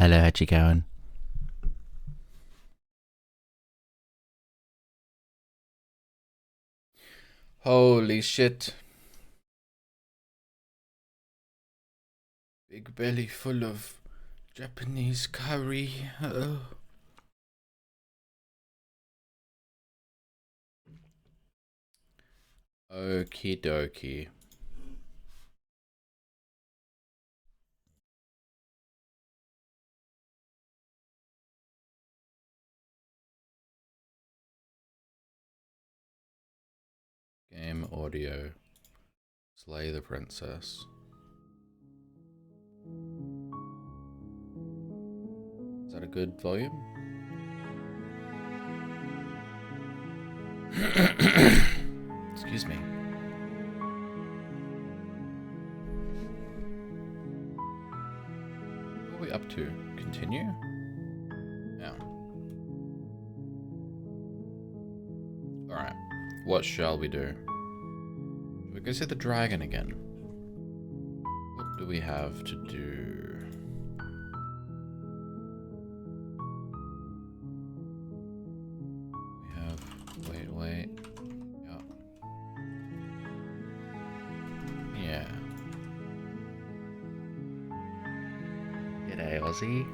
Hello, how'd you going? Holy shit. Big belly full of Japanese curry. Okie dokie. Game audio. Slay the princess. Is that a good volume? Excuse me. What are we up to? Continue? Yeah. Alright. What shall we do? Should we go see the dragon again? What do we have to do? We have... Wait. Yeah. G'day, Aussie.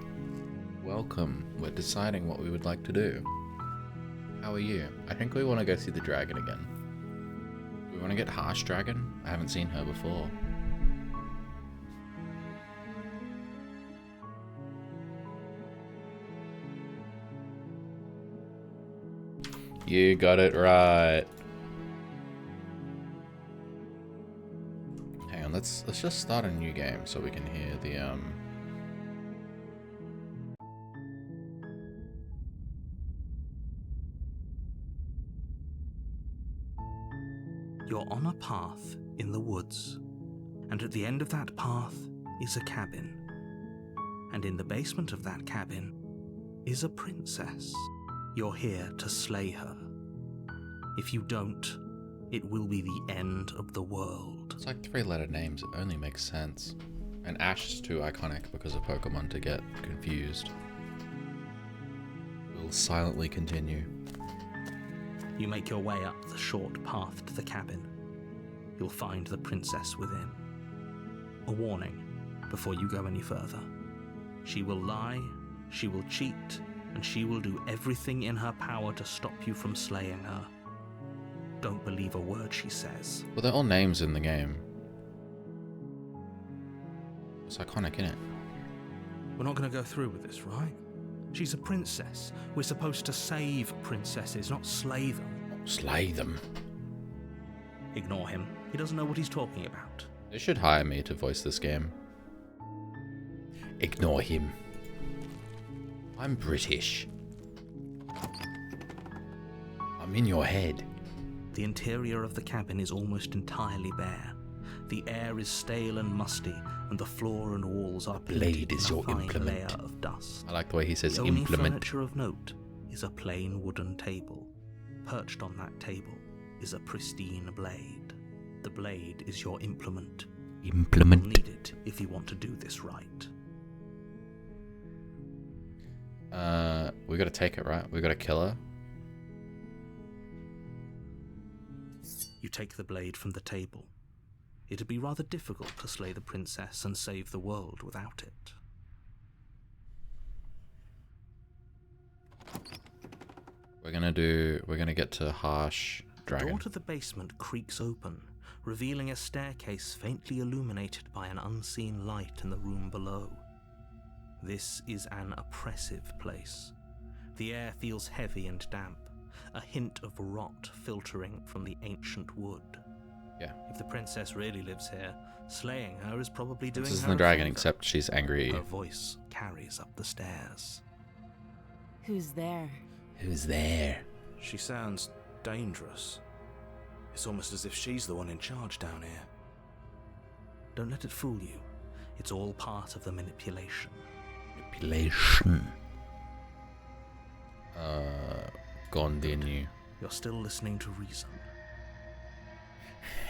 Welcome. We're deciding what we would like to do. How are you? I think we want to go see the dragon again. Do we want to get Harsh Dragon? I haven't seen her before. You got it right. Hang on, let's just start a new game so we can hear the You're on a path in the woods, and at the end of that path is a cabin. And in the basement of that cabin is a princess. You're here to slay her. If you don't, it will be the end of the world. It's like 3-letter names, it only makes sense. And Ash is too iconic because of Pokemon to get confused. We'll silently continue. You make your way up the short path to the cabin. You'll find the princess within. A warning before you go any further. She will lie, she will cheat, and she will do everything in her power to stop you from slaying her. Don't believe a word she says. Well, they're all names in the game. It's iconic, innit? We're not going to go through with this, right? She's a princess. We're supposed to save princesses, not slay them. Slay them. Ignore him. He doesn't know what he's talking about. They should hire me to voice this game. Ignore him. I'm British. I'm in your head. The interior of the cabin is almost entirely bare. The air is stale and musty, and the floor and walls are Blade is in a your fine implement. layer of dust. I like the way he says The only implement. furniture of note is a plain wooden table. Perched on that table is a pristine blade. The blade is your implement. Implement. You'll need it if you want to do this right. We gotta take it, right? We gotta kill her. You take the blade from the table. It'd be rather difficult to slay the princess and save the world without it. We're gonna get to Harsh The Dragon. door to the basement creaks open, revealing a staircase faintly illuminated by an unseen light in the room below. This is an oppressive place. The air feels heavy and damp, a hint of rot filtering from the ancient wood. Yeah. If the princess really lives here, slaying her is probably doing This is her the a dragon, favor. except she's angry. Her voice carries up the stairs. Who's there? Who's there? She sounds dangerous. It's almost as if she's the one in charge down here. Don't let it fool you. It's all part of the manipulation. Manipulation. Continue. You're still listening to reason.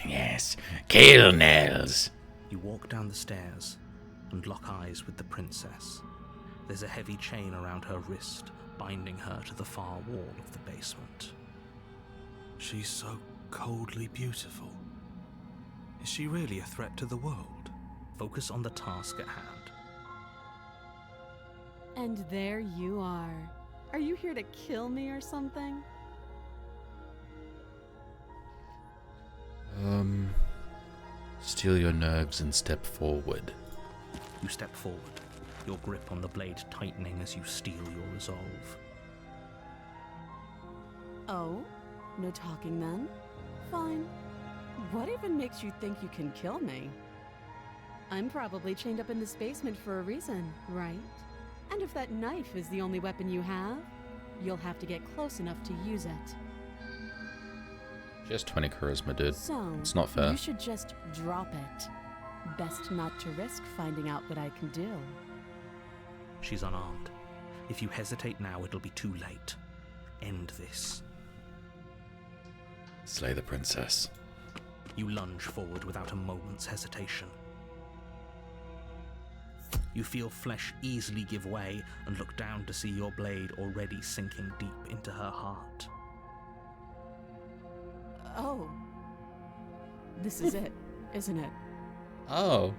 Yes. Kill Nels. You walk down the stairs and lock eyes with the princess. There's a heavy chain around her wrist, binding her to the far wall of the basement. She's so coldly beautiful. Is she really a threat to the world? Focus on the task at hand. And there you are. Are you here to kill me or something? Steel your nerves and step forward. You step forward, your grip on the blade tightening as you steel your resolve. Oh? No talking then? Fine. What even makes you think you can kill me? I'm probably chained up in this basement for a reason, right? And if that knife is the only weapon you have, you'll have to get close enough to use it. She has 20 charisma, dude. So, It's not fair. you should just drop it. Best not to risk finding out what I can do. She's unarmed. If you hesitate now, it'll be too late. End this. Slay the princess. You lunge forward without a moment's hesitation. You feel flesh easily give way and look down to see your blade already sinking deep into her heart. Oh. This is it, isn't it? Oh.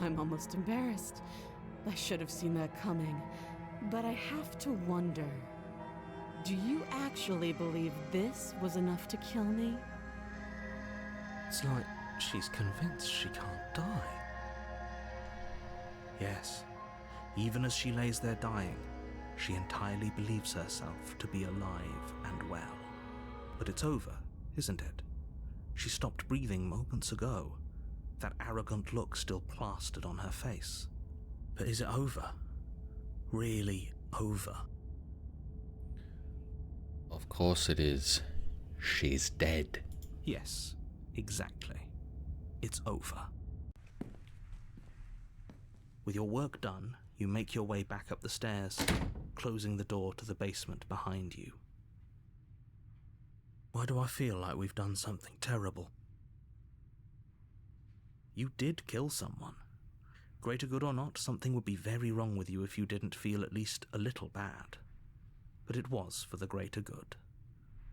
I'm almost embarrassed. I should have seen that coming. But I have to wonder, do you actually believe this was enough to kill me? It's like she's convinced she can't die. Yes, even as she lays there dying, she entirely believes herself to be alive and well. But it's over, isn't it? She stopped breathing moments ago, that arrogant look still plastered on her face. But is it over? Really over? Of course it is. She's dead. Yes, exactly. It's over. With your work done, you make your way back up the stairs, closing the door to the basement behind you. Why do I feel like we've done something terrible? You did kill someone. Greater good or not, something would be very wrong with you if you didn't feel at least a little bad. But it was for the greater good.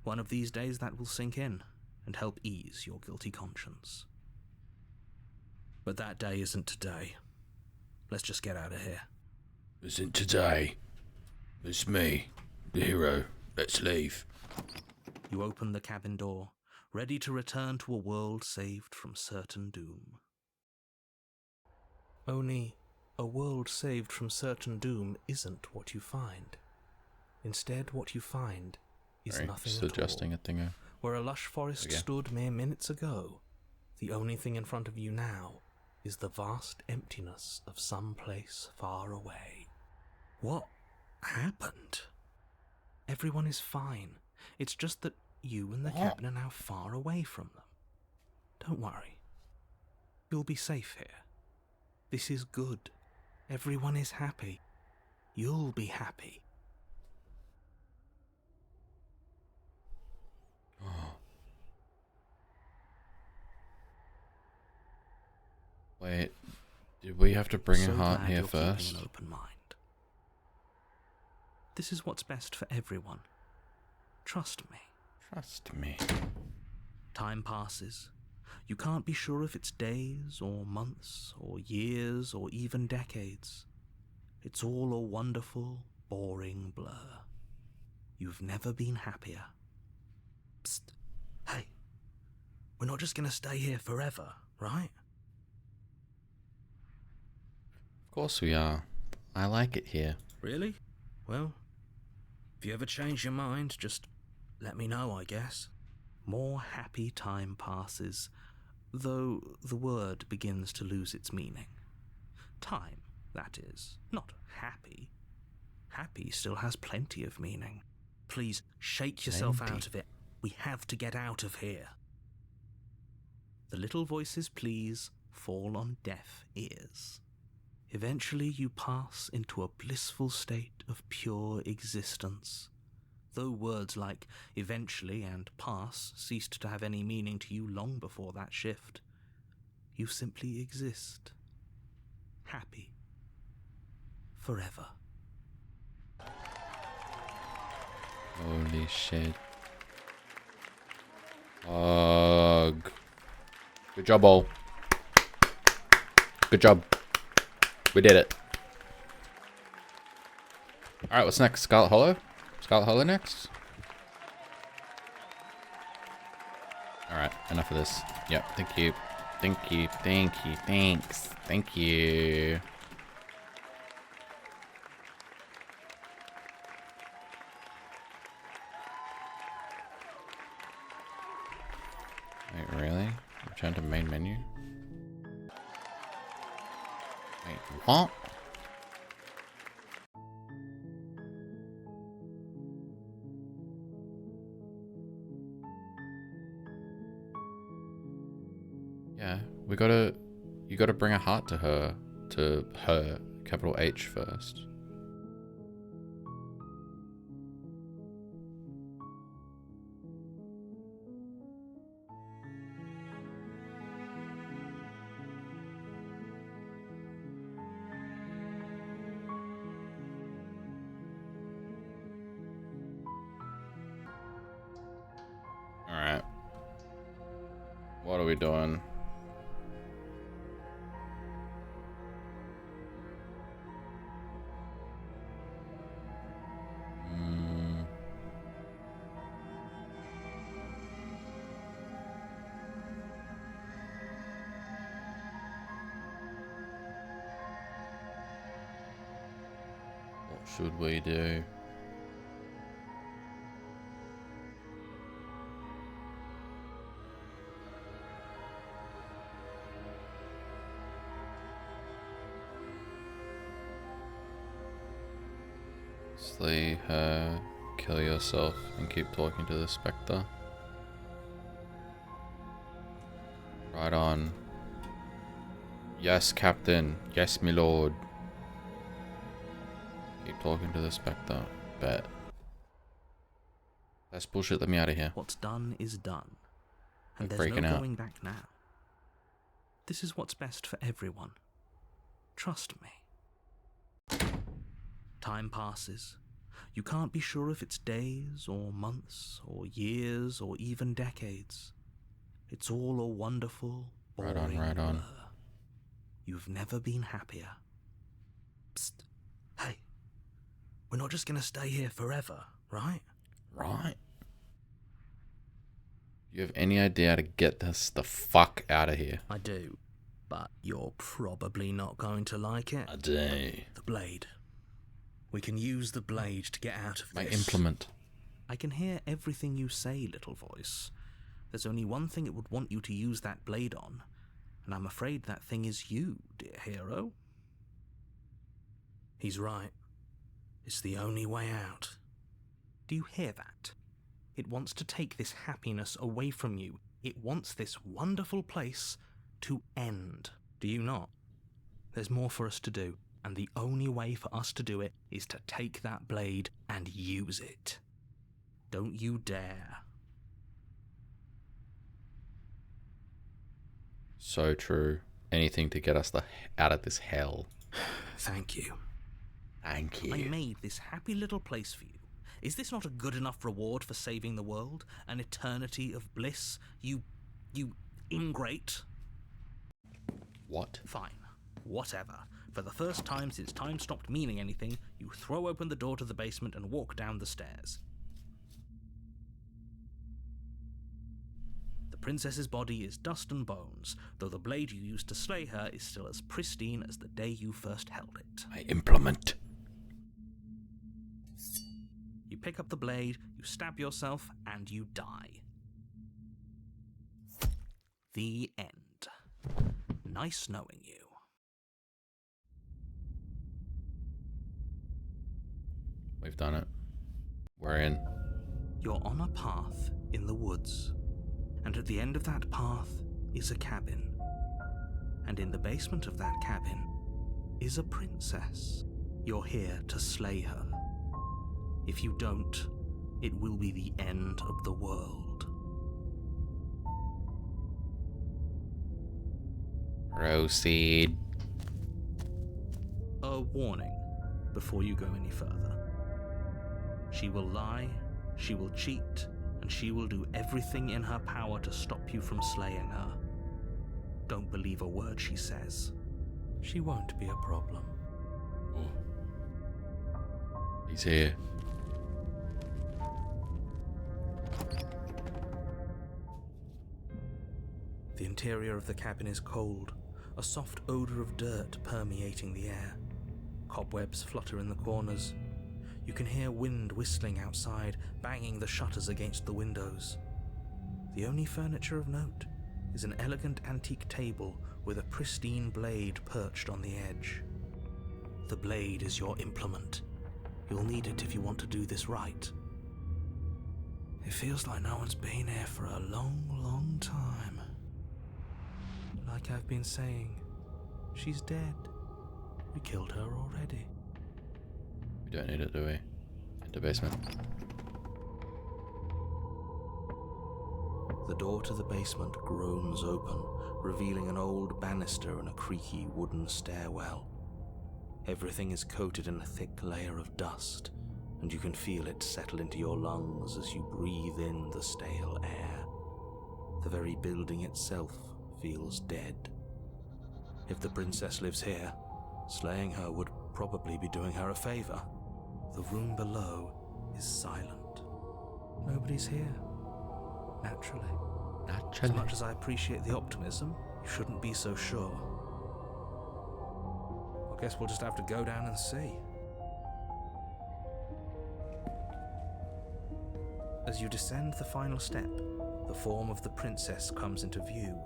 One of these days that will sink in and help ease your guilty conscience. But that day isn't today. Let's just get out of here. Isn't today. It's me, the hero. Let's leave. You open the cabin door, ready to return to a world saved from certain doom. Only, a world saved from certain doom isn't what you find. Instead, what you find is Sorry, nothing just at adjusting all. a thingo. Where a lush forest Okay. stood mere minutes ago, the only thing in front of you now is the vast emptiness of some place far away. What happened? Everyone is fine. It's just that you and the cabin are now far away from them. Don't worry. You'll be safe here. This is good. Everyone is happy. You'll be happy. Wait, did we have to bring So a heart glad here you're keeping first? an open mind. This is what's best for everyone. Trust me. Trust me. Time passes. You can't be sure if it's days or months or years or even decades. It's all a wonderful, boring blur. You've never been happier. Psst. Hey. We're not just gonna stay here forever, right? Of course we are. I like it here. Really? Well, if you ever change your mind, just let me know, I guess. More happy time passes, though the word begins to lose its meaning. Time, that is, not happy. Happy still has plenty of meaning. Please, shake yourself Plenty. out of it. We have to get out of here. The little voices' pleas fall on deaf ears. Eventually you pass into a blissful state of pure existence. Though words like eventually and pass ceased to have any meaning to you long before that shift, you simply exist. Happy. forever. Holy shit. Ugh. Good job, all. Good job. We did it. Alright, what's next? Scarlet Hollow? Scarlet Hollow next? Alright, enough of this. Yep, thank you. Thank you, thank you, thanks. Thank you. Wait, really? Return to main menu? Wait, what? Yeah, you gotta bring a heart to her, capital H first. Alright. What are we doing? What should we do? Slay her, kill yourself, and keep talking to the Spectre. Right on. Yes, Captain. Yes, my lord. Keep talking to the Spectre. Bet. That's bullshit. Let me out of here. What's done is done, and I'm there's no freaking out. going back now. This is what's best for everyone. Trust me. Time passes. You can't be sure if it's days, or months, or years, or even decades. It's all a wonderful, boring Right on. blur. You've never been happier. Psst. Hey. We're not just gonna stay here forever, right? Right. You have any idea how to get this the fuck out of here? I do. But you're probably not going to like it. I do. The blade. We can use the blade to get out of My this. implement. I can hear everything you say, little voice. There's only one thing it would want you to use that blade on, and I'm afraid that thing is you, dear hero. He's right. It's the only way out. Do you hear that? It wants to take this happiness away from you. It wants this wonderful place to end. Do you not? There's more for us to do, and the only way for us to do it is to take that blade and use it. Don't you dare. So true. Anything to get us out of this hell. Thank you. Thank I you. made this happy little place for you. Is this not a good enough reward for saving the world? An eternity of bliss? You ingrate? What? Fine. Whatever. For the first time since time stopped meaning anything, you throw open the door to the basement and walk down the stairs. The princess's body is dust and bones, though the blade you used to slay her is still as pristine as the day you first held it. My implement. You pick up the blade, you stab yourself, and you die. The end. Nice knowing you. We've done it. We're in. You're on a path in the woods, and at the end of that path is a cabin. And in the basement of that cabin is a princess. You're here to slay her. If you don't, it will be the end of the world. Proceed. A warning. before you go any further. She will lie, she will cheat, and she will do everything in her power to stop you from slaying her. Don't believe a word she says. She won't be a problem. He's here. The interior of the cabin is cold, a soft odor of dirt permeating the air. Cobwebs flutter in the corners. You can hear wind whistling outside, banging the shutters against the windows. The only furniture of note is an elegant antique table with a pristine blade perched on the edge. The blade is your implement. You'll need it if you want to do this right. It feels like no one's been here for a long, long time. Like I've been saying, she's dead. We killed her already. We don't need it, do we? Into basement. The door to the basement groans open, revealing an old banister and a creaky wooden stairwell. Everything is coated in a thick layer of dust, and you can feel it settle into your lungs as you breathe in the stale air. The very building itself feels dead. If the princess lives here, slaying her would probably be doing her a favor. The room below is silent. Nobody's here. Naturally. As much as I appreciate the optimism, you shouldn't be so sure. I guess we'll just have to go down and see. As you descend the final step, the form of the princess comes into view.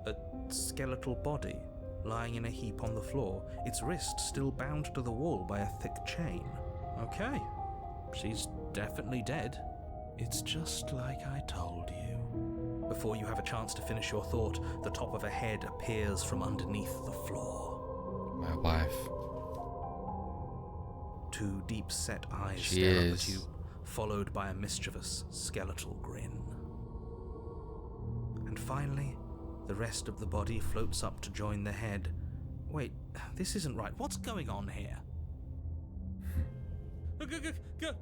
A skeletal body lying in a heap on the floor, its wrist still bound to the wall by a thick chain. Okay, she's definitely dead. It's just like I told you. Before you have a chance to finish your thought, the top of a head appears from underneath the floor. My wife. Two deep-set eyes stare up at you, followed by a mischievous skeletal grin. And finally, the rest of the body floats up to join the head. Wait, this isn't right. What's going on here?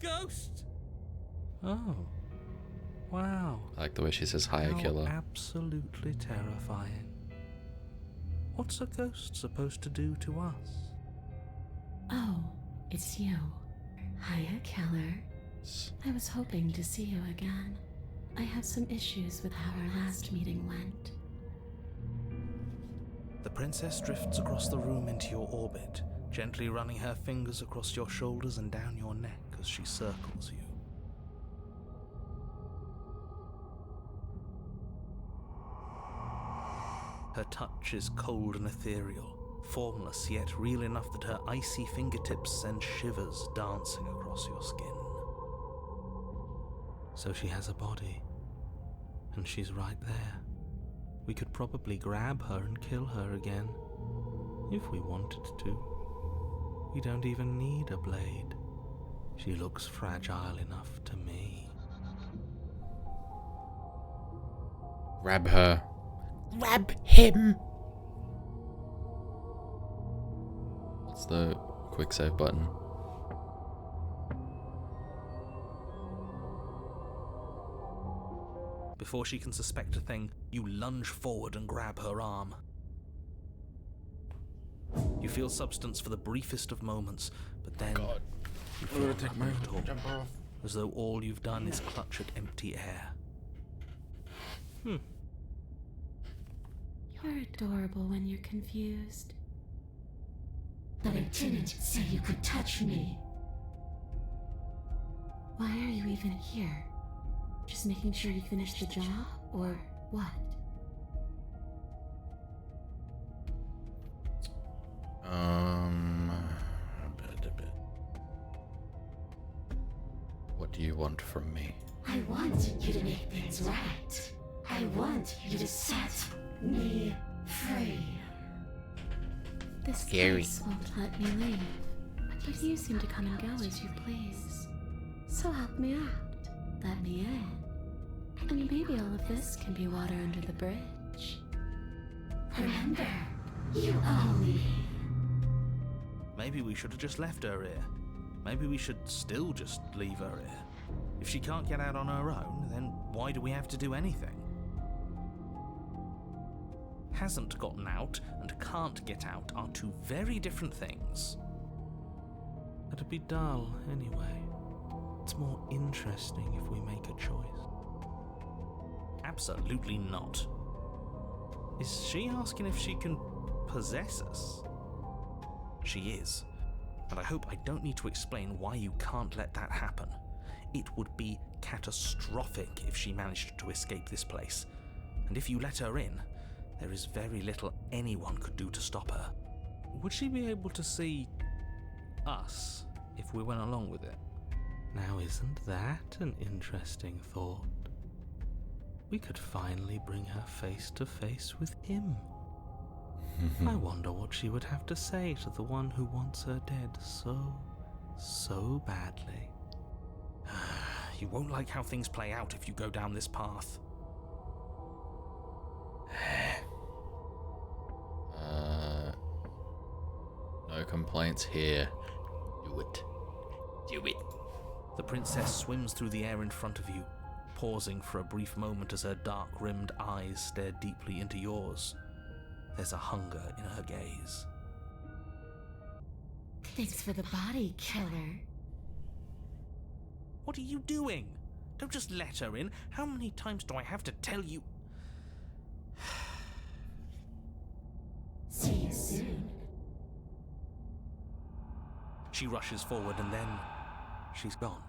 Ghost! Oh, wow. I like the way she says hi, killer. Absolutely terrifying. What's a ghost supposed to do to us? Oh, it's you. Hiya, Keller. I was hoping to see you again. I have some issues with how our last meeting went. The princess drifts across the room into your orbit, gently running her fingers across your shoulders and down your neck as she circles you. Her touch is cold and ethereal, formless yet real enough that her icy fingertips send shivers dancing across your skin. So she has a body, and she's right there. We could probably grab her and kill her again, if we wanted to. We don't even need a blade. She looks fragile enough to me. Grab her. Grab him! What's the quick save button? Before she can suspect a thing, you lunge forward and grab her arm. You feel substance for the briefest of moments, but then you feel nothing at all, as though all you've done is clutch at empty air. You're adorable when you're confused. But I didn't say you could touch me. Why are you even here? Just making sure you finish the job, or what? What do you want from me? I want you to make things right. I want you to set me free. This place won't let me leave, but you seem to come and go as you please. So help me out. Let me in. And maybe all of this can be water under the bridge. Remember, you owe me. Maybe we should have just left her here. Maybe we should still just leave her here. If she can't get out on her own, then why do we have to do anything? Hasn't gotten out and can't get out are two very different things. It'd be dull anyway. It's more interesting if we make a choice. Absolutely not. Is she asking if she can possess us? She is. And I hope I don't need to explain why you can't let that happen. It would be catastrophic if she managed to escape this place. And if you let her in, there is very little anyone could do to stop her. Would she be able to see us if we went along with it? Now, isn't that an interesting thought? We could finally bring her face to face with him. I wonder what she would have to say to the one who wants her dead so badly. You won't like how things play out if you go down this path. No complaints here. Do it. Do it. The princess swims through the air in front of you, pausing for a brief moment as her dark-rimmed eyes stare deeply into yours. There's a hunger in her gaze. Thanks for the body, killer. What are you doing? Don't just let her in. How many times do I have to tell you? See you soon. She rushes forward and then she's gone.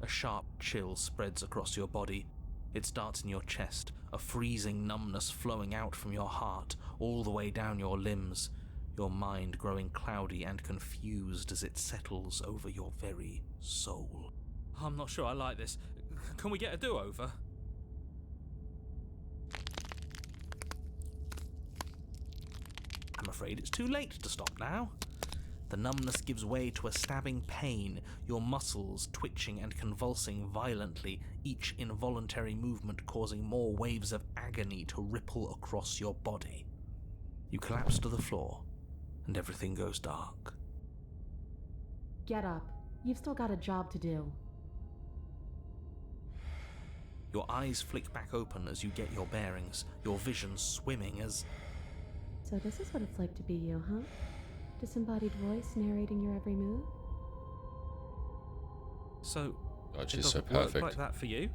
A sharp chill spreads across your body. It starts in your chest, a freezing numbness flowing out from your heart, all the way down your limbs, your mind growing cloudy and confused as it settles over your very soul. I'm not sure I like this. Can we get a do-over? I'm afraid it's too late to stop now. The numbness gives way to a stabbing pain, your muscles twitching and convulsing violently, each involuntary movement causing more waves of agony to ripple across your body. You collapse to the floor, and everything goes dark. Get up. You've still got a job to do. Your eyes flick back open as you get your bearings, your vision swimming as... So this is what it's like to be you, huh? Disembodied voice narrating your every move? So, God, it she's so doesn't work perfect. like that for you?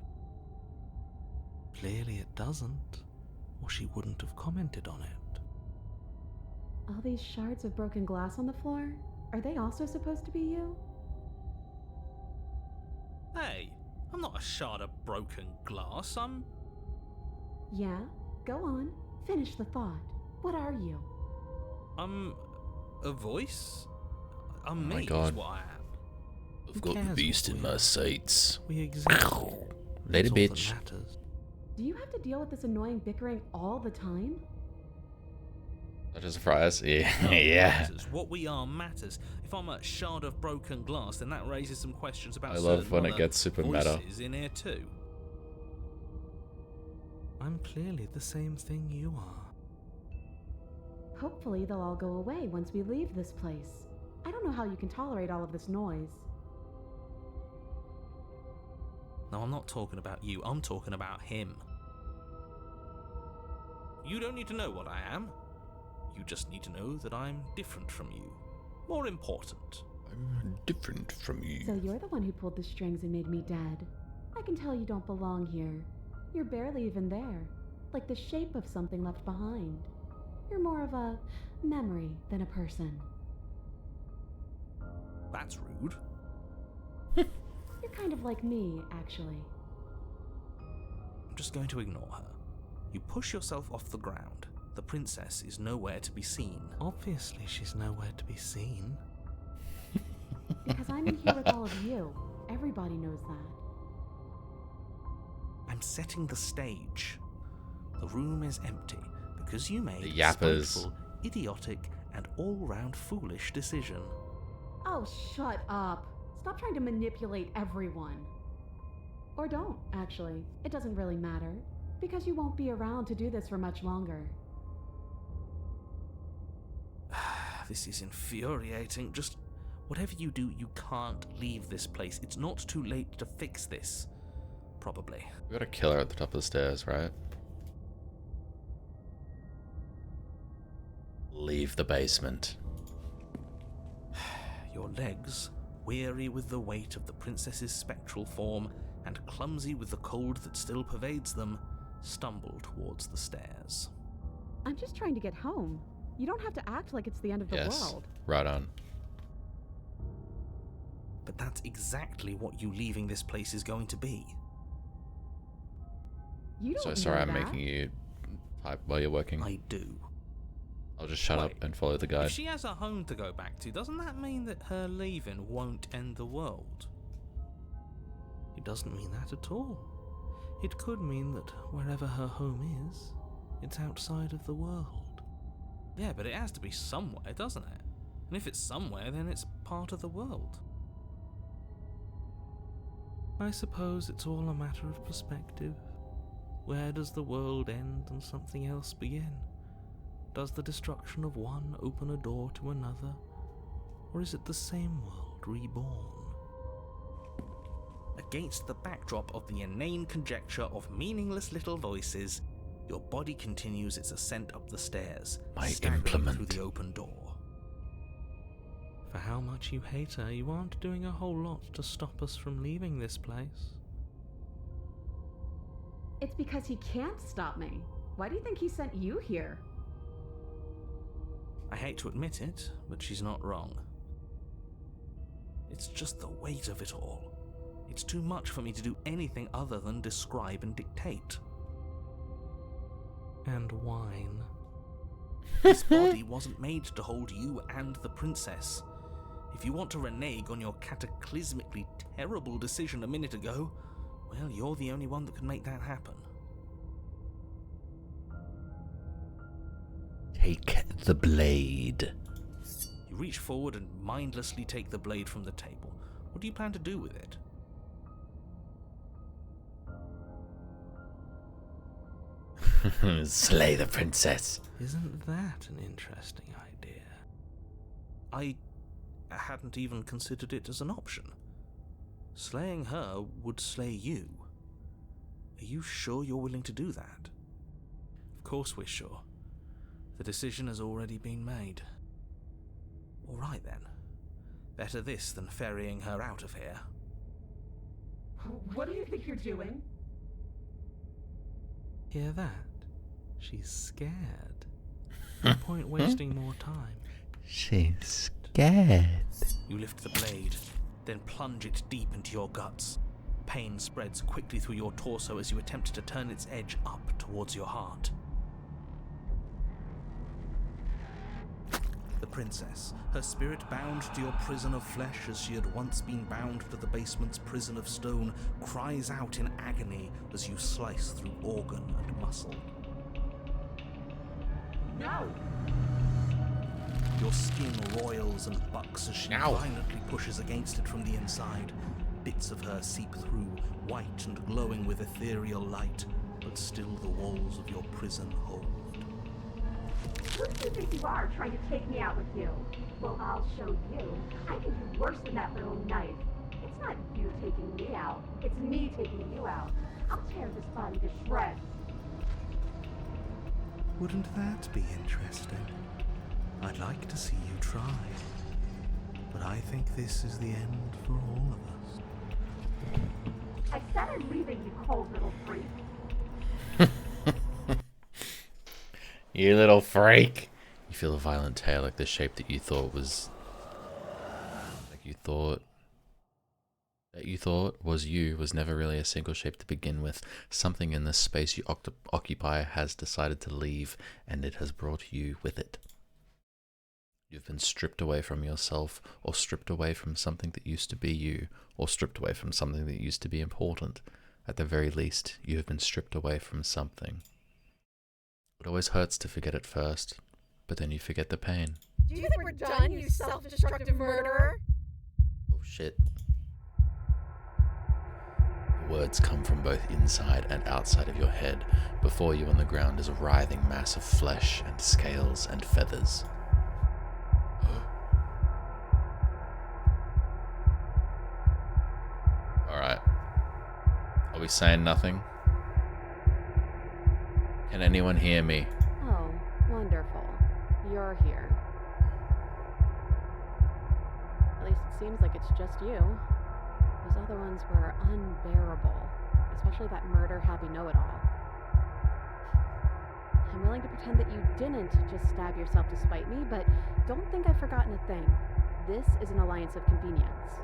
Clearly it doesn't, or she wouldn't have commented on it. All these shards of broken glass on the floor? Are they also supposed to be you? Hey, I'm not a shard of broken glass, I'm... Yeah? Go on. Finish the thought. What are you? I'm a voice? I'm Oh my me, is God. what I am. I've got the beast in my sights. We exist. Lady That's all that bitch. matters. Do you have to deal with this annoying bickering all the time? Such a surprise. Yeah. No, it Yeah. matters. What we are matters. If I'm a shard of broken glass, then that raises some questions about I love certain when it other gets super meta. voices in here too. I'm clearly the same thing you are. Hopefully they'll all go away once we leave this place. I don't know how you can tolerate all of this noise. No, I'm not talking about you. I'm talking about him. You don't need to know what I am. You just need to know that I'm different from you. More important. I'm different from you. So you're the one who pulled the strings and made me dead. I can tell you don't belong here. You're barely even there, like the shape of something left behind. You're more of a memory than a person. That's rude. You're kind of like me, actually. I'm just going to ignore her. You push yourself off the ground. The princess is nowhere to be seen. Obviously she's nowhere to be seen. Because I'm in here with all of you. Everybody knows that. I'm setting the stage. The room is empty because you made The a yappers. spiteful, idiotic, and all-round foolish decision. Oh, shut up. Stop trying to manipulate everyone. Or don't, actually. It doesn't really matter. Because you won't be around to do this for much longer. This is infuriating. Just whatever you do, you can't leave this place. It's not too late to fix this. Probably. We got a killer at the top of the stairs, right? Leave the basement. Your legs, weary with the weight of the princess's spectral form and clumsy with the cold that still pervades them, stumble towards the stairs. I'm just trying to get home. You don't have to act like it's the end of the Yes, world. right on. But that's exactly what you leaving this place is going to be. You don't So know sorry I'm that. making you type while you're working. I do. I'll just shut up Wait, and follow the guide. If she has a home to go back to, doesn't that mean that her leaving won't end the world? It doesn't mean that at all. It could mean that wherever her home is, it's outside of the world. Yeah, but it has to be somewhere, doesn't it? And if it's somewhere, then it's part of the world. I suppose it's all a matter of perspective. Where does the world end and something else begin? Does the destruction of one open a door to another? Or is it the same world reborn? Against the backdrop of the inane conjecture of meaningless little voices, your body continues its ascent up the stairs, My staggering implement. through the open door. For how much you hate her, you aren't doing a whole lot to stop us from leaving this place. It's because he can't stop me. Why do you think he sent you here? I hate to admit it, but she's not wrong. It's just the weight of it all. It's too much for me to do anything other than describe and dictate. And whine. This body wasn't made to hold you and the princess. If you want to renege on your cataclysmically terrible decision a minute ago, well, you're the only one that can make that happen. Take the blade. You reach forward and mindlessly take the blade from the table. What do you plan to do with it? Slay the princess. Isn't that an interesting idea? I hadn't even considered it as an option. Slaying her would slay you. Are you sure you're willing to do that? Of course we're sure. The decision has already been made. All right then. Better this than ferrying her out of here. What do you think you're doing? Hear that? She's scared. No point wasting more time. She's scared. You lift the blade, then plunge it deep into your guts. Pain spreads quickly through your torso as you attempt to turn its edge up towards your heart. The princess, her spirit bound to your prison of flesh as she had once been bound to the basement's prison of stone, cries out in agony as you slice through organ and muscle. No! Your skin roils and bucks as she Ow. violently pushes against it from the inside. Bits of her seep through, white and glowing with ethereal light, but still the walls of your prison hold. Who do you think you are, trying to take me out with you? Well, I'll show you. I can do worse than that little knife. It's not you taking me out. It's me taking you out. I'll tear this body to shreds. Wouldn't that be interesting? I'd like to see you try. But I think this is the end for all of us. I said I'm leaving, you cold little freak. You little freak. You feel a violent tear like the shape that you thought was... was you was never really a single shape to begin with. Something in this space you occupy has decided to leave, and it has brought you with it. You've been stripped away from yourself, or stripped away from something that used to be you, or stripped away from something that used to be important. At the very least, you have been stripped away from something. It always hurts to forget at first, but then you forget the pain. Do you think we're done, you self-destructive murderer? Oh shit. The words come from both inside and outside of your head. Before you on the ground is a writhing mass of flesh and scales and feathers. Are we saying nothing? Can anyone hear me? Oh, wonderful. You're here. At least it seems like it's just you. Those other ones were unbearable, especially that murder-happy know-it-all. I'm willing to pretend that you didn't just stab yourself to spite me, but don't think I've forgotten a thing. This is an alliance of convenience.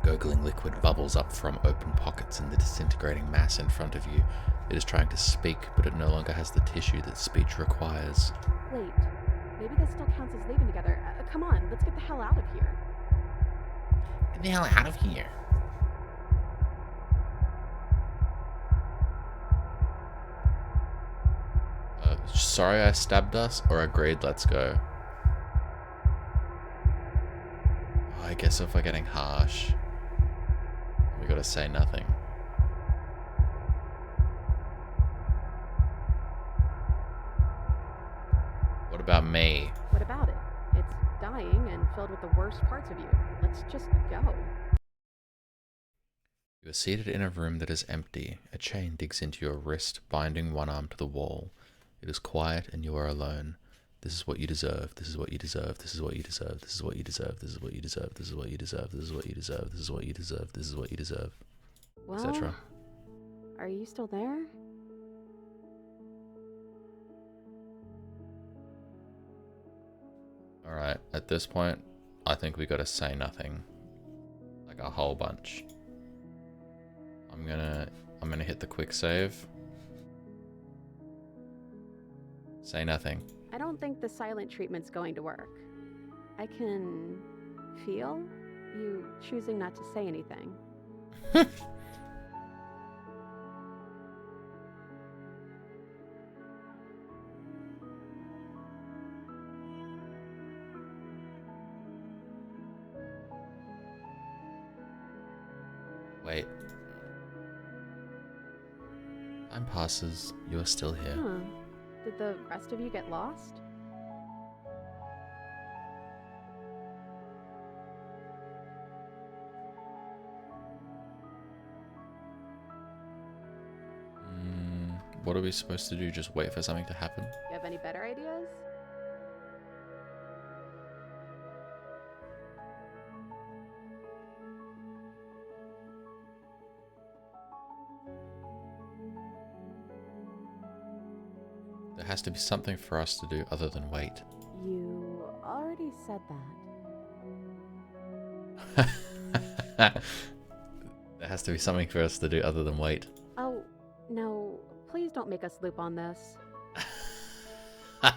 Gurgling liquid bubbles up from open pockets in the disintegrating mass in front of you. It is trying to speak, but it no longer has the tissue that speech requires. Wait, maybe this still counts as leaving together. Come on, let's get the hell out of here. Get the hell out of here. Sorry I stabbed us, or agreed, let's go. Oh, I guess if we're getting harsh, we gotta say nothing. What about me? What about it? It's dying and filled with the worst parts of you. Let's just go. You are seated in a room that is empty. A chain digs into your wrist, binding one arm to the wall. It is quiet and you are alone. This is what you deserve. This is what you deserve. This is what you deserve. This is what you deserve. This is what you deserve. This is what you deserve. This is what you deserve. This is what you deserve. This is what you deserve. Well, Etc. are you still there? Alright, at this point, I think we gotta say nothing. Like a whole bunch. I'm gonna hit the quick save. Say nothing. I don't think the silent treatment's going to work. I can feel you choosing not to say anything. Wait. Time passes. You are still here. Huh. Did the rest of you get lost? What are we supposed to do? Just wait for something to happen? You have any better ideas? There has to be something for us to do other than wait. You already said that. There has to be something for us to do other than wait. Oh, no. Please don't make us loop on this. There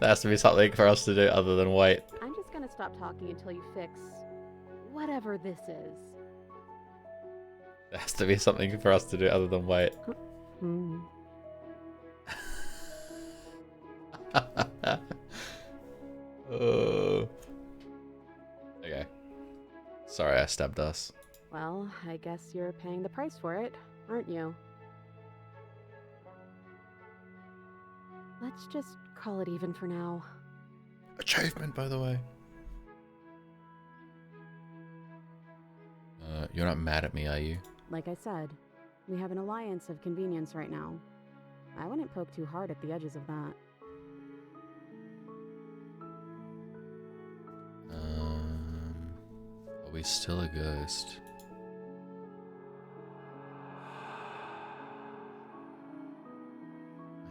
has to be something for us to do other than wait. I'm just gonna stop talking until you fix whatever this is. There has to be something for us to do other than wait. Hmm. Okay. Sorry I stabbed us. Well, I guess you're paying the price for it, aren't you? Let's just call it even for now. Achievement, by the way. You're not mad at me, are you? Like I said, we have an alliance of convenience right now. I wouldn't poke too hard at the edges of that. Are we still a ghost?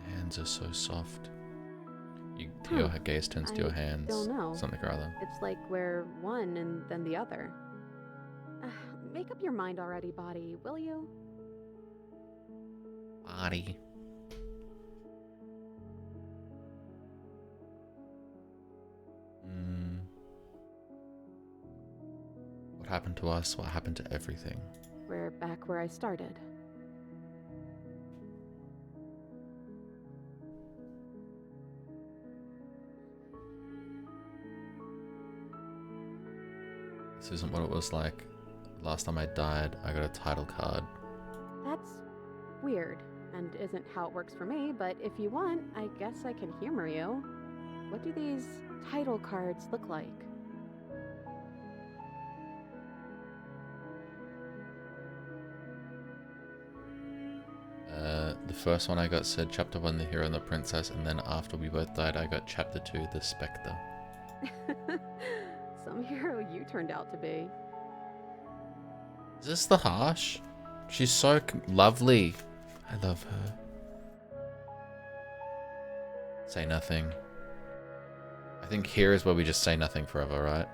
My hands are so soft. Your gaze turns to your hands. Don't know. Something or other. It's like we're one and then the other. Make up your mind already, body, will you? Body. What happened to us? What happened to everything? We're back where I started. This isn't what it was like. Last time I died, I got a title card. That's weird, and isn't how it works for me, but if you want, I guess I can humor you. What do these title cards look like? first one I got said Chapter 1, The Hero and the Princess, and then after we both died, I got Chapter 2, The Spectre. Some hero you turned out to be. Is this the Harsh? She's so lovely. I love her. Say nothing. I think here is where we just say nothing forever, right?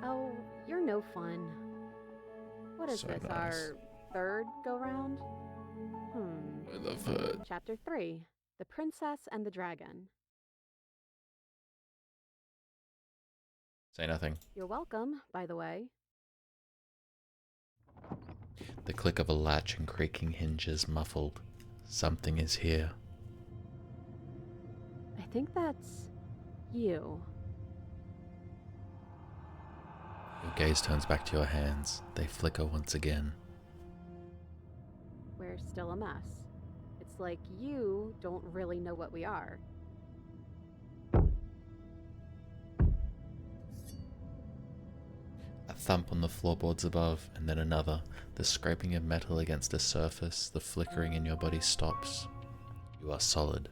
Oh, you're no fun. What is So this, nice. our third go-round? I love her. Chapter 3, The Princess and the Dragon. Say nothing. You're welcome, by the way. The click of a latch and creaking hinges muffled. Something is here. I think that's you. Your gaze turns back to your hands. They flicker once again. We're still a mess. It's like you don't really know what we are. A thump on the floorboards above, and then another. The scraping of metal against a surface, the flickering in your body stops. You are solid.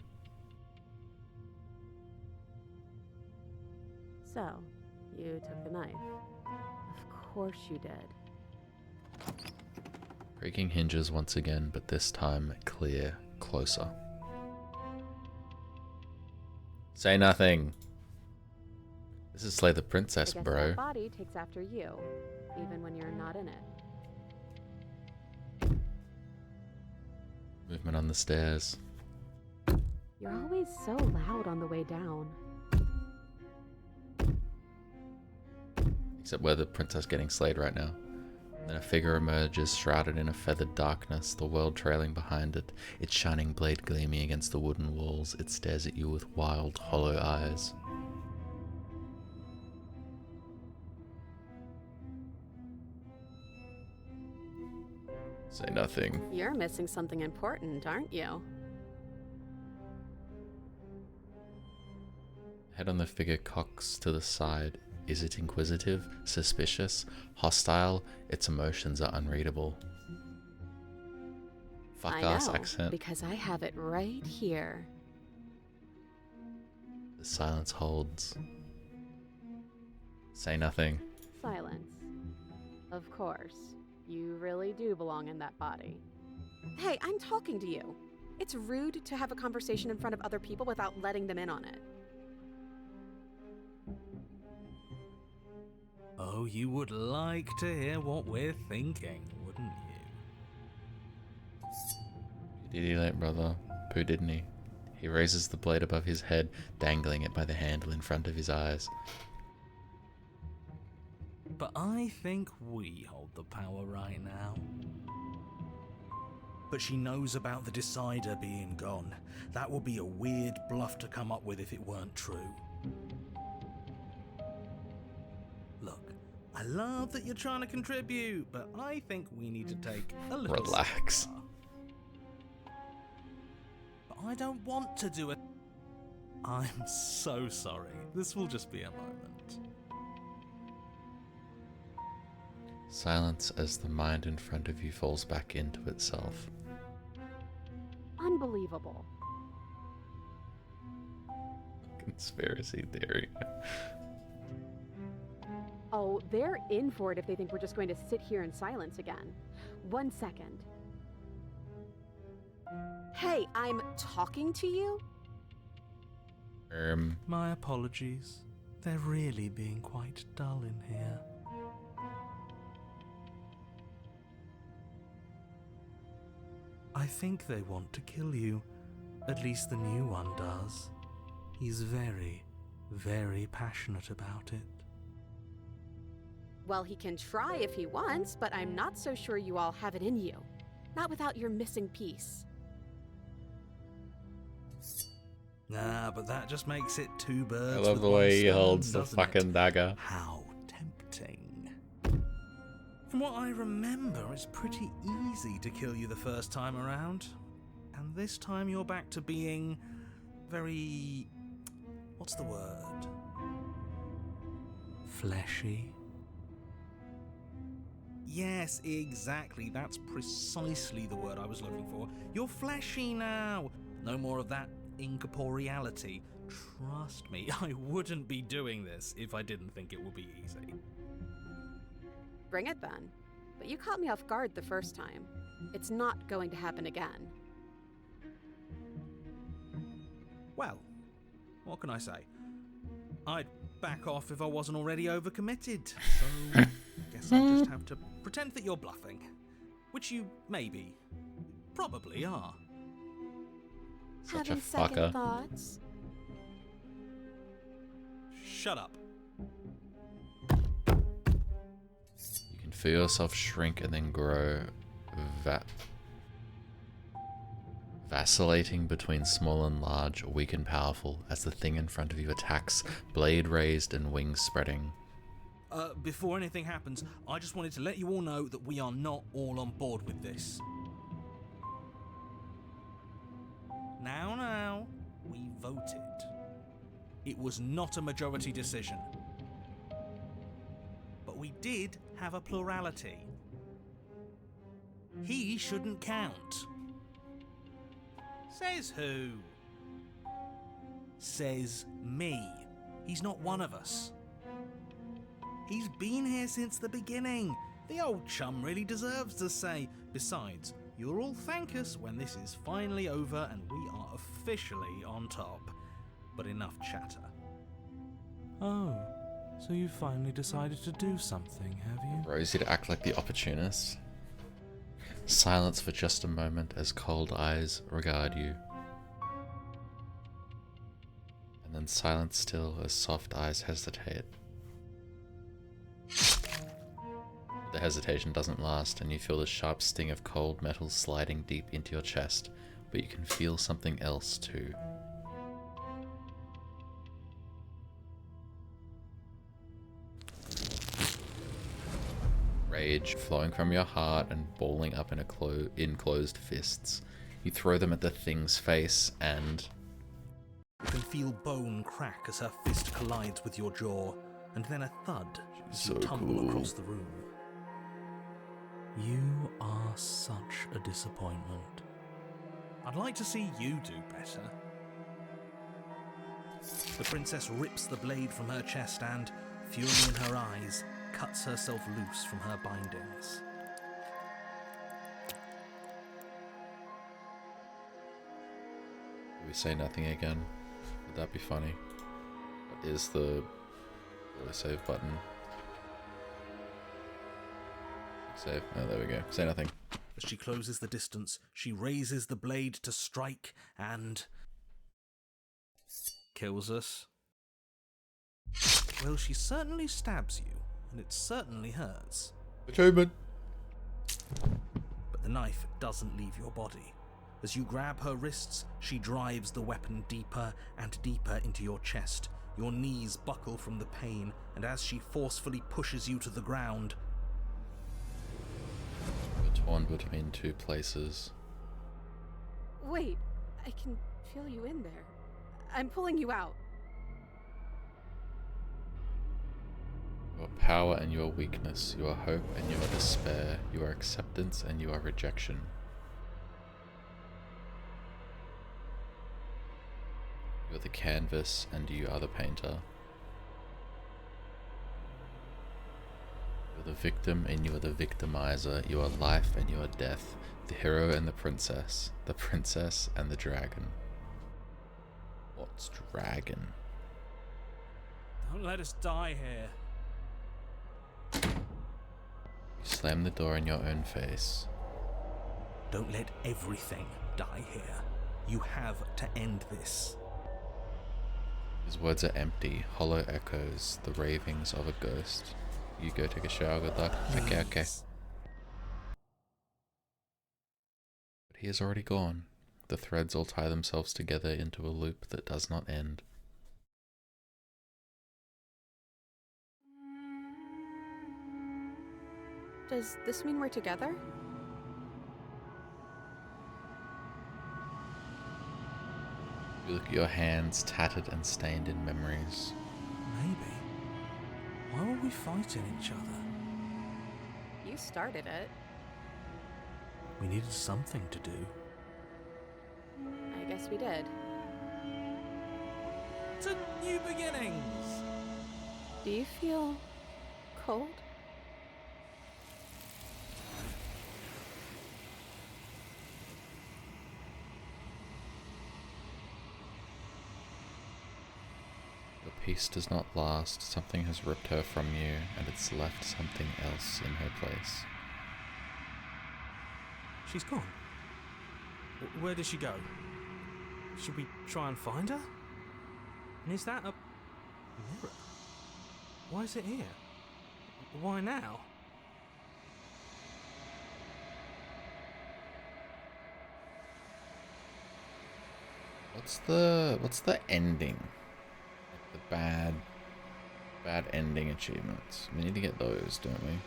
So, you took the knife. Of course you did. Creaking hinges once again, but this time clear, closer. Say nothing. This is Slay the Princess, I guess bro. that body takes after you, even when you're not in it. Movement on the stairs. You're always so loud on the way down. Except where the princess getting slayed right now. Then a figure emerges, shrouded in a feathered darkness, the world trailing behind it, its shining blade gleaming against the wooden walls. It stares at you with wild, hollow eyes. Say nothing. You're missing something important, aren't you? Head on the figure cocks to the side. Is it inquisitive, suspicious, hostile? Its emotions are unreadable. Fuck I ass know, accent. because I have it right here. The silence holds. Say nothing. Silence. Of course. You really do belong in that body. Hey, I'm talking to you. It's rude to have a conversation in front of other people without letting them in on it. Oh, you would like to hear what we're thinking, wouldn't you? Did he, late brother? Pooh, didn't he? He raises the blade above his head, dangling it by the handle in front of his eyes. But I think we hold the power right now. But she knows about the Decider being gone. That would be a weird bluff to come up with if it weren't true. Look, I love that you're trying to contribute, but I think we need to take a little Relax. step back. But I don't want to do it. I'm so sorry. This will just be a moment. Silence as the mind in front of you falls back into itself. Unbelievable. Conspiracy theory. Oh, they're in for it if they think we're just going to sit here in silence again. 1 second. Hey, I'm talking to you? My apologies. They're really being quite dull in here. I think they want to kill you. At least the new one does. He's very, very passionate about it. Well, he can try if he wants, but I'm not so sure you all have it in you. Not without your missing piece. Nah, but that just makes it two birds. I love with the one way he stone, holds the doesn't it? fucking dagger. How tempting. From what I remember, it's pretty easy to kill you the first time around. And this time you're back to being very... what's the word? Fleshy. Yes, exactly. That's precisely the word I was looking for. You're fleshy now. No more of that incorporeality. Trust me, I wouldn't be doing this if I didn't think it would be easy. Bring it then. But you caught me off guard the first time. It's not going to happen again. Well, what can I say? I'd back off if I wasn't already overcommitted. So, I guess I'll just have to pretend that you're bluffing. Which you maybe, probably are. Such Having a second fucker. thoughts? Shut up. You can feel yourself shrink and then grow, vacillating between small and large, weak and powerful, as the thing in front of you attacks, blade raised and wings spreading. Before anything happens, I just wanted to let you all know that we are not all on board with this. Now, we voted. It was not a majority decision. But we did have a plurality. He shouldn't count. Says who? Says me. He's not one of us. He's been here since the beginning. The old chum really deserves to say. Besides, you'll all thank us when this is finally over and we are officially on top. But enough chatter. Oh, so you finally decided to do something, have you? Rosie to act like the opportunist. Silence for just a moment as cold eyes regard you. And then silence still as soft eyes hesitate. The hesitation doesn't last, and you feel the sharp sting of cold metal sliding deep into your chest, but you can feel something else too. Rage flowing from your heart and balling up in closed fists. You throw them at the thing's face and... You can feel bone crack as her fist collides with your jaw, and then a thud as you So tumble cool. across the room. You are such a disappointment. I'd like to see you do better. The princess rips the blade from her chest and, fury in her eyes, cuts herself loose from her bindings. We say nothing again. Would that be funny? What is the save button? Save. Oh, there we go. Say nothing. As she closes the distance, she raises the blade to strike and... kills us. Well, she certainly stabs you, and it certainly hurts. Achievement. But the knife doesn't leave your body. As you grab her wrists, she drives the weapon deeper and deeper into your chest. Your knees buckle from the pain, and as she forcefully pushes you to the ground... You're torn between two places. Wait, I can feel you in there. I'm pulling you out. Your power and your weakness, your hope and your despair, your acceptance and your rejection. You're the canvas and you are the painter. You're the victim and you are the victimizer. You are life and you are death. The hero and the princess and the dragon. What's dragon? Don't let us die here. You slam the door in your own face. Don't let everything die here. You have to end this. His words are empty, hollow echoes, the ravings of a ghost. You go take a shower, good luck. Okay. Please. But he is already gone. The threads all tie themselves together into a loop that does not end. Does this mean we're together? You look at your hands, tattered and stained in memories. Maybe. Why were we fighting each other? You We started it. We needed something to do. I guess we did. To new beginnings! Do you feel cold? The peace does not last. Something has ripped her from you, and it's left something else in her place. She's gone. Where did she go? Should we try and find her? And is that a mirror? Why is it here? Why now? What's the ending? Like the bad ending achievements. We need to get those, don't we?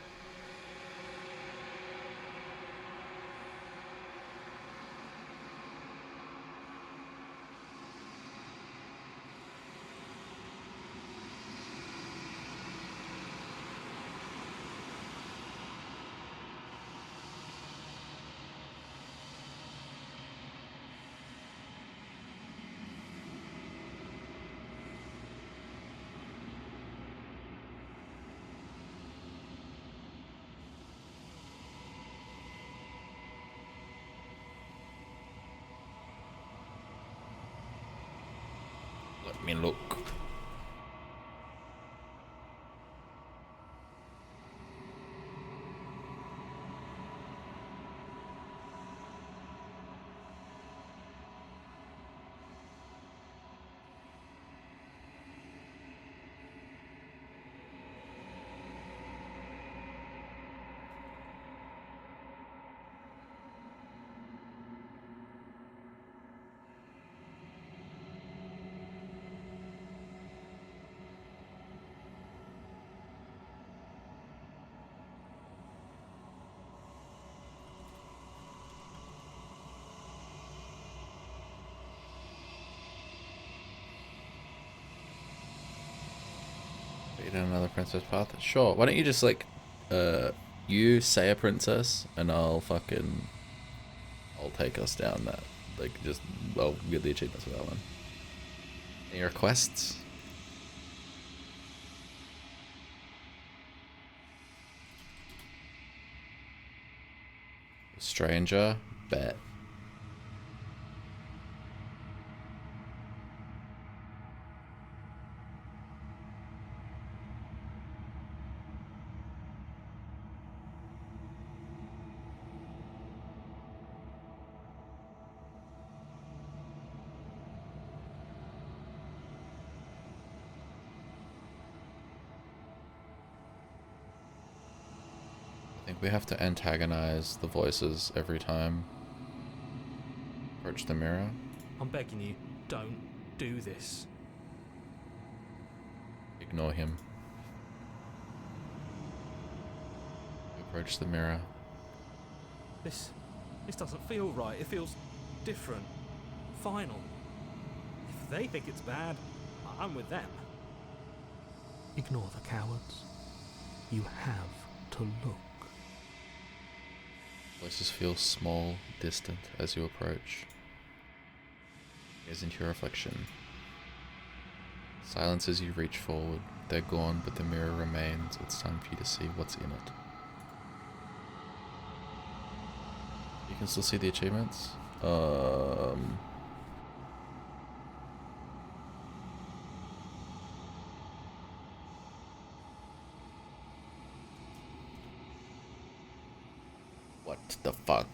Let me look. Create another princess path? Sure. Why don't you just like you say a princess and I'll take us down that. Like just I'll get the achievements for that one. Any requests? Stranger? Bet. I think we have to antagonize the voices every time. Approach the mirror. I'm begging you, don't do this. Ignore him. Approach the mirror. This doesn't feel right. It feels different. Final. If they think it's bad, I'm with them. Ignore the cowards. You have to look. Voices feel small, distant as you approach. Gaze into your reflection. Silence as you reach forward. They're gone, but the mirror remains. It's time for you to see what's in it. You can still see the achievements. What the fuck?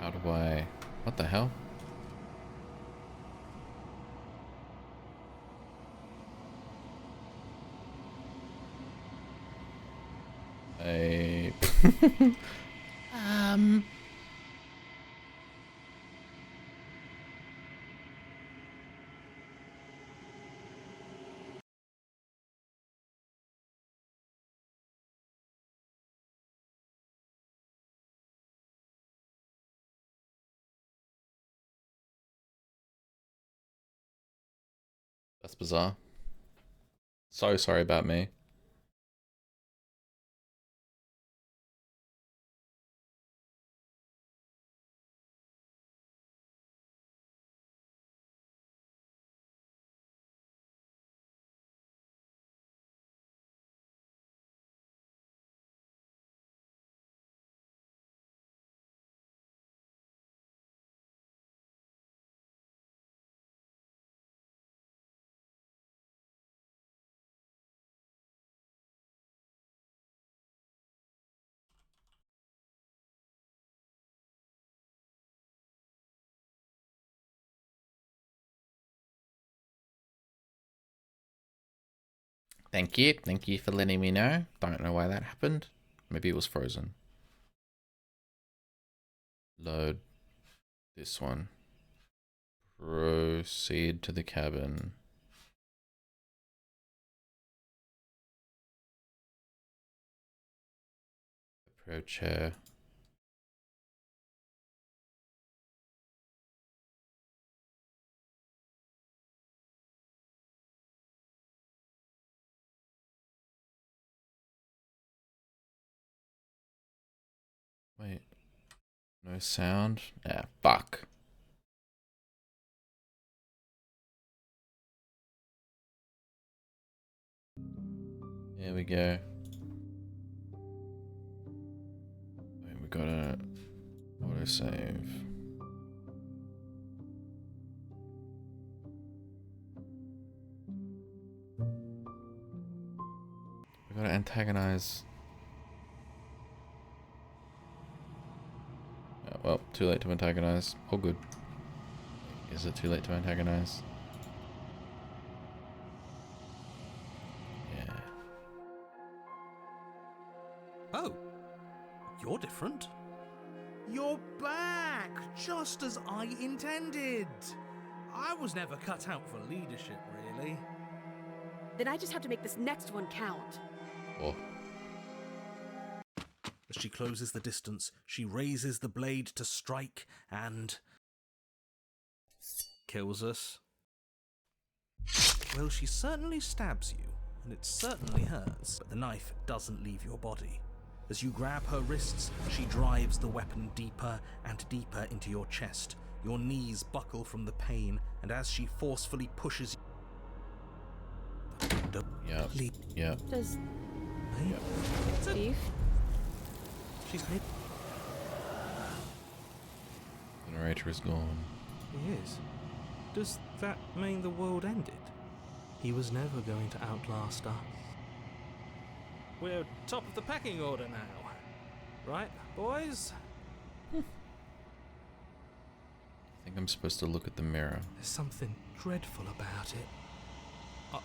How do I... What the hell? I... That's bizarre. So sorry about me. Thank you. Thank you for letting me know. Don't know why that happened. Maybe it was frozen. Load this one. Proceed to the cabin. Approach her. Wait. No sound? Ah, fuck. There we go. Wait, we gotta autosave. We gotta antagonize. Oh, well, too late to antagonize. Oh, good. Is it too late to antagonize? Yeah. Oh, you're different. You're back, just as I intended. I was never cut out for leadership, really. Then I just have to make this next one count. Oh. As she closes the distance, she raises the blade to strike and kills us. Well, she certainly stabs you, and it certainly hurts, but the knife doesn't leave your body. As you grab her wrists, she drives the weapon deeper and deeper into your chest. Your knees buckle from the pain, and as she forcefully pushes you... Yep. Yep. Does Hey? beef? She's hit. The narrator is gone. He is. Does that mean the world ended? He was never going to outlast us. We're top of the pecking order now. Right, boys? I think I'm supposed to look at the mirror. There's something dreadful about it.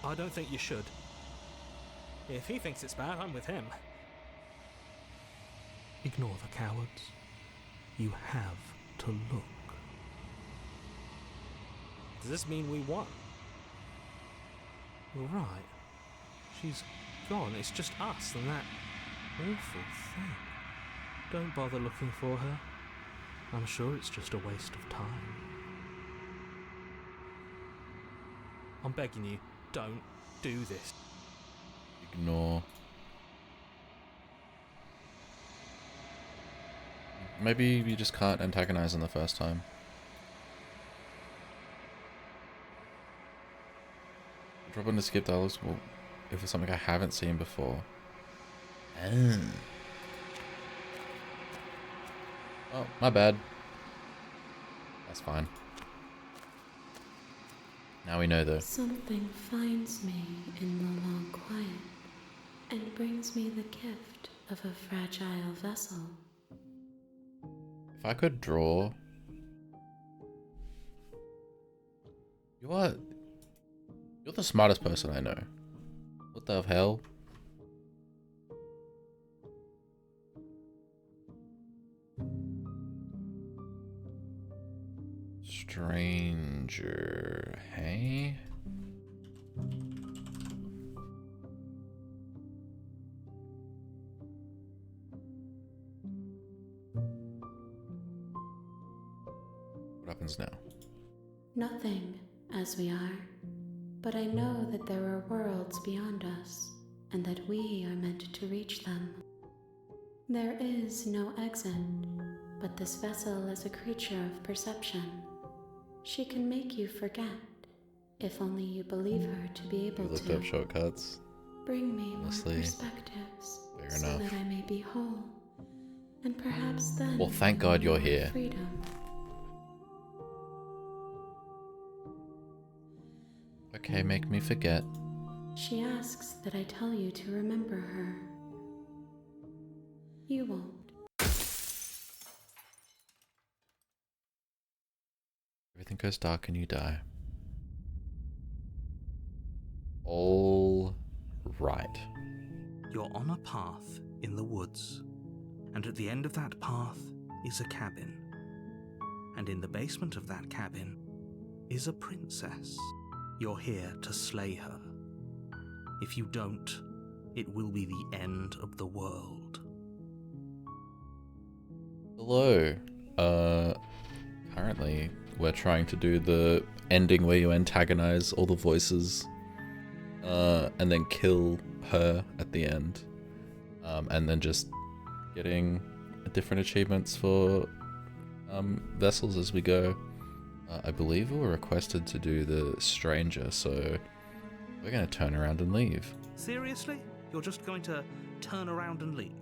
I don't think you should. If he thinks it's bad, I'm with him. Ignore the cowards. You have to look. Does this mean we won? You're right. She's gone. It's just us and that awful thing. Don't bother looking for her. I'm sure it's just a waste of time. I'm begging you, don't do this. Ignore. Maybe you just can't antagonize them the first time. Drop into skip dialogues. Well, if it's something I haven't seen before. Oh, my bad. That's fine. Now we know though. Something finds me in the long quiet and brings me the gift of a fragile vessel. If I could draw. You're the smartest person I know. What the hell? Stranger, hey? What happens now? Nothing, as we are. But I know that there are worlds beyond us, and that we are meant to reach them. There is no exit, but this vessel is a creature of perception. She can make you forget, if only you believe her to be You able looked to. up shortcuts. Bring me Honestly, more perspectives, fair so enough. that I may be whole, and perhaps then Well, thank feel God you're more here. Freedom. Okay, make me forget. She asks that I tell you to remember her. You won't. Everything goes dark and you die. All right. You're on a path in the woods, and at the end of that path is a cabin. And in the basement of that cabin is a princess. You're here to slay her. If you don't, it will be the end of the world. Hello. Currently we're trying to do the ending where you antagonize all the voices, and then kill her at the end, and then just getting different achievements for vessels as we go. I believe we were requested to do the stranger, so we're gonna turn around and leave. Seriously? You're just going to turn around and leave?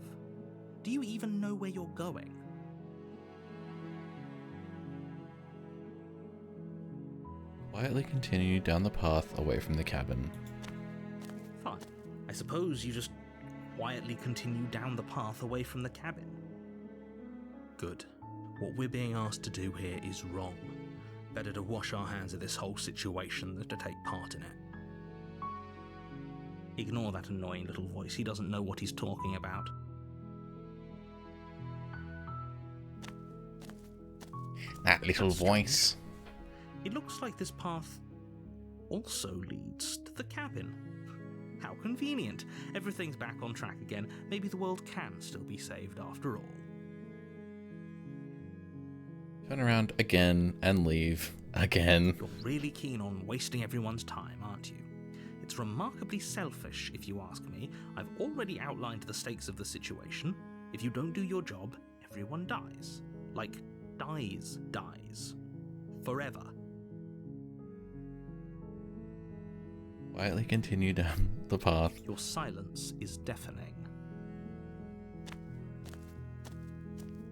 Do you even know where you're going? Quietly continue down the path away from the cabin. Fine. I suppose you just quietly continue down the path away from the cabin. Good. What we're being asked to do here is wrong. Better to wash our hands of this whole situation than to take part in it. Ignore that annoying little voice. He doesn't know what he's talking about. That little That's voice. It looks like this path also leads to the cabin. How convenient. Everything's back on track again. Maybe the world can still be saved after all. Turn around again and leave again. You're really keen on wasting everyone's time, aren't you? It's remarkably selfish, if you ask me. I've already outlined the stakes of the situation. If you don't do your job, everyone dies. Like, dies. Forever. Quietly continue down the path. Your silence is deafening.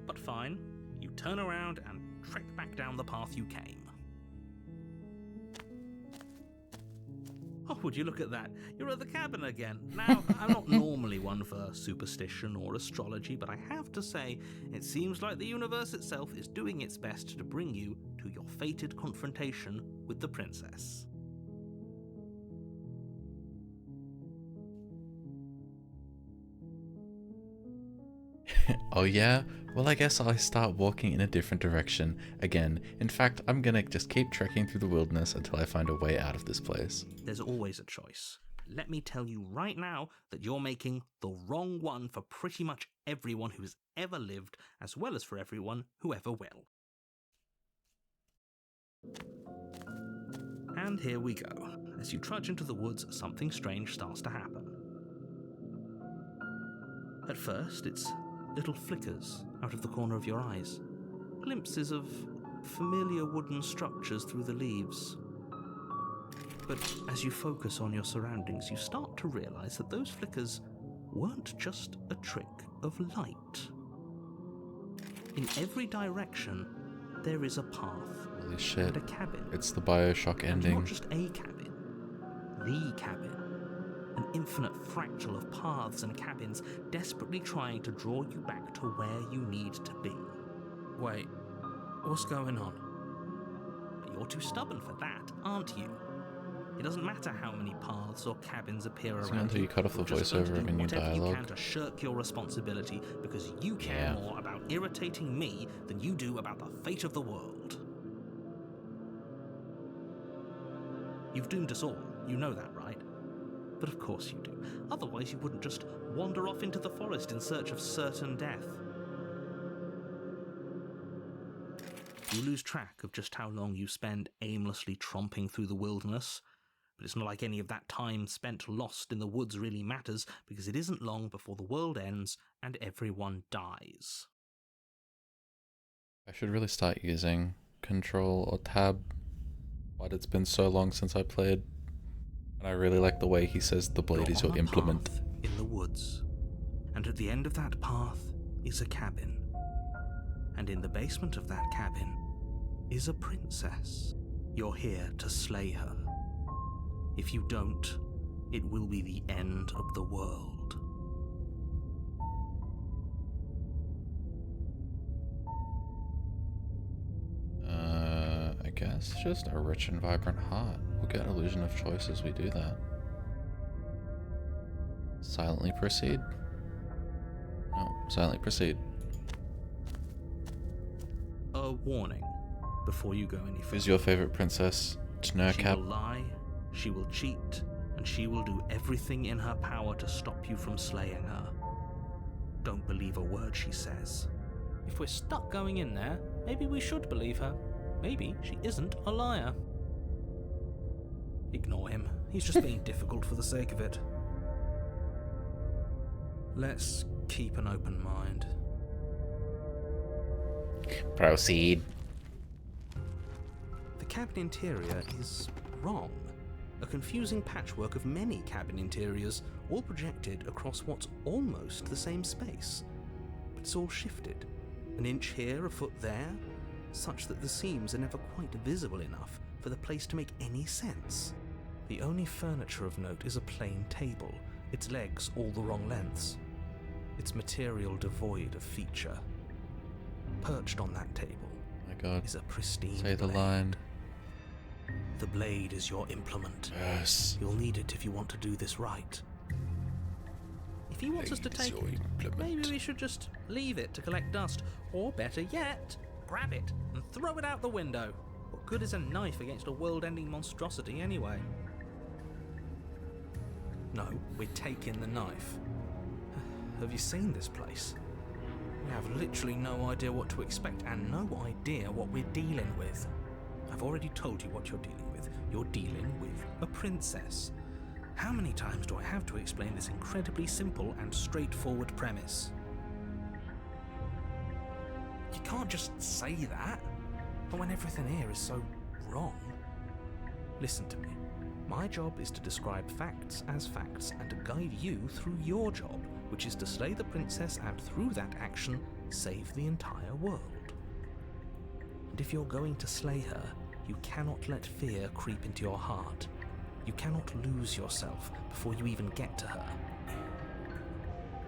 But fine, you turn around and trek back down the path you came. Oh, would you look at that? You're at the cabin again. Now, I'm not normally one for superstition or astrology, but I have to say, it seems like the universe itself is doing its best to bring you to your fated confrontation with the princess. Oh yeah? Well, I guess I'll start walking in a different direction again. In fact, I'm gonna just keep trekking through the wilderness until I find a way out of this place. There's always a choice. Let me tell you right now that you're making the wrong one for pretty much everyone who's ever lived, as well as for everyone who ever will. And here we go. As you trudge into the woods, something strange starts to happen. At first, it's little flickers out of the corner of your eyes, glimpses of familiar wooden structures through the leaves. But as you focus on your surroundings, you start to realize that those flickers weren't just a trick of light. In every direction, there is a path Holy shit. and a cabin. It's the Bioshock And ending. not just a cabin, the cabin. An infinite fractal of paths and cabins desperately trying to draw you back to where you need to be. Wait, what's going on? But you're too stubborn for that, aren't you? It doesn't matter how many paths or cabins appear Isn't it around until you cut off the You're just going to voiceover of do a new whatever you dialogue? can to shirk your responsibility because you care Yeah. more about irritating me than you do about the fate of the world. You've doomed us all. You know that, right? But of course you do. Otherwise you wouldn't just wander off into the forest in search of certain death. You lose track of just how long you spend aimlessly tromping through the wilderness. But it's not like any of that time spent lost in the woods really matters, because it isn't long before the world ends and everyone dies. I should really start using Control or Tab. But it's been so long since I played. And I really like the way he says the blade is You're your on a implement. path in the woods, and at the end of that path is a cabin. And in the basement of that cabin is a princess. You're here to slay her. If you don't, it will be the end of the world. I guess just a rich and vibrant heart. We'll get illusion of choice as we do that. Silently proceed. No, silently proceed. A warning before you go any further. Who's your favorite princess? She Tnerkap? will lie, she will cheat, and she will do everything in her power to stop you from slaying her. Don't believe a word she says. If we're stuck going in there, maybe we should believe her. Maybe she isn't a liar. Ignore him. He's just being difficult for the sake of it. Let's keep an open mind. Proceed. The cabin interior is wrong. A confusing patchwork of many cabin interiors, all projected across what's almost the same space. But it's all shifted. An inch here, a foot there, such that the seams are never quite visible enough for the place to make any sense. The only furniture of note is a plain table, its legs all the wrong lengths, its material devoid of feature. Perched on that table My god. is a pristine Say the blade. line. The blade is your implement. Yes. You'll need it if you want to do this right. If he wants us to take it, maybe we should just leave it to collect dust. Or better yet, grab it and throw it out the window. What good is a knife against a world-ending monstrosity anyway? No, we're taking the knife. Have you seen this place? We have literally no idea what to expect and no idea what we're dealing with. I've already told you what you're dealing with. You're dealing with a princess. How many times do I have to explain this incredibly simple and straightforward premise? You can't just say that, but when everything here is so wrong. Listen to me. My job is to describe facts as facts and to guide you through your job, which is to slay the princess and through that action, save the entire world. And if you're going to slay her, you cannot let fear creep into your heart. You cannot lose yourself before you even get to her.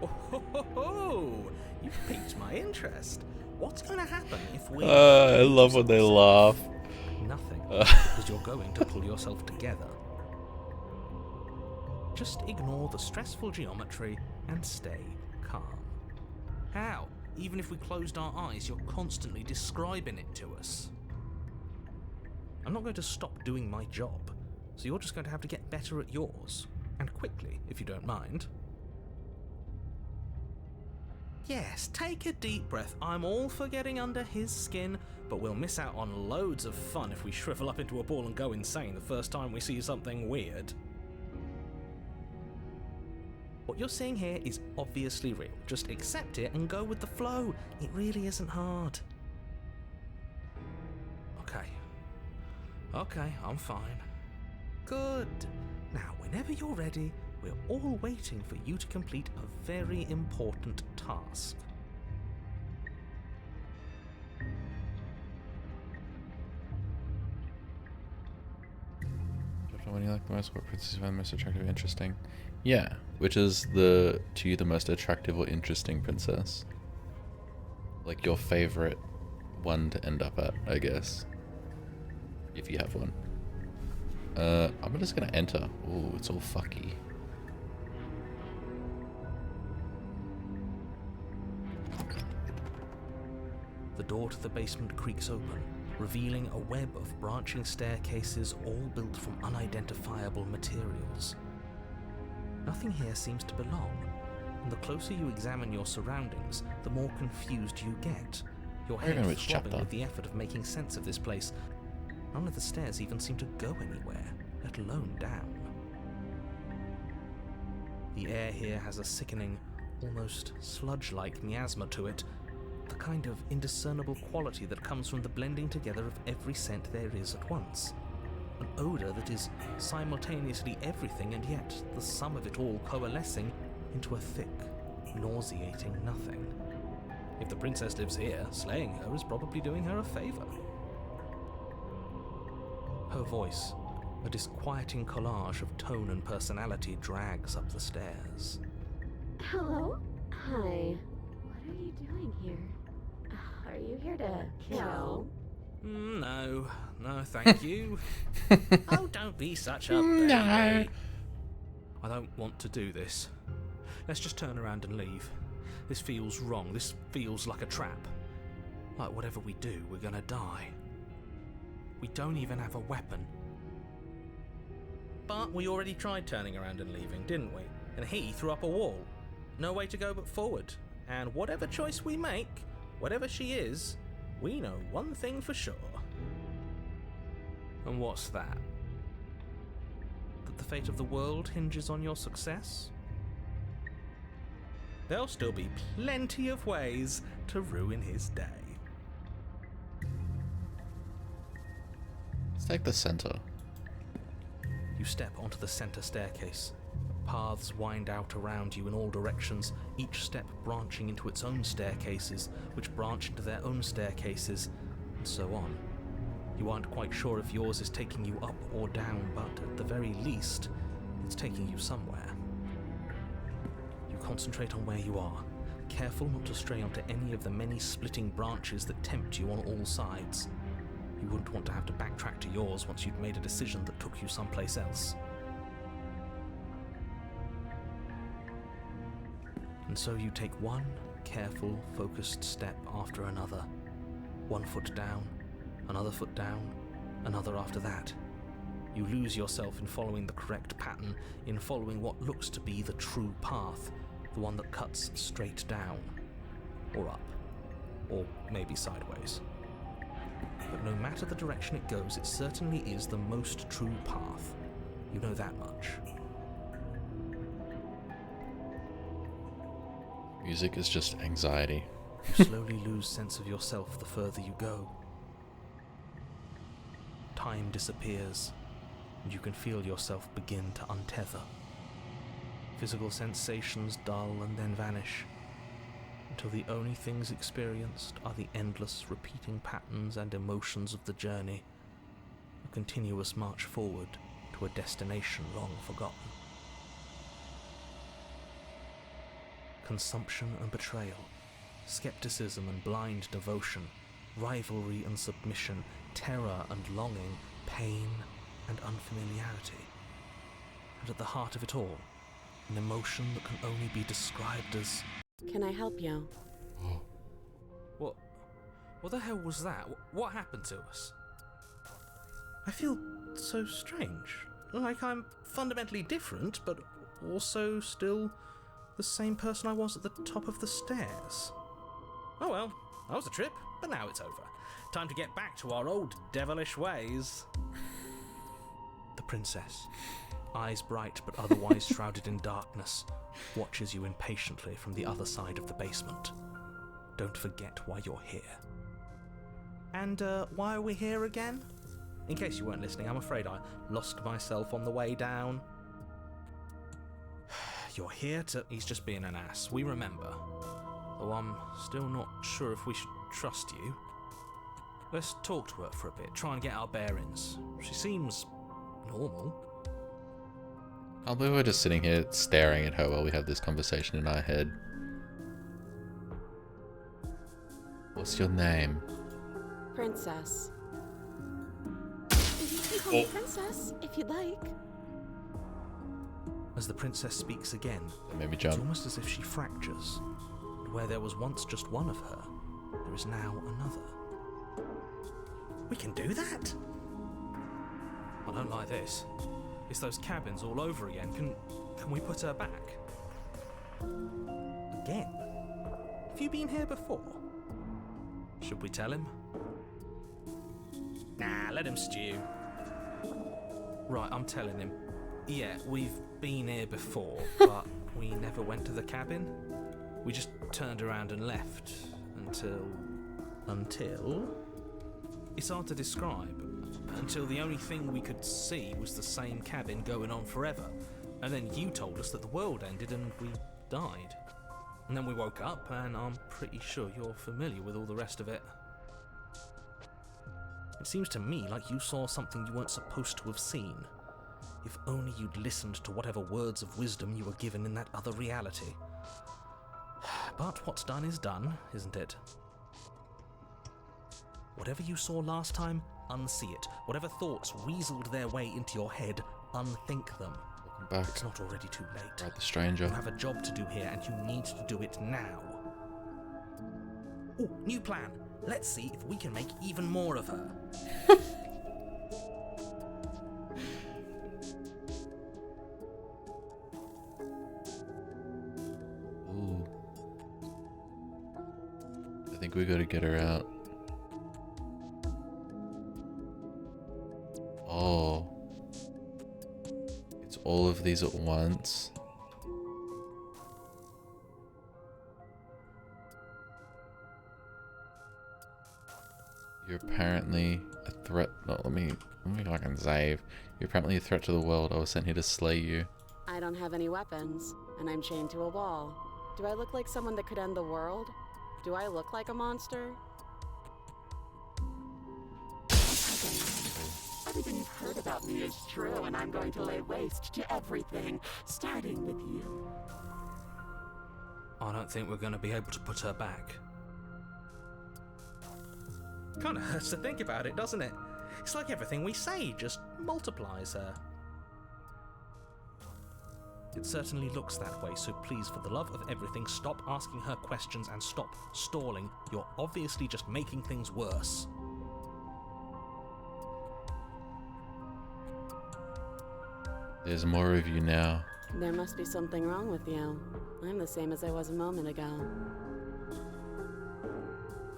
Oh, ho, ho, ho. You've piqued my interest. What's going to happen if we... I love when they laugh. Nothing, because you're going to pull yourself together. Just ignore the stressful geometry and stay calm. How? Even if we closed our eyes, you're constantly describing it to us. I'm not going to stop doing my job, so you're just going to have to get better at yours. And quickly, if you don't mind. Yes, take a deep breath. I'm all for getting under his skin, but we'll miss out on loads of fun if we shrivel up into a ball and go insane the first time we see something weird. What you're seeing here is obviously real. Just accept it and go with the flow. It really isn't hard. Okay, I'm fine. Good. Now, whenever you're ready, we're all waiting for you to complete a very important task. What do you like the most? What princess you find most attractive or interesting? Yeah, which is to you the most attractive or interesting princess? Like your favorite one to end up at, I guess. If you have one. I'm just gonna enter. Ooh, it's all fucky. The door to the basement creaks open, revealing a web of branching staircases all built from unidentifiable materials. Nothing here seems to belong, and the closer you examine your surroundings, the more confused you get. Your head throbbing with the effort of making sense of this place. None of the stairs even seem to go anywhere. let alone down. The air here has a sickening, almost sludge-like miasma to it, the kind of indiscernible quality that comes from the blending together of every scent there is at once. An odour that is simultaneously everything and yet the sum of it all coalescing into a thick, nauseating nothing. If the princess lives here, slaying her is probably doing her a favour. Her voice, a disquieting collage of tone and personality, drags up the stairs. Hello? Hi. What are you doing here? Are you here to kill? No, thank you. Oh, don't be such a baby. No. I don't want to do this. Let's just turn around and leave. This feels wrong. This feels like a trap. Like whatever we do, we're gonna die. We don't even have a weapon. But we already tried turning around and leaving, didn't we? And he threw up a wall. No way to go but forward. And whatever choice we make, whatever she is, we know one thing for sure. And what's that? That the fate of the world hinges on your success? There'll still be plenty of ways to ruin his day. Let's take the center. You step onto the center staircase. Paths wind out around you in all directions, each step branching into its own staircases, which branch into their own staircases, and so on. You aren't quite sure if yours is taking you up or down, but at the very least, it's taking you somewhere. You concentrate on where you are, careful not to stray onto any of the many splitting branches that tempt you on all sides. You wouldn't want to have to backtrack to yours once you'd made a decision that took you someplace else. And so you take one careful, focused step after another. One foot down, another foot down, another after that. You lose yourself in following the correct pattern, in following what looks to be the true path, the one that cuts straight down, or up, or maybe sideways. But no matter the direction it goes, it certainly is the most true path. You know that much. Music is just anxiety. You slowly lose sense of yourself the further you go. Time disappears, and you can feel yourself begin to untether. Physical sensations dull and then vanish, until the only things experienced are the endless repeating patterns and emotions of the journey, a continuous march forward to a destination long forgotten. Consumption and betrayal, skepticism and blind devotion, rivalry and submission, terror and longing, pain and unfamiliarity. And at the heart of it all, an emotion that can only be described as... Can I help you? What the hell was that? What happened to us? I feel so strange. Like I'm fundamentally different, but also still the same person I was at the top of the stairs. Oh well, that was a trip, but now it's over. Time to get back to our old devilish ways. The princess, eyes bright but otherwise shrouded in darkness, watches you impatiently from the other side of the basement. Don't forget why you're here. And why are we here again? In case you weren't listening, I'm afraid I lost myself on the way down. You're here to... He's just being an ass. We remember. Though I'm still not sure if we should trust you. Let's talk to her for a bit, try and get our bearings. She seems normal. I'll believe we're just sitting here staring at her while we have this conversation in our head. What's your name? Princess. You can call me Princess, if you'd like. As the princess speaks again, That made me it's jump. almost as if she fractures. And where there was once just one of her, there is now another. We can do that? I don't like this. It's those cabins all over again. Can we put her back? Again? Have you been here before? Should we tell him? Nah, let him stew. Right, I'm telling him. Yeah, we've been here before, but we never went to the cabin. We just turned around and left until... It's hard to describe. Until the only thing we could see was the same cabin going on forever. And then you told us that the world ended and we died. And then we woke up, and I'm pretty sure you're familiar with all the rest of it. It seems to me like you saw something you weren't supposed to have seen. If only you'd listened to whatever words of wisdom you were given in that other reality. But what's done is done, isn't it? Whatever you saw last time, unsee it. Whatever thoughts weaseled their way into your head, unthink them. Welcome back. It's not already too late. Right, the stranger. You have a job to do here, and you need to do it now. Oh, new plan. Let's see if we can make even more of her. Ooh. I think we gotta get her out. Oh. It's all of these at once. You're apparently a threat. No, let me fucking save. You're apparently a threat to the world. I was sent here to slay you. I don't have any weapons, and I'm chained to a wall. Do I look like someone that could end the world? Do I look like a monster? Everything you've heard about me is true, and I'm going to lay waste to everything, starting with you. I don't think we're going to be able to put her back. Kind of hurts to think about it, doesn't it? It's like everything we say just multiplies her. It certainly looks that way, so please, for the love of everything, stop asking her questions and stop stalling. You're obviously just making things worse. There's more of you now. There must be something wrong with you. I'm the same as I was a moment ago.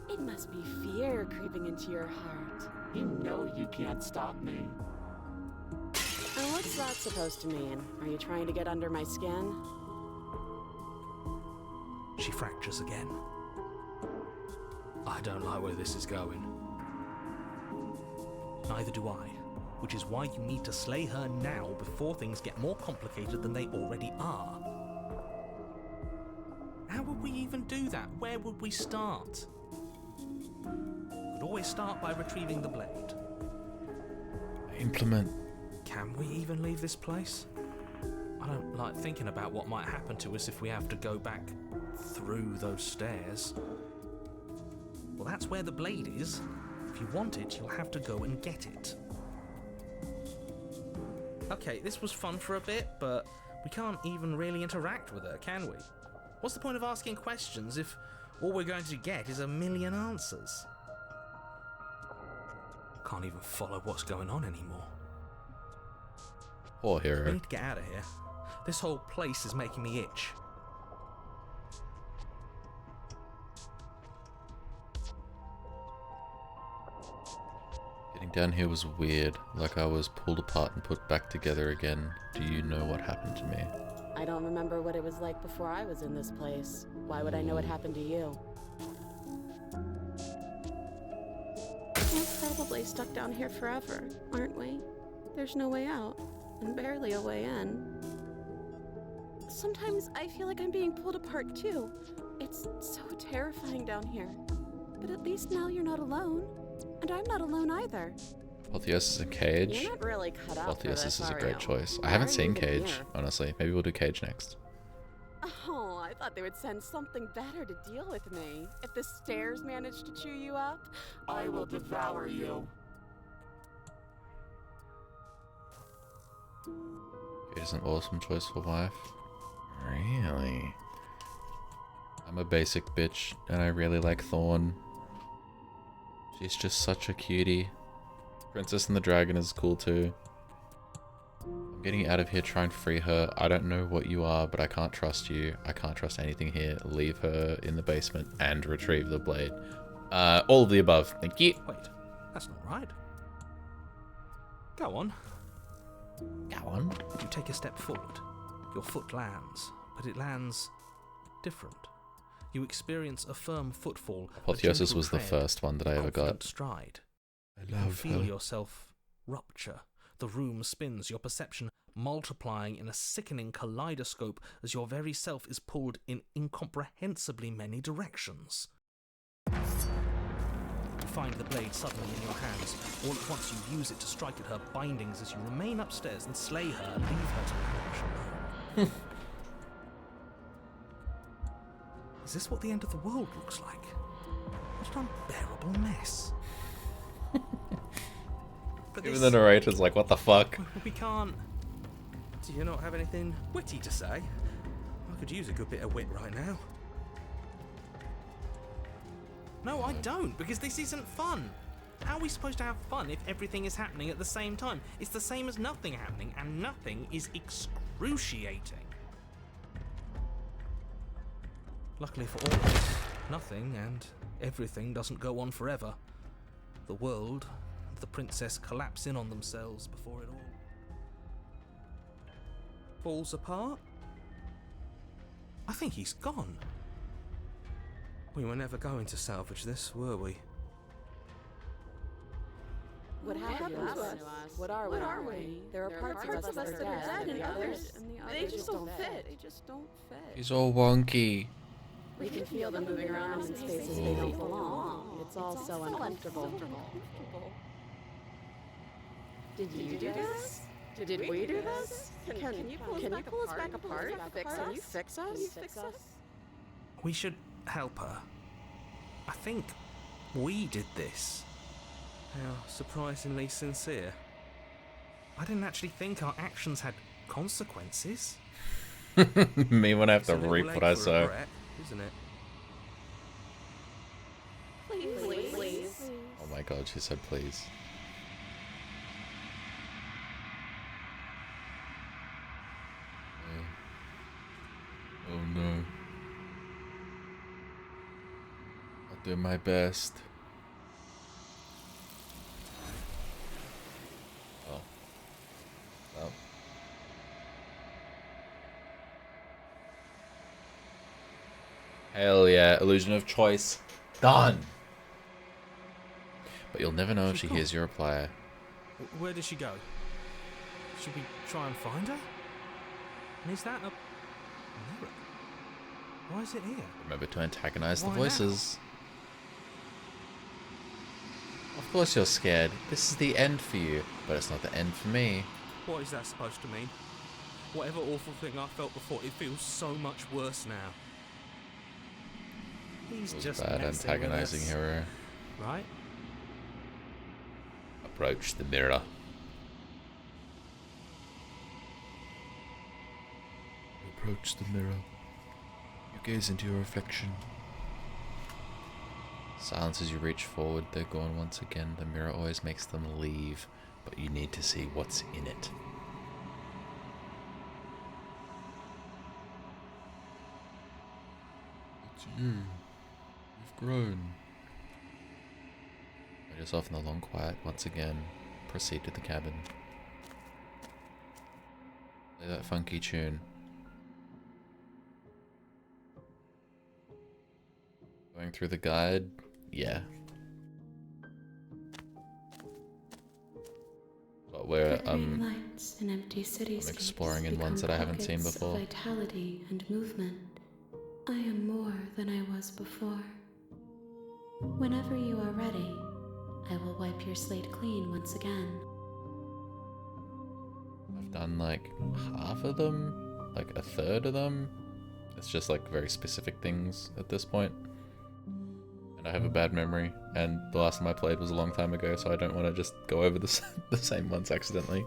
It must be fear creeping into your heart. You know you can't stop me. And what's that supposed to mean? Are you trying to get under my skin? She fractures again. I don't like where this is going. Neither do I, which is why you need to slay her now before things get more complicated than they already are. How would we even do that? Where would we start? We'd always start by retrieving the blade. Implement. Can we even leave this place? I don't like thinking about what might happen to us if we have to go back through those stairs. Well, that's where the blade is. If you want it, you'll have to go and get it. Okay, this was fun for a bit, but we can't even really interact with her, can we? What's the point of asking questions if all we're going to get is a million answers? Can't even follow what's going on anymore. Poor hero. We need to get out of here. This whole place is making me itch. Getting down here was weird, like I was pulled apart and put back together again. Do you know what happened to me? I don't remember what it was like before I was in this place. Why would I know what happened to you? We're probably stuck down here forever, aren't we? There's no way out, and barely a way in. Sometimes I feel like I'm being pulled apart too. It's so terrifying down here. But at least now you're not alone. And I'm not alone either. Peltheus is in Cage. You're not really cut out for Peltheus this, is a are great you? choice. I Why haven't are you seen even Cage, here? honestly. Maybe we'll do Cage next. Oh, I thought they would send something better to deal with me. If the stairs managed to chew you up, I will devour you. Cage is an awesome choice for wife. Really? I'm a basic bitch, and I really like Thorn. She's just such a cutie. Princess and the Dragon is cool too. I'm getting out of here, try and free her. I don't know what you are, but I can't trust you. I can't trust anything here. Leave her in the basement and retrieve the blade. All of the above. Thank you. Wait, that's not right. Go on. take a step forward. Your foot lands, but it lands different. You experience a firm footfall. Apotheosis was the first one that I ever got. Stride. I You love feel her. yourself rupture. The room spins, your perception multiplying in a sickening kaleidoscope as your very self is pulled in incomprehensibly many directions. You find the blade suddenly in your hands. All at once you use it to strike at her bindings as you remain upstairs and slay her and leave her to perish alone. Is this what the end of the world looks like? What an unbearable mess. But Even the narrator's like, what the fuck? we can't. Do you not have anything witty to say? I could use a good bit of wit right now. No, I don't, because this isn't fun. How are we supposed to have fun if everything is happening at the same time? It's the same as nothing happening, and nothing is excruciating. Luckily for all of us, nothing and everything doesn't go on forever. The world and the princess collapse in on themselves before it all falls apart. I think he's gone. We were never going to salvage this, were we? What happened to us? What are we? There are parts of us that are dead, and the others just don't fit. They just don't fit. He's all wonky. We can feel them moving around in spaces they don't belong. It's all so uncomfortable. Did you do this? Did we do this? Can you pull us back apart? Can you fix us? We should help her. I think we did this. How surprisingly sincere. I didn't actually think our actions had consequences. Me when I have to It's a reap little what late I for sow. regret, isn't it? Please. Oh my god, she said please. Oh no. I'll do my best. Oh. Well. Hell yeah, illusion of choice. Done! But you'll never know if she hears your reply. Where did she go? Should we try and find her? And is that a mirror? Why is it here? Remember to antagonize the Why now? voices. Of course you're scared. This is the end for you, but it's not the end for me. What is that supposed to mean? Whatever awful thing I felt before, it feels so much worse now. He's It was just bad messing antagonizing with us, hero. right? Approach the mirror. Approach the mirror. You gaze into your reflection. Silence as you reach forward, they're gone once again. The mirror always makes them leave, but you need to see what's in it. It's you. You've grown. Find yourself in the long quiet once again. Proceed to the cabin. Play that funky tune. Going through the guide? Yeah. But we're Flickering lights in empty cityscapes exploring in become ones that I haven't seen pockets of before. Vitality and movement. I am more than I was before. Whenever you are ready, I will wipe your slate clean once again. I've done like half of them, like a third of them. It's just like very specific things at this point. And I have a bad memory, and the last time I played was a long time ago, so I don't want to just go over the same ones accidentally.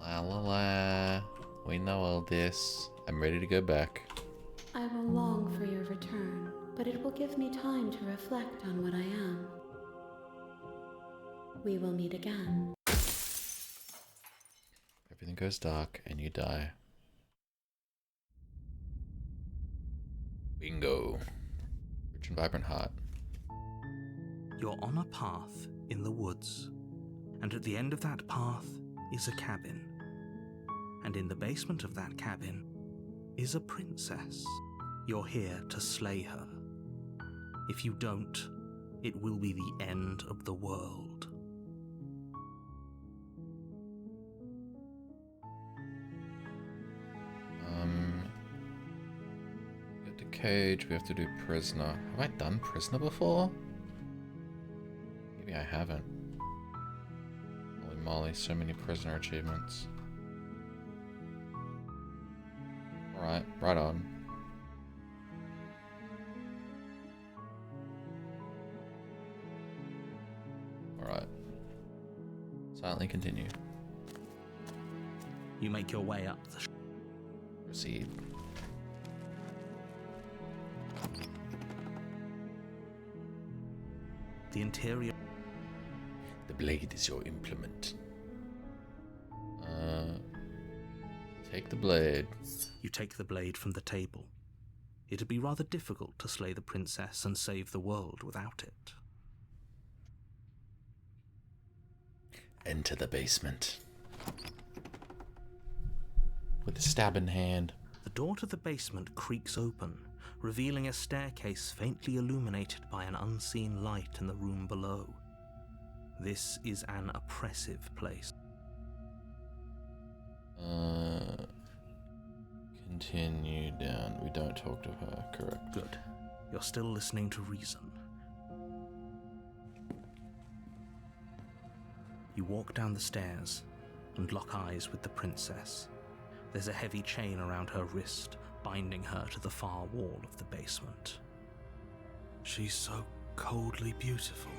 La la la. We know all this. I'm ready to go back. I will long for your return, but it will give me time to reflect on what I am. We will meet again. Everything goes dark, and you die. Bingo. Rich and vibrant heart. You're on a path in the woods, And at the end of that path is a cabin. And in the basement of that cabin is a princess. You're here to slay her. If you don't, it will be the end of the world. Get to cage, we have to do prisoner. Have I done prisoner before? Maybe I haven't. Holy moly, so many prisoner achievements. Alright, right on. Alright. Silently continue. You make your way up the Proceed. interior. The blade is your implement. Take the blade. You take the blade from the table. It'd be rather difficult to slay the princess and save the world without it. Enter the basement. With a stab in hand. The door to the basement creaks open, revealing a staircase faintly illuminated by an unseen light in the room below. This is an oppressive place. Continue down. We don't talk to her, correct? Good. You're still listening to reason. You walk down the stairs and lock eyes with the princess. There's a heavy chain around her wrist, binding her to the far wall of the basement. She's so coldly beautiful.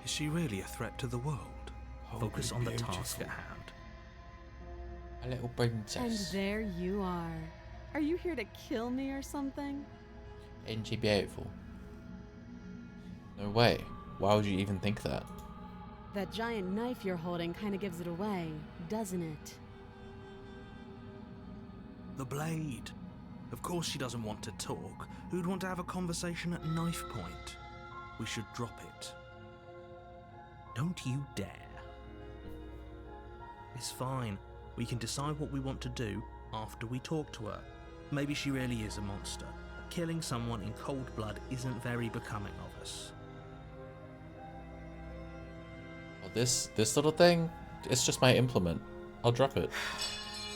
Is she really a threat to the world? Focus on the task at hand. A little And princess. there you are. Are you here to kill me or something? Isn't she beautiful? No way. Why would you even think that? That giant knife you're holding kind of gives it away, doesn't it? The blade. Of course she doesn't want to talk. Who'd want to have a conversation at knife point? We should drop it. Don't you dare. It's fine. We can decide what we want to do after we talk to her. Maybe she really is a monster. Killing someone in cold blood isn't very becoming of us. Well, this little thing, it's just my implement. I'll drop it.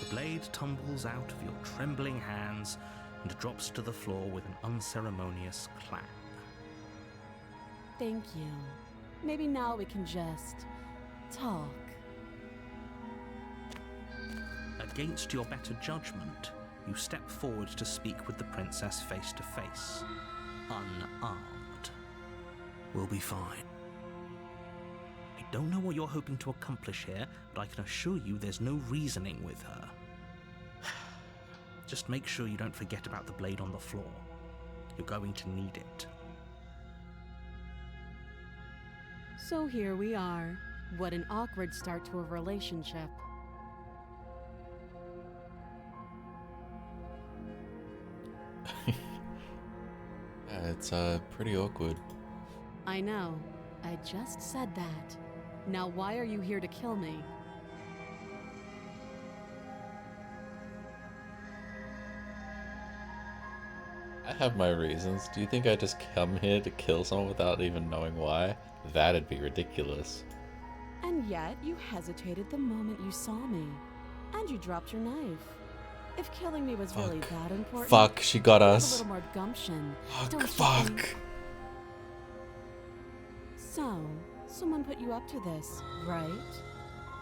The blade tumbles out of your trembling hands and drops to the floor with an unceremonious clang. Thank you. Maybe now we can just talk. Against your better judgment, you step forward to speak with the princess face to face, unarmed. We'll be fine. I don't know what you're hoping to accomplish here, but I can assure you there's no reasoning with her. Just make sure you don't forget about the blade on the floor. You're going to need it. So here we are. What an awkward start to a relationship. Yeah, it's pretty awkward. I know. I just said that. Now why are you here to kill me? I have my reasons. Do you think I just come here to kill someone without even knowing why? That'd be ridiculous. And yet you hesitated the moment you saw me. And you dropped your knife. If killing me was really that important, Fuck, she got have a us. little more gumption. Fuck, don't you fuck. think? So, someone put you up to this, right?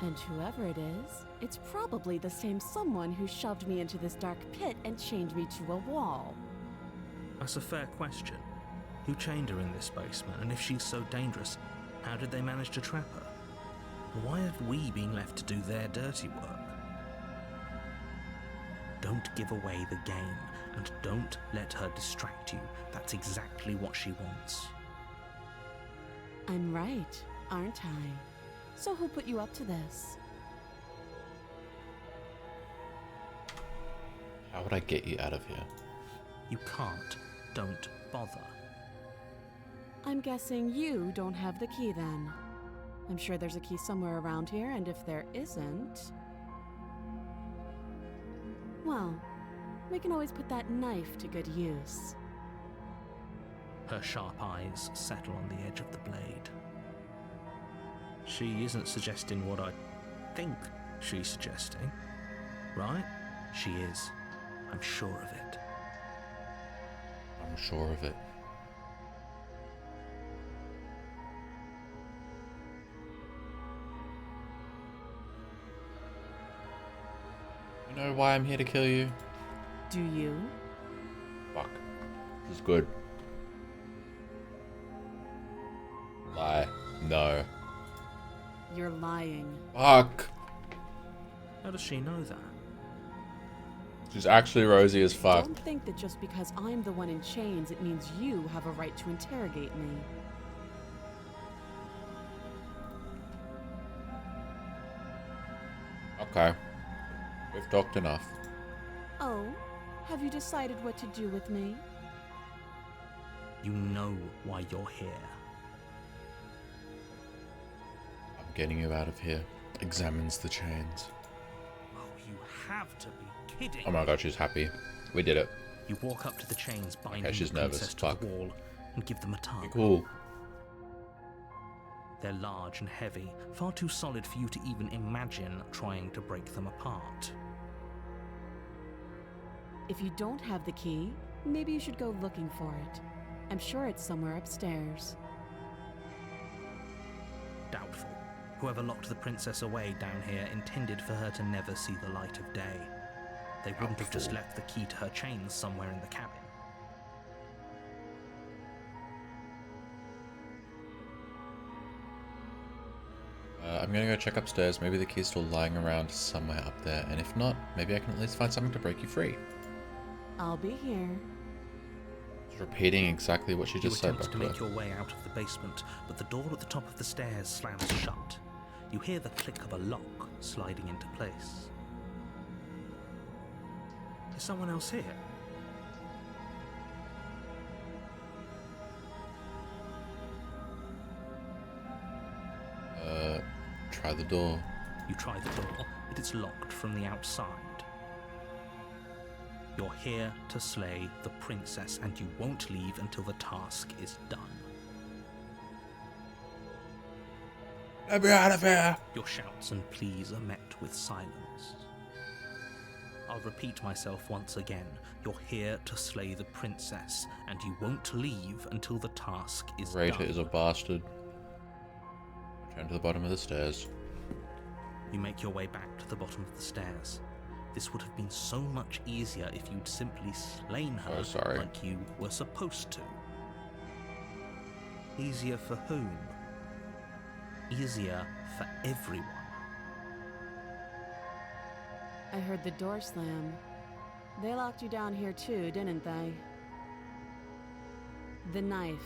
And whoever it is, it's probably the same someone who shoved me into this dark pit and chained me to a wall. That's a fair question. Who chained her in this basement, and if she's so dangerous, how did they manage to trap her? And why have we been left to do their dirty work? Don't give away the game, and don't let her distract you. That's exactly what she wants. I'm right, aren't I? So who put you up to this? How would I get you out of here? You can't. Don't bother. I'm guessing you don't have the key then. I'm sure there's a key somewhere around here, and if there isn't... well, we can always put that knife to good use. Her sharp eyes settle on the edge of the blade. She isn't suggesting what I think she's suggesting, right? She is. I'm sure of it. I'm sure of it. You know why I'm here to kill you? Do you? Fuck. This is good. Lie. No. You're lying. Fuck. How does she know that? She's actually rosy as fuck. Don't think that just because I'm the one in chains, it means you have a right to interrogate me. Okay. We've talked enough. Oh, have you decided what to do with me? You know why you're here. I'm getting you out of here. Examines the chains. Oh, you have to be kidding. Oh my god, she's happy. We did it. You walk up to the chains, binding Okay, she's the princess nervous. to Fuck. the wall, and give them a tug. Be cool. They're large and heavy, far too solid for you to even imagine trying to break them apart. If you don't have the key, maybe you should go looking for it. I'm sure it's somewhere upstairs. Doubtful. Whoever locked the princess away down here intended for her to never see the light of day. They wouldn't have just left the key to her chains somewhere in the cabin. I'm gonna go check upstairs. Maybe the key's still lying around somewhere up there. And if not, maybe I can at least find something to break you free. I'll be here. Just repeating exactly what she You just said attempt back to to make her. your way out of the basement, but the door at the top of the stairs slams shut. You hear the click of a lock sliding into place. Is someone else here? Try the door. You try the door, but it's locked from the outside. You're here to slay the princess, and you won't leave until the task is done. Let me out of here! Your shouts and pleas are met with silence. I'll repeat myself once again. You're here to slay the princess, and you won't leave until the task is Rata done. is a bastard. Return to the bottom of the stairs. You make your way back to the bottom of the stairs. This would have been so much easier if you'd simply slain her Oh, sorry. like you were supposed to. Easier for whom? Easier for everyone. I heard the door slam. They locked you down here too, didn't they? The knife.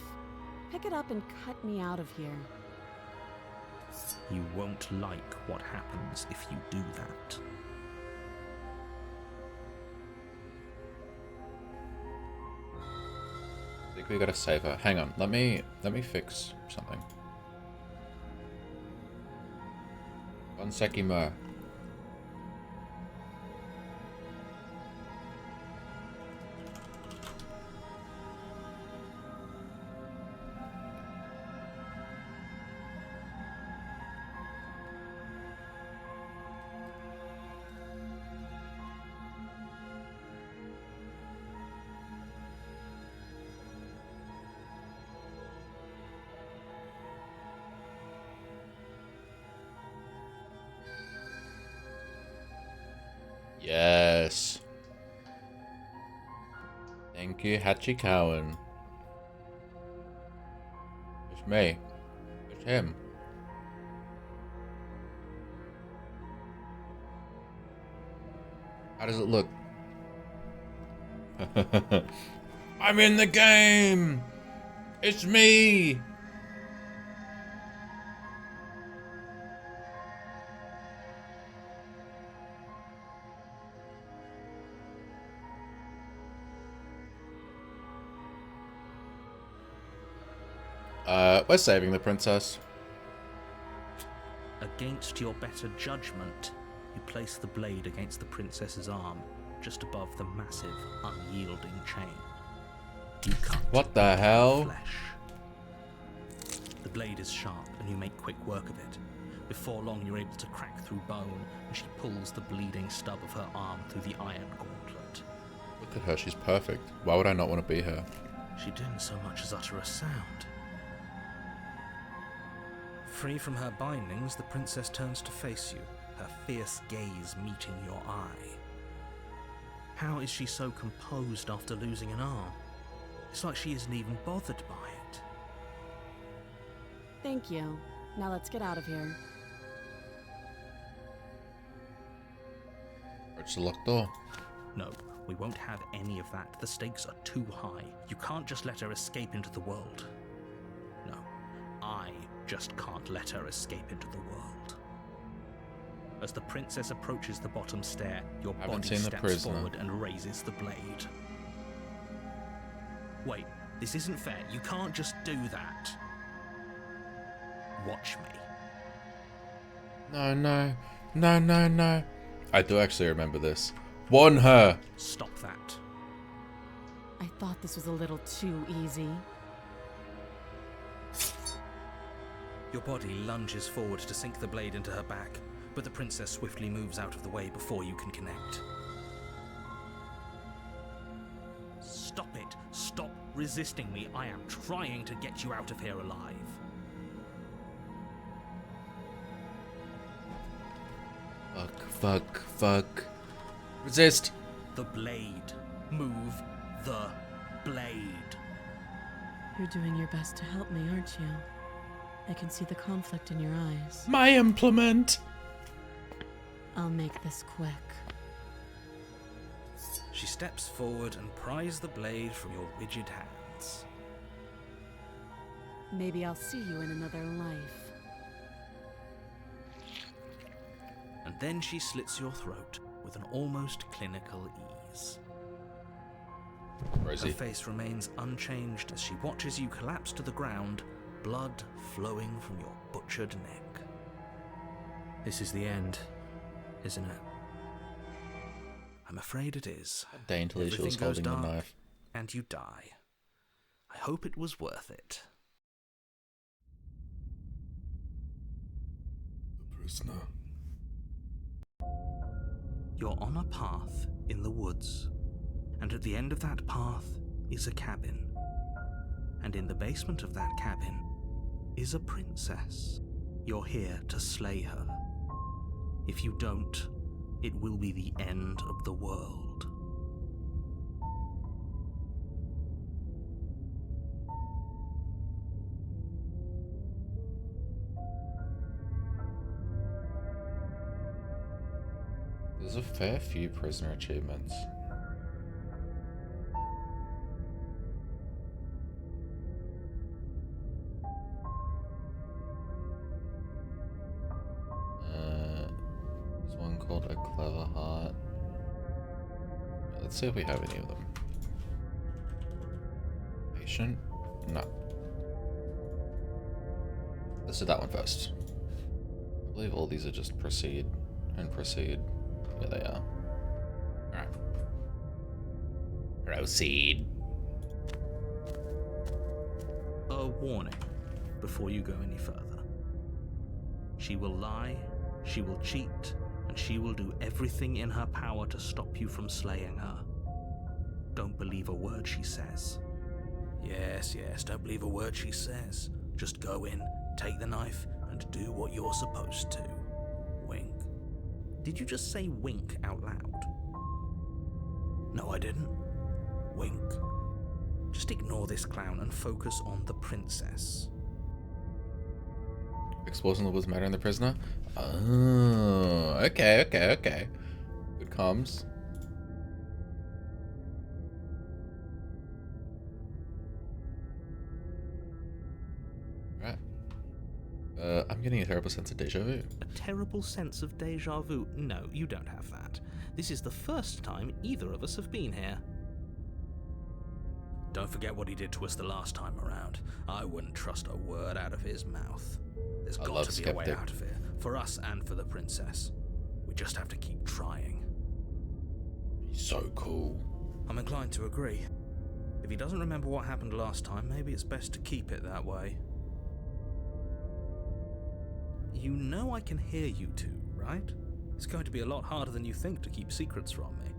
Pick it up and cut me out of here. You won't like what happens if you do that. I think we gotta save her. Hang on, let me fix something. One secchi more. Yes. Thank you, Hachi Cowan. It's me. It's him. How does it look? I'm in the game! It's me! We're saving the princess. Against your better judgment, you place the blade against the princess's arm, just above the massive, unyielding chain. You cut What the hell? flesh. The blade is sharp, and you make quick work of it. Before long, you're able to crack through bone, and she pulls the bleeding stub of her arm through the iron gauntlet. Look at her, she's perfect. Why would I not want to be her? She didn't so much as utter a sound. Free from her bindings, the princess turns to face you, her fierce gaze meeting your eye. How is she so composed after losing an arm? It's like she isn't even bothered by it. Thank you. Now let's get out of here. Approach the locked door. No, we won't have any of that. The stakes are too high. You can't just let her escape into the world. No, I just can't let her escape into the world. As the princess approaches the bottom stair, your Haven't body seen the steps prisoner. forward and raises the blade. Wait, this isn't fair. You can't just do that. Watch me. No. I do actually remember this. Warn her! Stop that. I thought this was a little too easy. Your body lunges forward to sink the blade into her back, but the princess swiftly moves out of the way before you can connect. Stop it! Stop resisting me! I am trying to get you out of here alive. Fuck. Resist! The blade. Move the blade. You're doing your best to help me, aren't you? I can see the conflict in your eyes. My implement! I'll make this quick. She steps forward and pries the blade from your rigid hands. Maybe I'll see you in another life. And then she slits your throat with an almost clinical ease. Where is Her he? face remains unchanged as she watches you collapse to the ground, blood flowing from your butchered neck. This is the end, isn't it? I'm afraid it is. Daintily she was Everything goes holding the dark, knife. and you die. I hope it was worth it. The prisoner. You're on a path in the woods, and at the end of that path is a cabin. And in the basement of that cabin is a princess. You're here to slay her. If you don't, it will be the end of the world. There's a fair few prisoner achievements. There's one called A Clever Heart. Let's see if we have any of them. Patient? No. Let's do that one first. I believe all these are just proceed and proceed. Yeah, they are. Alright. Proceed. A warning before you go any further. She will lie, she will cheat, and she will do everything in her power to stop you from slaying her. Don't believe a word she says. Yes, don't believe a word she says. Just go in, take the knife, and do what you're supposed to. Wink. Did you just say wink out loud? No, I didn't. Wink. Just ignore this clown and focus on the princess. Exposing was murdering the prisoner? Oh, okay. Good comms. Right. I'm getting a terrible sense of deja vu. A terrible sense of deja vu? No, you don't have that. This is the first time either of us have been here. Don't forget what he did to us the last time around. I wouldn't trust a word out of his mouth. There's got to be a way out of here, for us and for the princess. We just have to keep trying. He's so cool. I'm inclined to agree. If he doesn't remember what happened last time, maybe it's best to keep it that way. You know I can hear you two, right? It's going to be a lot harder than you think to keep secrets from me.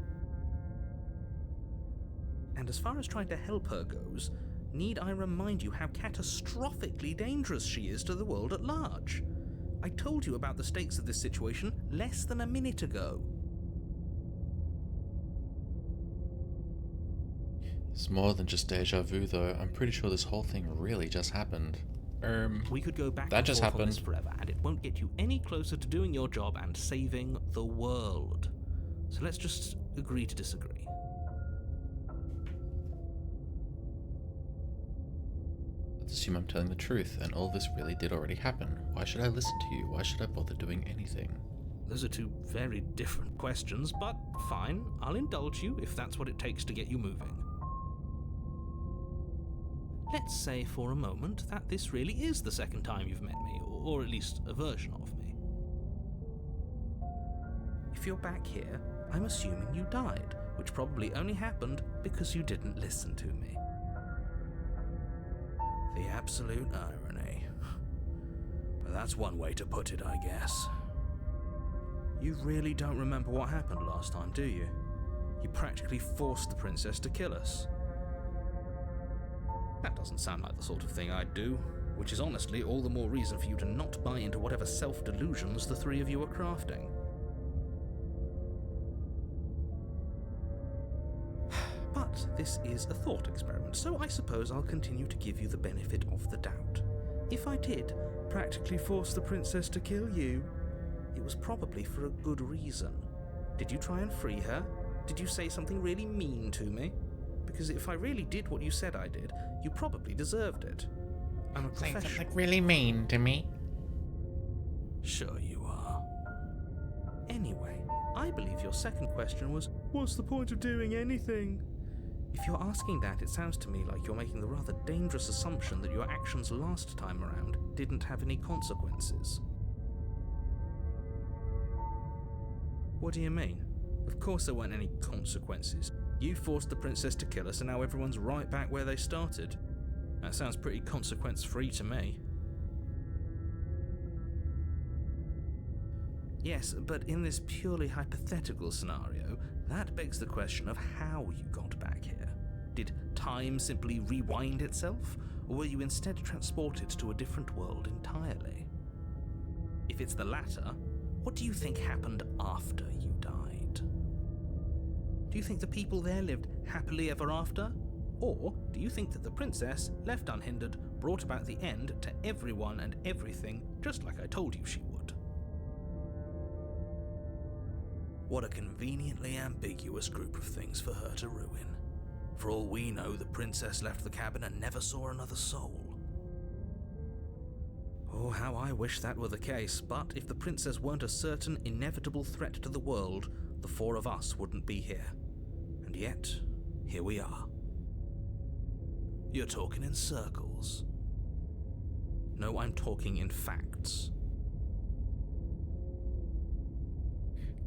And as far as trying to help her goes, need I remind you how catastrophically dangerous she is to the world at large? I told you about the stakes of this situation less than a minute ago. It's more than just deja vu, though. I'm pretty sure this whole thing really just happened. We could go back that and just forth on happened. this forever, and it won't get you any closer to doing your job and saving the world. So let's just agree to disagree. Let's assume I'm telling the truth, and all this really did already happen. Why should I listen to you? Why should I bother doing anything? Those are two very different questions, but fine, I'll indulge you if that's what it takes to get you moving. Let's say for a moment that this really is the second time you've met me, or at least a version of me. If you're back here, I'm assuming you died, which probably only happened because you didn't listen to me. The absolute irony. But that's one way to put it, I guess. You really don't remember what happened last time, do you? You practically forced the princess to kill us. That doesn't sound like the sort of thing I'd do, which is honestly all the more reason for you to not buy into whatever self-delusions the three of you are crafting. But this is a thought experiment, so I suppose I'll continue to give you the benefit of the doubt. If I did practically force the princess to kill you, it was probably for a good reason. Did you try and free her? Did you say something really mean to me? Because if I really did what you said I did, you probably deserved it. I'm a professional. Saying something really mean to me. Sure you are. Anyway, I believe your second question was, what's the point of doing anything? If you're asking that, it sounds to me like you're making the rather dangerous assumption that your actions last time around didn't have any consequences. What do you mean? Of course there weren't any consequences. You forced the princess to kill us and now everyone's right back where they started. That sounds pretty consequence-free to me. Yes, but in this purely hypothetical scenario, that begs the question of how you got back here. Did time simply rewind itself, or were you instead transported to a different world entirely? If it's the latter, what do you think happened after you died? Do you think the people there lived happily ever after? Or do you think that the princess, left unhindered, brought about the end to everyone and everything, just like I told you she would? What a conveniently ambiguous group of things for her to ruin. For all we know, the princess left the cabin and never saw another soul. Oh, how I wish that were the case, but if the princess weren't a certain, inevitable threat to the world, the four of us wouldn't be here. And yet, here we are. You're talking in circles. No, I'm talking in facts.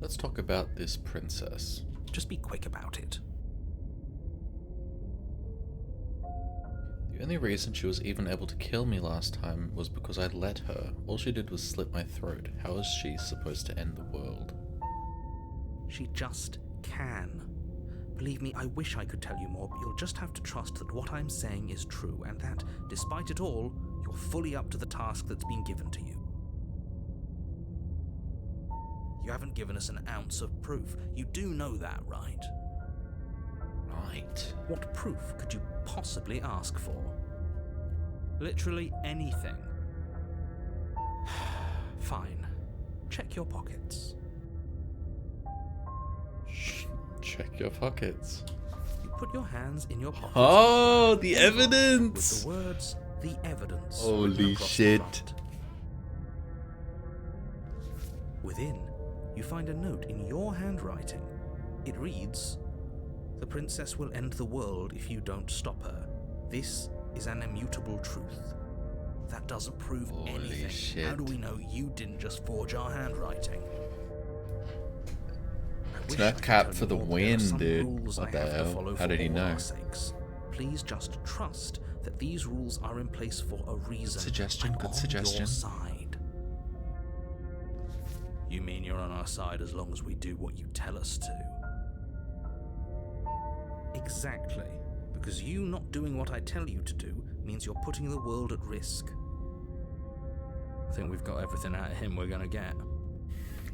Let's talk about this princess. Just be quick about it. The only reason she was even able to kill me last time was because I let her. All she did was slit my throat. How is she supposed to end the world? She just can. Believe me, I wish I could tell you more, but you'll just have to trust that what I'm saying is true, and that, despite it all, you're fully up to the task that's been given to you. You haven't given us an ounce of proof. You do know that, right? Right. What proof could you possibly ask for? Literally anything. Fine. Check your pockets. Check your pockets. You put your hands in your pockets. Oh, the With evidence! the words, the evidence. Holy written across the shit. front. Within, you find a note in your handwriting. It reads, The princess will end the world if you don't stop her. This is an immutable truth. That doesn't prove Holy anything. shit. How do we know you didn't just forge our handwriting? It's not cap for the win, dude. What the hell? How did he know? Please just trust that these rules are in place for a reason. Suggestion, I'm good on suggestion. Your side. You mean you're on our side as long as we do what you tell us to? Exactly. Because you not doing what I tell you to do means you're putting the world at risk. I think we've got everything out of him we're gonna get.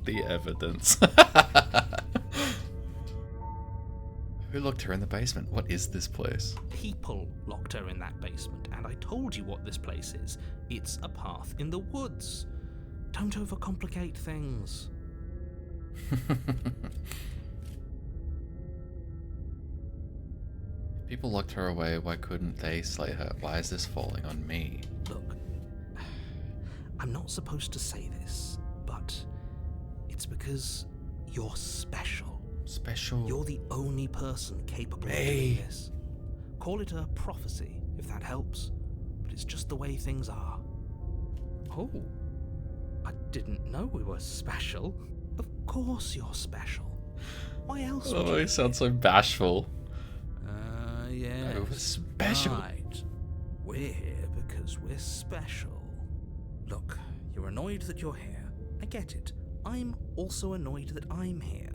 The evidence. Who locked her in the basement? What is this place? People locked her in that basement, and I told you what this place is. It's a path in the woods. Don't overcomplicate things. If people locked her away, why couldn't they slay her? Why is this falling on me? Look, I'm not supposed to say this, but it's because you're special. Special. You're the only person capable of doing this. Call it a prophecy, if that helps, but it's just the way things are. Oh, I didn't know we were special. Of course you're special. Why else would Oh, you he sounds so bashful. yeah. Oh, we're special. Right. We're here because we're special. Look, you're annoyed that you're here. I get it. I'm also annoyed that I'm here.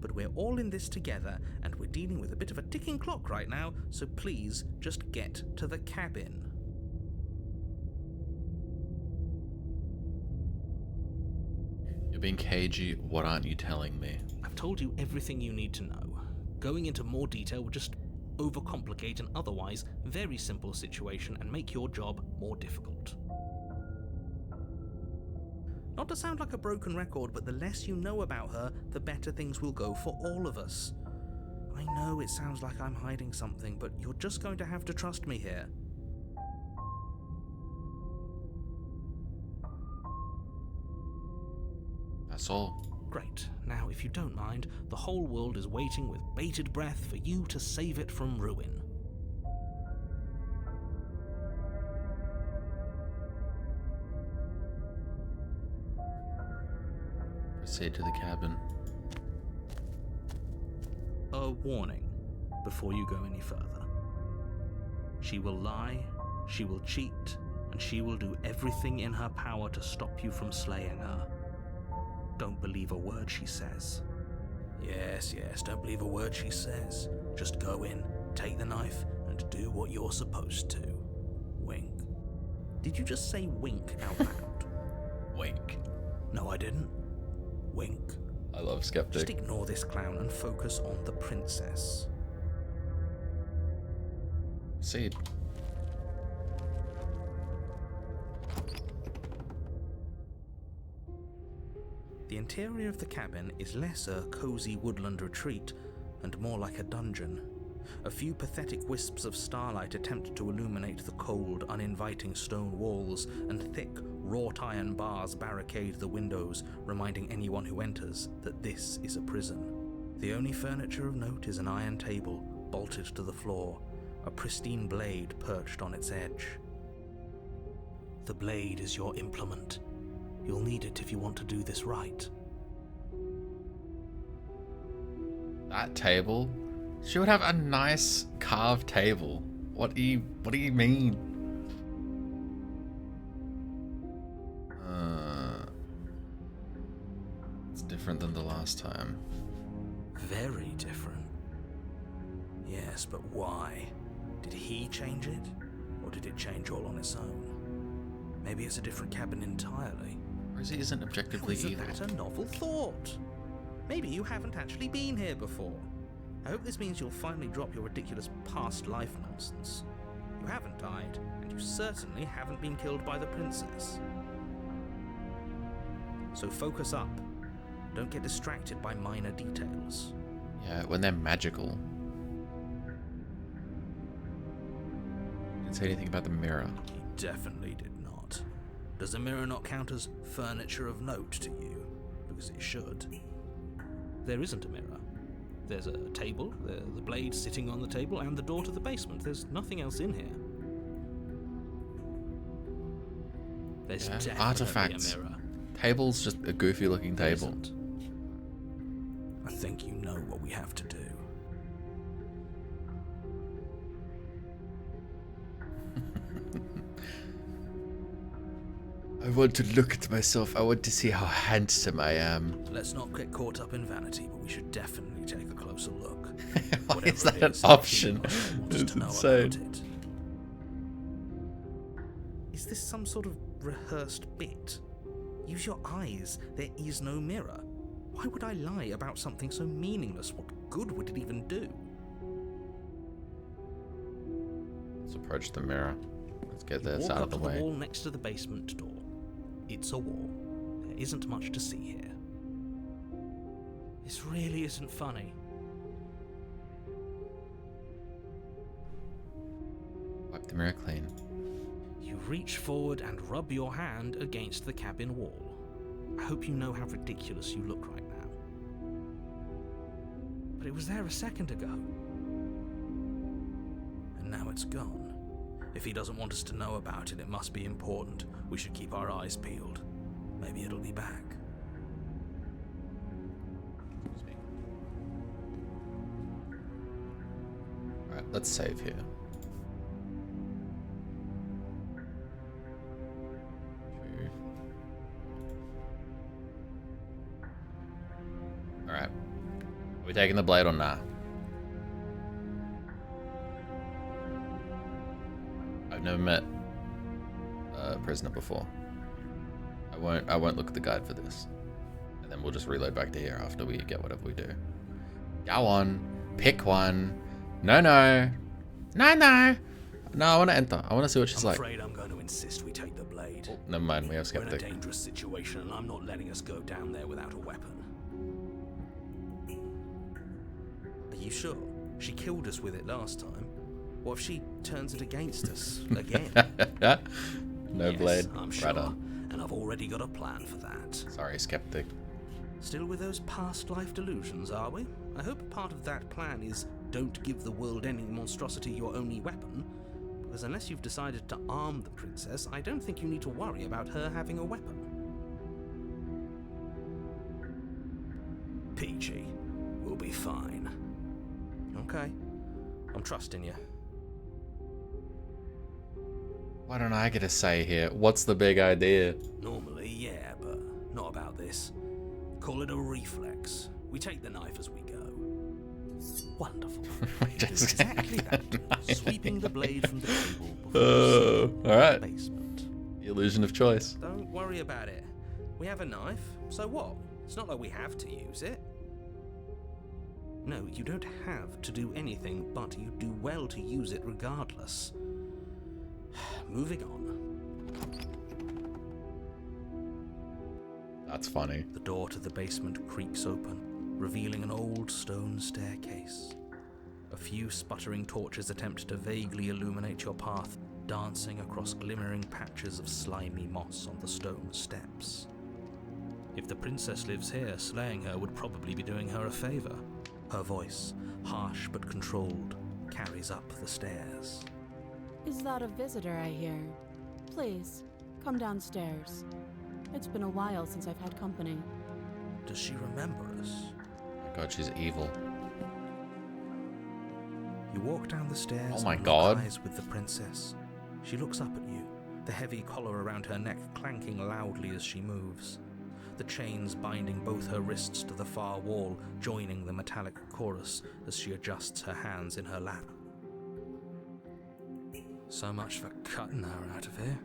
But we're all in this together, and we're dealing with a bit of a ticking clock right now, so please just get to the cabin. You're being cagey. What aren't you telling me? I've told you everything you need to know. Going into more detail would just overcomplicate an otherwise very simple situation and make your job more difficult. Not to sound like a broken record, but the less you know about her, the better things will go for all of us. I know it sounds like I'm hiding something, but you're just going to have to trust me here. That's all. Great. Now, if you don't mind, the whole world is waiting with bated breath for you to save it from ruin. Proceed to the cabin. A warning before you go any further. She will lie, she will cheat, and she will do everything in her power to stop you from slaying her. Don't believe a word she says. Yes, don't believe a word she says. Just go in, take the knife, and do what you're supposed to. Wink. Did you just say wink out loud? Wink. No, I didn't. Wink. I love Skeptic. Just ignore this clown and focus on the princess. Proceed. The interior of the cabin is less a cozy woodland retreat and more like a dungeon. A few pathetic wisps of starlight attempt to illuminate the cold, uninviting stone walls, and thick, wrought iron bars barricade the windows, reminding anyone who enters that this is a prison. The only furniture of note is an iron table, bolted to the floor, a pristine blade perched on its edge. The blade is your implement. You'll need it if you want to do this right. That table? She would have a nice carved table. What do you mean? It's different than the last time. Very different. Yes, but why? Did he change it? Or did it change all on its own? Maybe it's a different cabin entirely. Rosie isn't objectively Isn't evil. that a novel thought? Maybe you haven't actually been here before. I hope this means you'll finally drop your ridiculous past life nonsense. You haven't died, and you certainly haven't been killed by the princess. So focus up. Don't get distracted by minor details. Yeah, when they're magical. Didn't say anything about the mirror. He definitely did not. Does the mirror not count as furniture of note to you? Because it should. There isn't a mirror. There's a table, the blade sitting on the table, and the door to the basement. There's nothing else in here. There's Yeah, definitely artifacts. a mirror. Table's just a goofy looking There table. isn't. I think you know what we have to do. I want to look at myself. I want to see how handsome I am. Let's not get caught up in vanity, but we should definitely take a closer look. Why Whatever is that it an is, option? Keeper wants It's to know insane. about it. Is this some sort of rehearsed bit? Use your eyes. There is no mirror. Why would I lie about something so meaningless? What good would it even do? Let's approach the mirror. Let's get this Walk out up of the to way. the wall next to the basement door. It's a wall. There isn't much to see here. This really isn't funny. Wipe the mirror clean. You reach forward and rub your hand against the cabin wall. I hope you know how ridiculous you look right now. But it was there a second ago. And now it's gone. If he doesn't want us to know about it, it must be important. We should keep our eyes peeled. Maybe it'll be back. Alright, let's save here. Alright. Are we taking the blade or nah? I've never met a prisoner before. I won't look at the guide for this. And then we'll just reload back to here after we get whatever we do. Go on. Pick one. No. No, I want to enter. I want to see what she's I'm like. afraid I'm going to insist we take the blade. Oh, never mind, we have We're in a skeptic. dangerous situation, and I'm not letting us go down there without a weapon. Are you sure? She killed us with it last time. What if she turns it against us again? No Yes, blade. I'm sure, Right on. and I've already got a plan for that. Sorry, skeptic. Still with those past life delusions, are we? I hope part of that plan is don't give the world any monstrosity your only weapon, because unless you've decided to arm the princess, I don't think you need to worry about her having a weapon. Peachy, we'll be fine. Okay, I'm trusting you. Why don't I get a say here? What's the big idea? Normally, yeah, but not about this. Call it a reflex. We take the knife as we go. Wonderful. We Do just exactly get that. the knife. Sweeping the blade from the table before you see Alright. the basement. The illusion of choice. Don't worry about it. We have a knife, so what? It's not like we have to use it. No, you don't have to do anything, but you do well to use it regardless. Moving on. That's funny. The door to the basement creaks open, revealing an old stone staircase. A few sputtering torches attempt to vaguely illuminate your path, dancing across glimmering patches of slimy moss on the stone steps. If the princess lives here, slaying her would probably be doing her a favor. Her voice, harsh but controlled, carries up the stairs. Is that a visitor I hear? Please, come downstairs. It's been a while since I've had company. Does she remember us? Oh my god, she's evil. You walk down the stairs Oh my and God. lock eyes with the princess. She looks up at you, the heavy collar around her neck clanking loudly as she moves. The chains binding both her wrists to the far wall, joining the metallic chorus as she adjusts her hands in her lap. So much for cutting her out of here.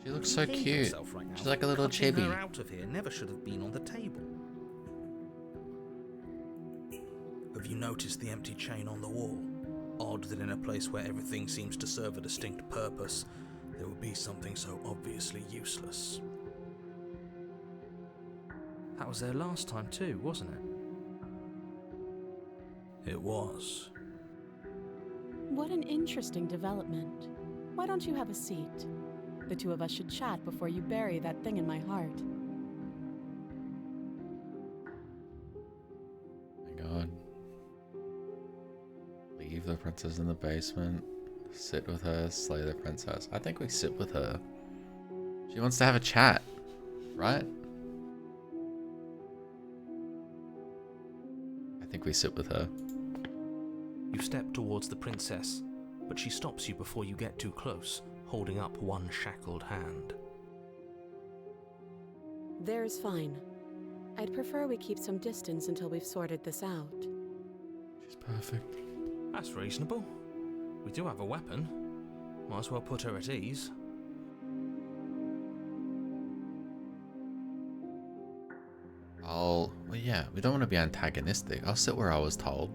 She looks so Behave cute. yourself right now. She's like a little Cutting chibi. her out of here never should have been on the table. Have you noticed the empty chain on the wall? Odd that in a place where everything seems to serve a distinct purpose, there would be something so obviously useless. That was there last time too, wasn't it? It was. What an interesting development. Why don't you have a seat? The two of us should chat before you bury that thing in my heart. the princess in the basement. Sit with her, slay the princess. I think we sit with her. She wants to have a chat, right? I think we sit with her. You step towards the princess, but she stops you before you get too close, holding up one shackled hand. There's fine. I'd prefer we keep some distance until we've sorted this out. She's perfect. That's reasonable. We do have a weapon. Might as well put her at ease. Well, yeah, we don't want to be antagonistic. I'll sit where I was told.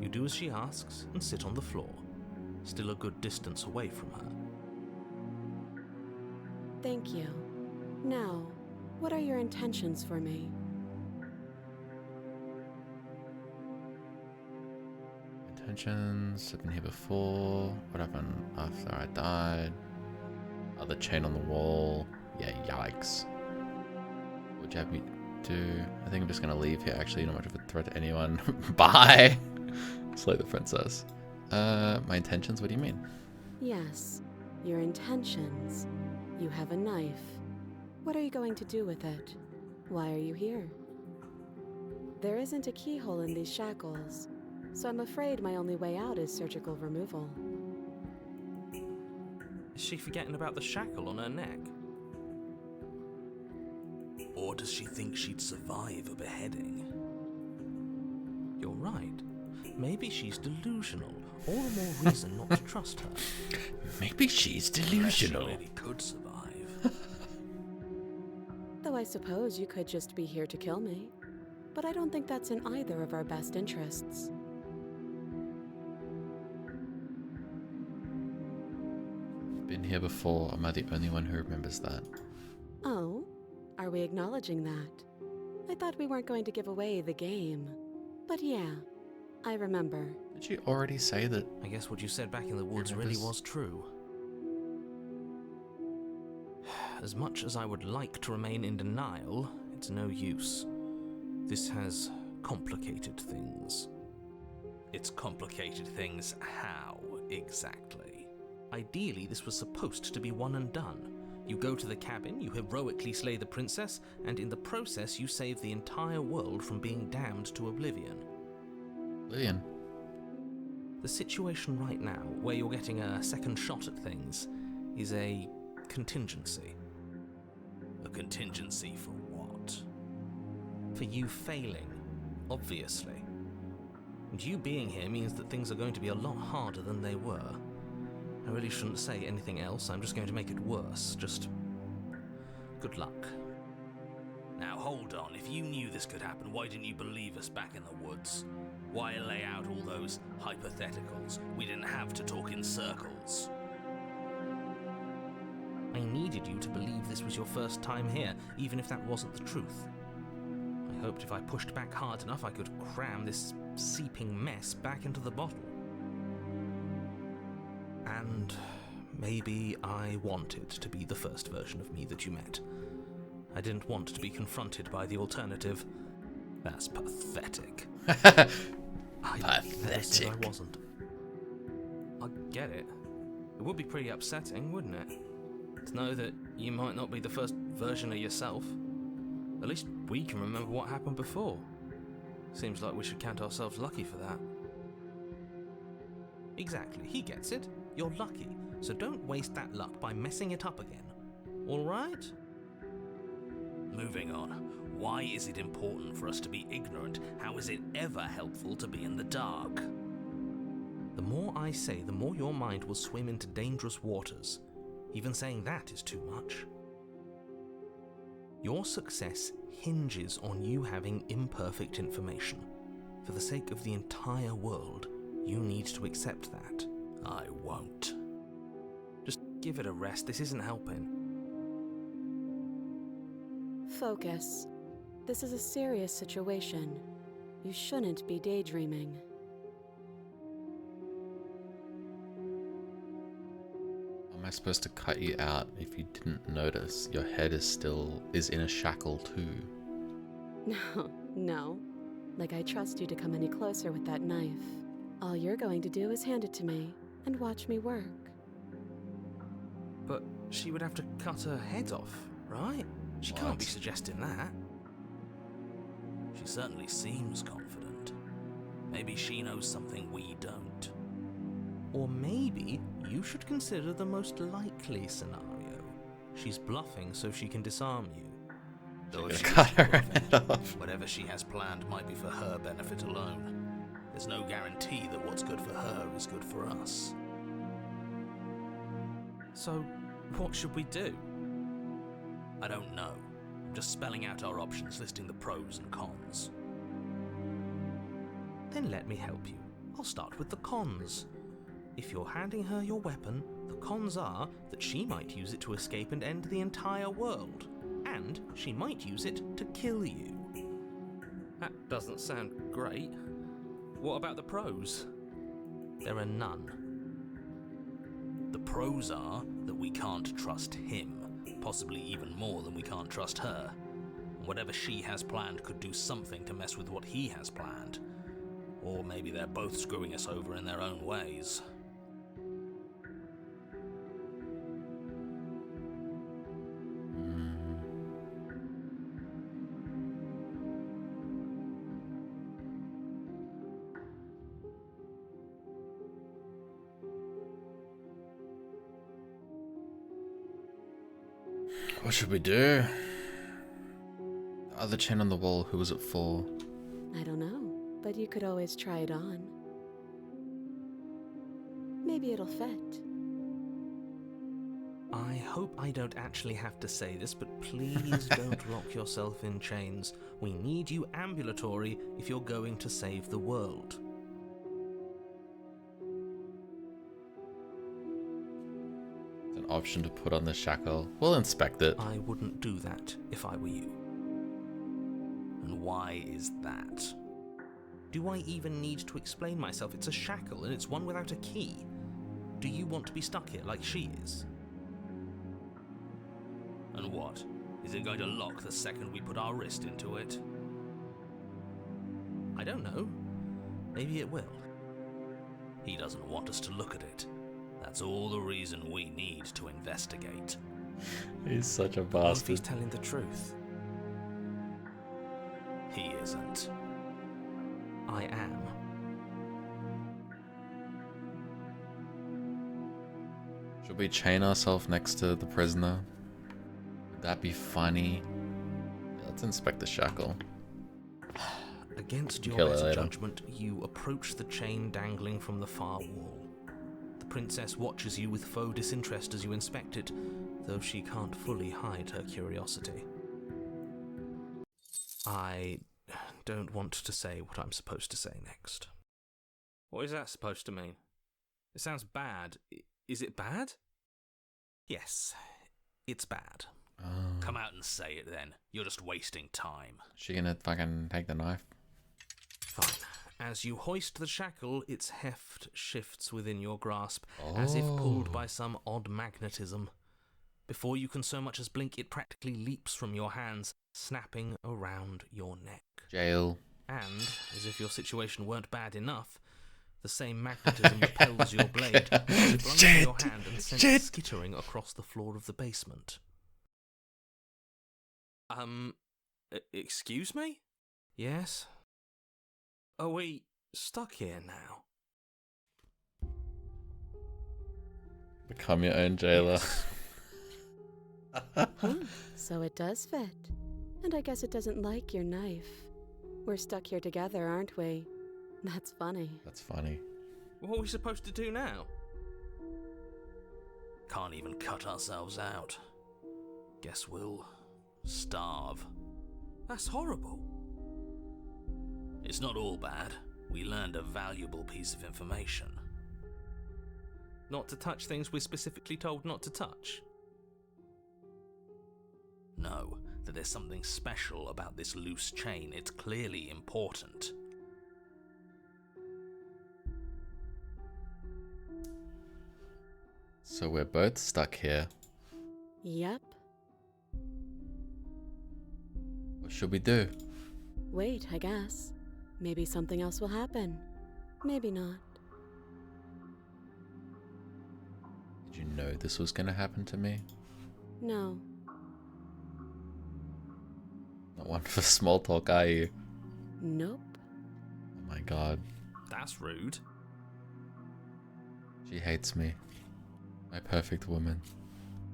You do as she asks and sit on the floor, still a good distance away from her. Thank you. Now, what are your intentions for me? Intentions. I've been here before. What happened after I died? Oh, the chain on the wall. Yeah, yikes. What would you have me do? I think I'm just gonna leave here. Actually, not much of a threat to anyone. Bye! Slay the princess. My intentions? What do you mean? Yes, your intentions. You have a knife. What are you going to do with it? Why are you here? There isn't a keyhole in these shackles, so I'm afraid my only way out is surgical removal. Is she forgetting about the shackle on her neck? Or does she think she'd survive a beheading? You're right. Maybe she's delusional. All the more reason not to trust her. Maybe she's delusional. She really could survive. Though I suppose you could just be here to kill me. But I don't think that's in either of our best interests. Been here before. Am I the only one who remembers that? Oh? Are we acknowledging that? I thought we weren't going to give away the game. But yeah, I remember. Did you already say that? I guess what you said back in the woods really was true. As much as I would like to remain in denial, it's no use. This has complicated things. It's complicated things how, exactly? Ideally, this was supposed to be one and done. You go to the cabin, you heroically slay the princess, and in the process you save the entire world from being damned to oblivion. Lillian. The situation right now, where you're getting a second shot at things, is a contingency. A contingency for what? For you failing, obviously. And you being here means that things are going to be a lot harder than they were. I really shouldn't say anything else, I'm just going to make it worse. Just good luck. Now hold on, if you knew this could happen, why didn't you believe us back in the woods? Why lay out all those hypotheticals? We didn't have to talk in circles. I needed you to believe this was your first time here, even if that wasn't the truth. I hoped if I pushed back hard enough I could cram this seeping mess back into the bottle. And maybe I wanted to be the first version of me that you met. I didn't want to be confronted by the alternative. That's pathetic. I never said I wasn't. I get it. It would be pretty upsetting, wouldn't it? To know that you might not be the first version of yourself. At least we can remember what happened before. Seems like we should count ourselves lucky for that. Exactly, he gets it. You're lucky, so don't waste that luck by messing it up again. Alright? Moving on. Why is it important for us to be ignorant? How is it ever helpful to be in the dark? The more I say, the more your mind will swim into dangerous waters. Even saying that is too much. Your success hinges on you having imperfect information. For the sake of the entire world, you need to accept that. I won't. Just give it a rest, this isn't helping. Focus. This is a serious situation. You shouldn't be daydreaming. Am I supposed to cut you out if you didn't notice? Your head is in a shackle too. No. Like I trust you to come any closer with that knife. All you're going to do is hand it to me and watch me work. But she would have to cut her head off, right? She can't be What? suggesting that. She certainly seems confident. Maybe she knows something we don't. Or maybe you should consider the most likely scenario. She's bluffing so she can disarm you. Though She's if gonna she cut her is head bluffing, off. whatever she has planned might be for her benefit alone. There's no guarantee that what's good for her is good for us. So, what should we do? I don't know. I'm just spelling out our options, listing the pros and cons. Then let me help you. I'll start with the cons. If you're handing her your weapon, the cons are that she might use it to escape and end the entire world. And she might use it to kill you. That doesn't sound great. What about the pros? There are none. The pros are that we can't trust him, possibly even more than we can't trust her. Whatever she has planned could do something to mess with what he has planned. Or maybe they're both screwing us over in their own ways. What should we do? The other chain on the wall, who was it for? I don't know, but you could always try it on. Maybe it'll fit. I hope I don't actually have to say this, but please don't lock yourself in chains. We need you ambulatory if you're going to save the world. It's an option to put on the shackle. We'll inspect it. I wouldn't do that if I were you. And why is that? Do I even need to explain myself? It's a shackle and it's one without a key. Do you want to be stuck here like she is? And what? Is it going to lock the second we put our wrist into it? I don't know. Maybe it will. He doesn't want us to look at it. That's all the reason we need to investigate. He's such a What if he's bastard. telling the truth? He isn't. I am. Should we chain ourselves next to the prisoner? Would that be funny? Yeah, let's inspect the shackle. Against your Kill her better later. judgment, you approach the chain dangling from the far wall. The princess watches you with faux disinterest as you inspect it, though she can't fully hide her curiosity. I don't want to say what I'm supposed to say next. What is that supposed to mean? It sounds bad. Is it bad? Yes, it's bad. Oh. Come out and say it then. You're just wasting time. She gonna fucking take the knife? Fine. As you hoist the shackle, its heft shifts within your grasp, as if pulled by some odd magnetism. Before you can so much as blink, it practically leaps from your hands, snapping around your neck. Jail. And, as if your situation weren't bad enough, the same magnetism repels your blade, as it flung from your hand and sent it skittering across the floor of the basement. Excuse me? Yes? Are we stuck here now? Become your own jailer. So it does fit. And I guess it doesn't like your knife. We're stuck here together, aren't we? That's funny. That's funny. What are we supposed to do now? Can't even cut ourselves out. Guess we'll starve. That's horrible. It's not all bad. We learned a valuable piece of information. Not to touch things we're specifically told not to touch. No, that there's something special about this loose chain. It's clearly important. So we're both stuck here. Yep. What should we do? Wait, I guess. Maybe something else will happen. Maybe not. know this was gonna happen to me? No. Not one for small talk, are you? Nope. Oh my god. That's rude. She hates me. My perfect woman.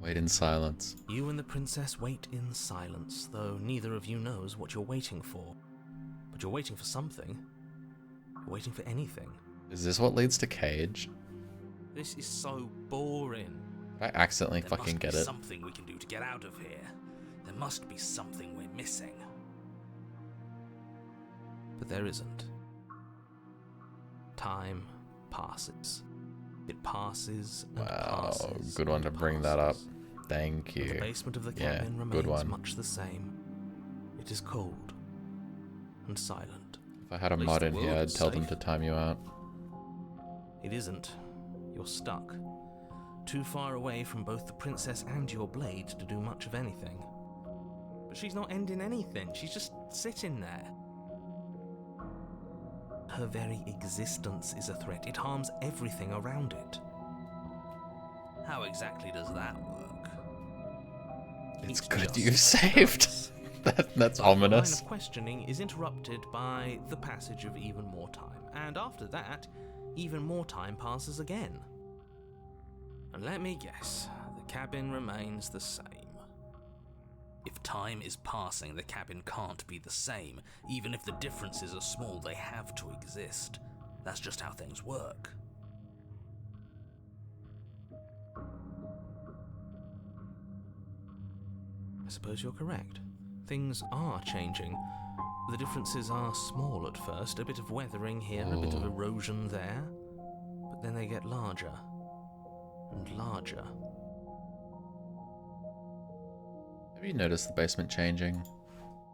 Wait in silence. You and the princess wait in silence, though neither of you knows what you're waiting for. But you're waiting for something. You're waiting for anything. Is this what leads to Cage? This is so boring. Did I accidentally There fucking must get be it? something we can do to get out of here. There must be something we're missing. But there isn't. Time passes. It passes and Wow, passes. good one and to bring that up. passes. Thank But the you. basement of the Yeah, cabin good remains one. much the same. It is cold and silent. If I had a At least mod the in here, world I'd is tell them safe. to time you out. It isn't. You're stuck. Too far away from both the princess and your blade to do much of anything. But she's not ending anything. She's just sitting there. Her very existence is a threat. It harms everything around it. How exactly does that work? It's It good just you've saved. does. That's The line ominous. of questioning is interrupted by the passage of even more time, and after that, even more time passes again. And let me guess, the cabin remains the same. If time is passing, the cabin can't be the same. Even if the differences are small, they have to exist. That's just how things work. I suppose you're correct. Things are changing. The differences are small at first, a bit of weathering here, a bit of Oh. erosion there, but then they get larger and larger. Have you noticed the basement changing?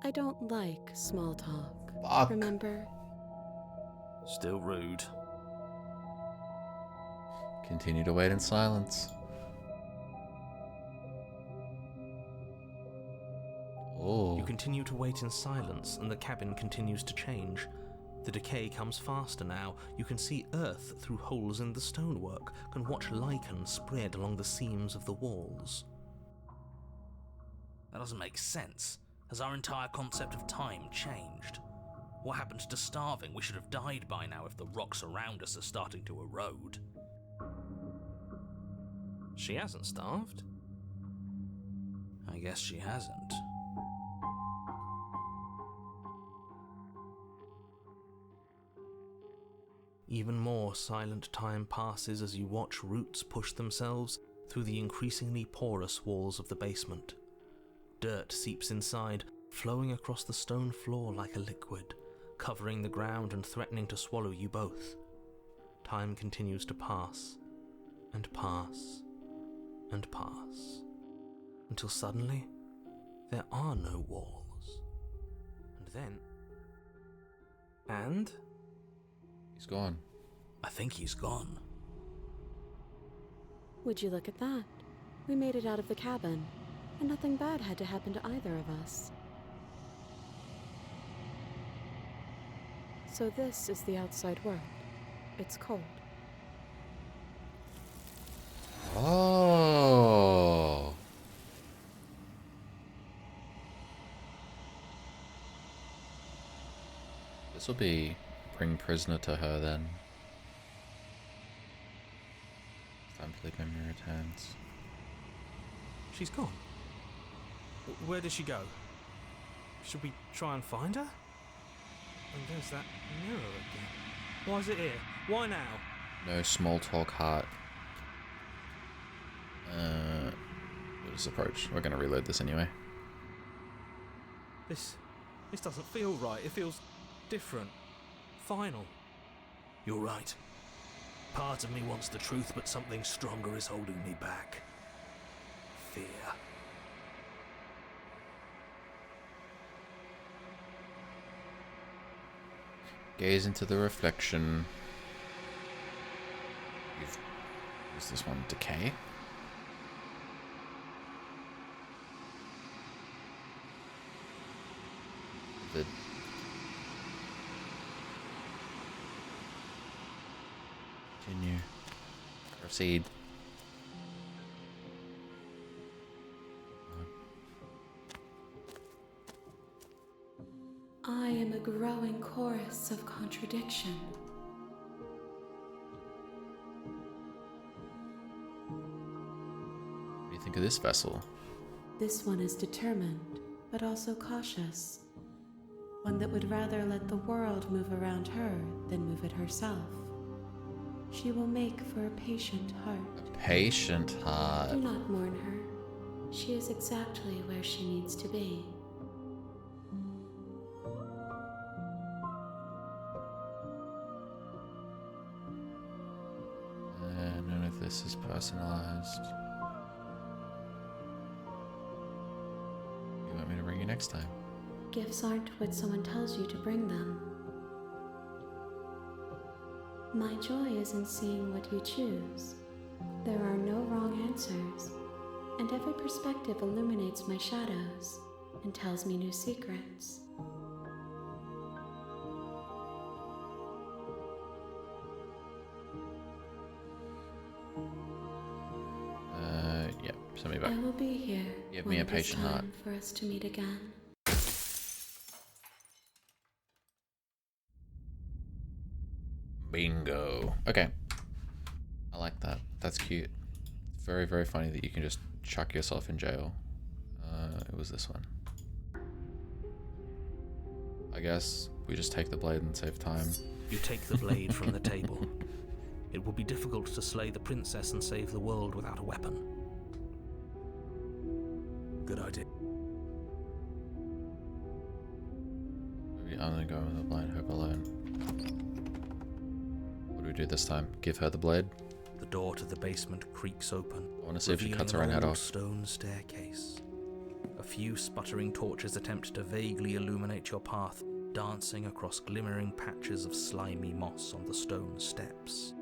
I don't like small talk. Fuck. Remember? Still rude. Continue to wait in silence. Oh. You continue to wait in silence, and the cabin continues to change. The decay comes faster now. You can see earth through holes in the stonework, can watch lichen spread along the seams of the walls. That doesn't make sense. Has our entire concept of time changed? What happened to starving? We should have died by now if the rocks around us are starting to erode. She hasn't starved. I guess she hasn't. Even more silent time passes as you watch roots push themselves through the increasingly porous walls of the basement. Dirt seeps inside, flowing across the stone floor like a liquid, covering the ground and threatening to swallow you both. Time continues to pass, and pass, and pass, until suddenly there are no walls. And then... And... He's gone. I think he's gone. Would you look at that? We made it out of the cabin, and nothing bad had to happen to either of us. So this is the outside world. It's cold. Oh. This will be bring prisoner to her then. Time to leave memory returns. She's gone. Where did she go? Should we try and find her? And there's that mirror again. Why is it here? Why now? No small talk heart. We'll just approach. We're gonna reload this anyway. This doesn't feel right. It feels different. Final. You're right. Part of me wants the truth, but something stronger is holding me back. Fear. Gaze into the reflection. Is this one decay? The continue. Proceed. I am a growing chorus of contradiction. What do you think of this vessel? This one is determined, but also cautious. One that would rather let the world move around her than move it herself. She will make for a patient heart. Patient heart. Do not mourn her. She is exactly where she needs to be. None of this is personalized. You want me to bring you next time? Gifts aren't what someone tells you to bring them. My joy is in seeing what you choose. There are no wrong answers, and every perspective illuminates my shadows and tells me new secrets. Yeah, send me back. I will be here Give when me a it is patient heart. time for us to meet again. Bingo. Okay. I like that. That's cute. It's very, very funny that you can just chuck yourself in jail. It was this one. I guess we just take the blade and save time. You take the blade from the table. It will be difficult to slay the princess and save the world without a weapon. Good idea. Maybe I'm gonna go with the blind hope alone. What do we do this time? Give her the blade? The door to the basement creaks open. I want to see if she cuts her revealing own an head old off. stone staircase. A few sputtering torches attempt to vaguely illuminate your path, dancing across glimmering patches of slimy moss on the stone steps.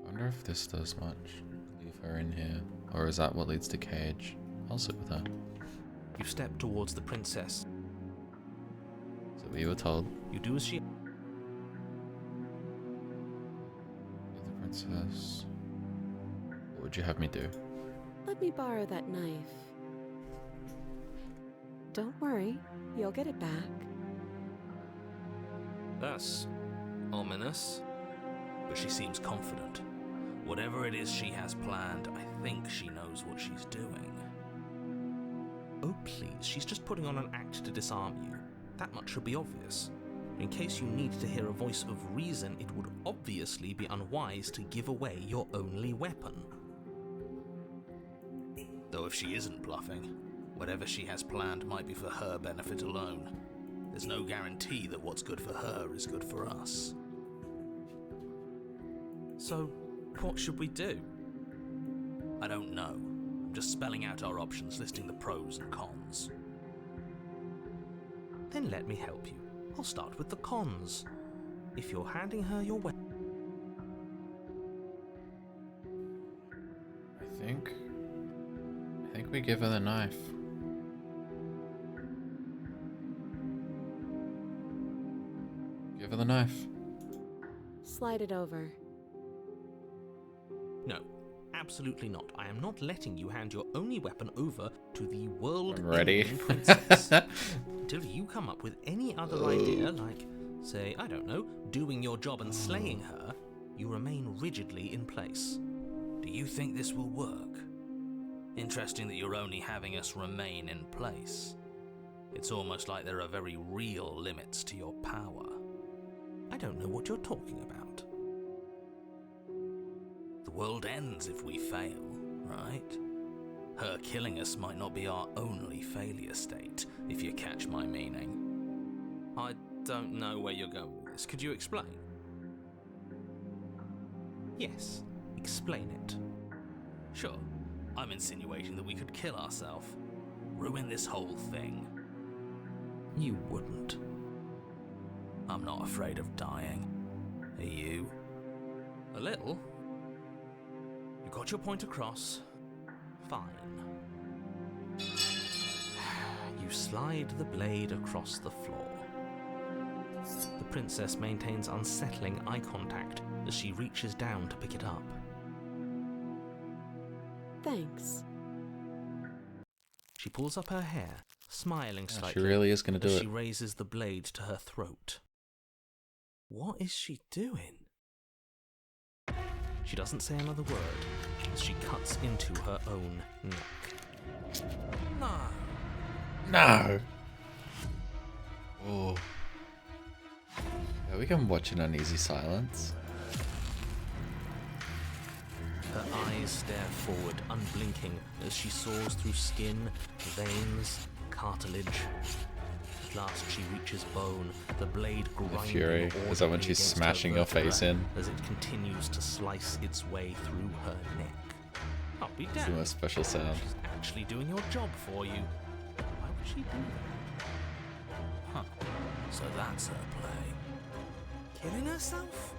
I wonder if this does much. Leave her in here. Or is that what leads to Cage? I'll sit with her. You step towards the princess. So we were told. You do as she... The princess. What would you have me do? Let me borrow that knife. Don't worry, you'll get it back. That's ominous. But she seems confident. Whatever it is she has planned, I think she knows what she's doing. Oh please, she's just putting on an act to disarm you. That much should be obvious. In case you need to hear a voice of reason, it would obviously be unwise to give away your only weapon. Though if she isn't bluffing, whatever she has planned might be for her benefit alone. There's no guarantee that what's good for her is good for us. So, what should we do? I don't know. I'm just spelling out our options, listing the pros and cons. Then let me help you. I'll start with the cons. If you're handing her your weapon... I think we give her the knife. Give her the knife. Slide it over. No, absolutely not. I am not letting you hand your only weapon over to the world I'm ready. ending princess. Until you come up with any other idea, like, say, I don't know, doing your job and slaying her, you remain rigidly in place. Do you think this will work? Interesting that you're only having us remain in place. It's almost like there are very real limits to your power. I don't know what you're talking about. The world ends if we fail, right? Her killing us might not be our only failure state, if you catch my meaning. I don't know where you're going with this. Could you explain? Yes, explain it. Sure, I'm insinuating that we could kill ourselves. Ruin this whole thing. You wouldn't. I'm not afraid of dying. Are you? A little. You got your point across. Fine. You slide the blade across the floor. The princess maintains unsettling eye contact as she reaches down to pick it up. Thanks. She pulls up her hair, smiling Yeah, slightly. she really is going to do as it. she raises the blade to her throat. What is she doing? She doesn't say another word as she cuts into her own neck. No. No! Oh. Yeah, we can watch an uneasy silence. Her eyes stare forward, unblinking, as she saws through skin, veins, cartilage. At last she reaches bone, the blade grinding fury. Is that when she's against her smashing your vertebra face in? as it continues to slice its way through her neck. I'll be It's the damned. most special sound. She's actually doing your job for you. Why would she do that? Huh. So that's her play. Killing herself?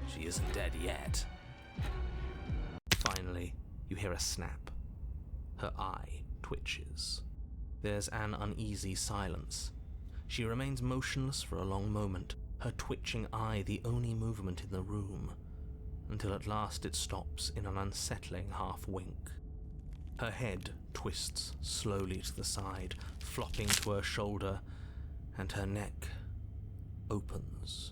She isn't dead yet. Finally, you hear a snap. Her eye twitches. There's an uneasy silence. She remains motionless for a long moment, her twitching eye the only movement in the room, until at last it stops in an unsettling half-wink. Her head twists slowly to the side, flopping to her shoulder, and her neck opens.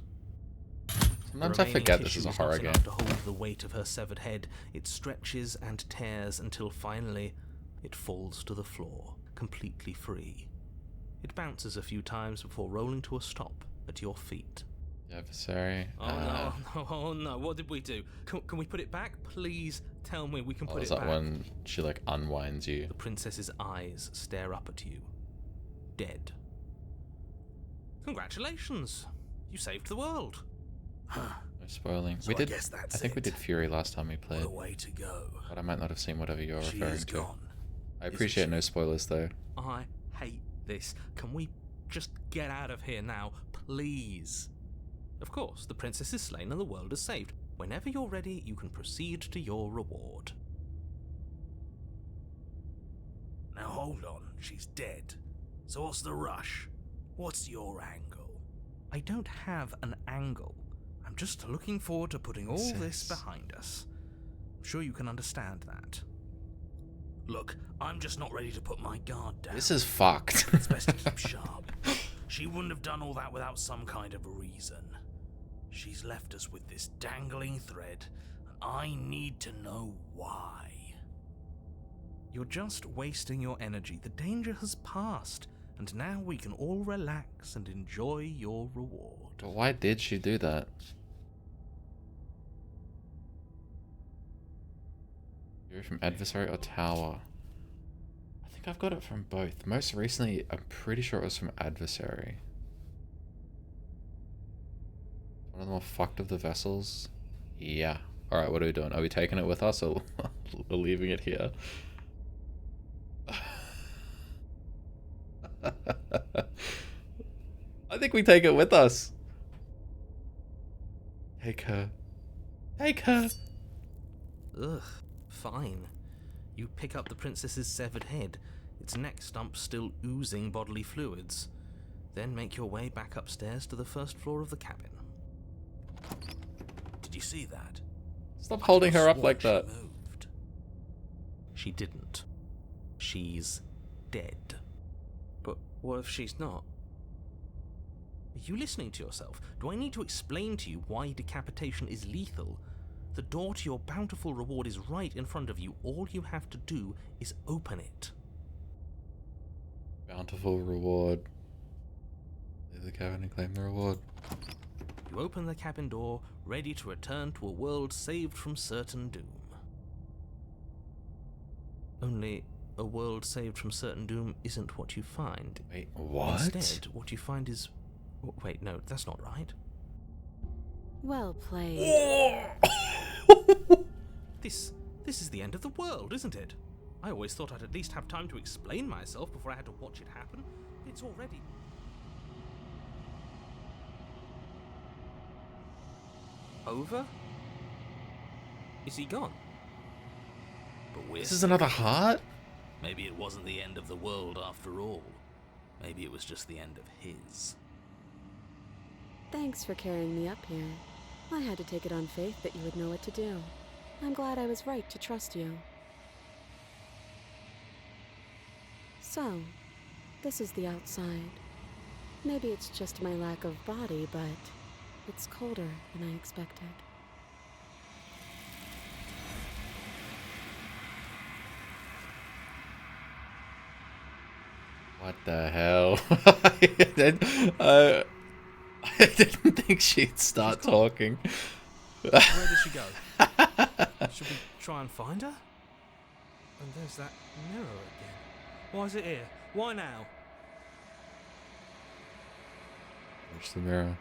Sometimes The I remaining forget this tissue is a not horror enough game. to hold the weight of her severed head. It stretches and tears until finally it falls to the floor, completely free. It bounces a few times before rolling to a stop at your feet. The adversary. Oh no, what did we do? Can we put it back? Please tell me we can Oh, put is it that back. when she like unwinds you? The princess's eyes stare up at you. Dead. Congratulations! You saved the world. No spoiling. So We I did. guess that's I think we it. did Fury last time we played, way to go. but I might not have seen whatever you're She referring is to. gone. I appreciate no spoilers though. I hate this. Can we just get out of here now, please? Of course, the princess is slain and the world is saved. Whenever you're ready, you can proceed to your reward. Now hold on, she's dead. So what's the rush? What's your angle? I don't have an angle. I'm just looking forward to putting all this Princess. behind us. I'm sure you can understand that. Look, I'm just not ready to put my guard down. This is fucked. It's best to keep sharp. She wouldn't have done all that without some kind of a reason. She's left us with this dangling thread, and I need to know why. You're just wasting your energy. The danger has passed, and now we can all relax and enjoy your reward. But why did she do that? Fury from adversary or tower? I think I've got it from both. Most recently, I'm pretty sure it was from adversary. One of the more fucked of the vessels. Yeah. Alright, what are we doing? Are we taking it with us or we're leaving it here? I think we take it with us. Take her. Take her. Ugh, fine. You pick up the princess's severed head, its neck stump still oozing bodily fluids. Then make your way back upstairs to the first floor of the cabin. Did you see that? Stop holding her up Swore like she that. moved. She didn't. She's dead. But what if she's not? Are you listening to yourself? Do I need to explain to you why decapitation is lethal? The door to your bountiful reward is right in front of you. All you have to do is open it. Bountiful reward. Leave the cabin and claim the reward. You open the cabin door, ready to return to a world saved from certain doom. Only a world saved from certain doom isn't what you find. Wait, what? Instead, what you find is... Wait, no, that's not right. Well played. This is the end of the world, isn't it? I always thought I'd at least have time to explain myself before I had to watch it happen. It's already... over? Is he gone? But we're This is another heart? Maybe it wasn't the end of the world after all. Maybe it was just the end of his. Thanks for carrying me up here. I had to take it on faith that you would know what to do. I'm glad I was right to trust you. So, this is the outside. Maybe it's just my lack of body, but it's colder than I expected. What the hell? I didn't think she'd start talking. Where did she go? Should we try and find her? And there's that mirror again. Why is it here? Why now? Where's the mirror?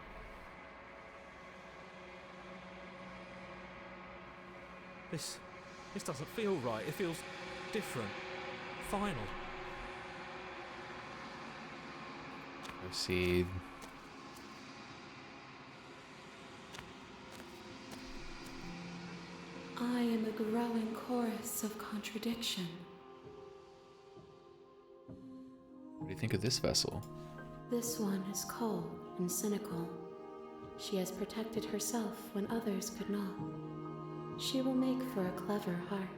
This doesn't feel right. It feels different. Final. Proceed. I am a growing chorus of contradiction. What do you think of this vessel? This one is cold and cynical. She has protected herself when others could not. She will make for a clever heart.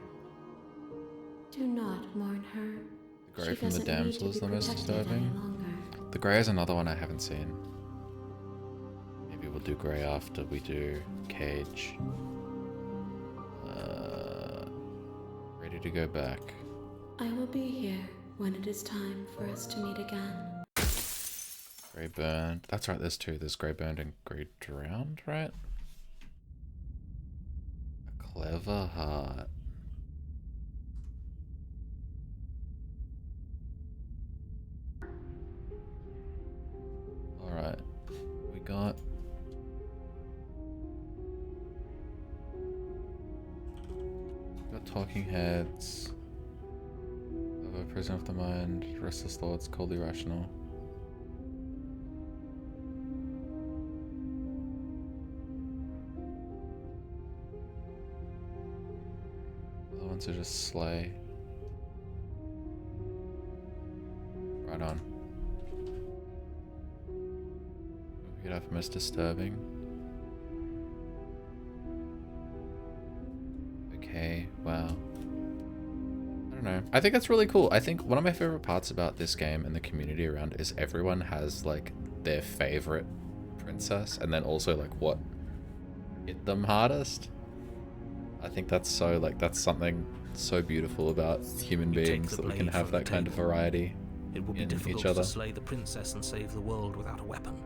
Do not mourn her. The grey She from the doesn't need damsel to is be the most protected any disturbing. longer. The grey is another one I haven't seen. Maybe we'll do grey after we do Cage. Ready to go back. I will be here when it is time for us to meet again. Grey burned. That's right, there's two. There's grey burned and grey drowned, right? A clever heart. Alright. We got talking heads. A prison of the mind, restless thoughts, coldly rational. The ones who just slay. Right on. We could have most disturbing. Okay, wow. I don't know. I think that's really cool. I think one of my favorite parts about this game and the community around it is everyone has like their favorite princess and then also like what hit them hardest. I think that's so like that's something so beautiful about human You take beings the that we blade can have from the that kind of table. variety It would be in difficult each other. to slay the princess and save the world without a weapon.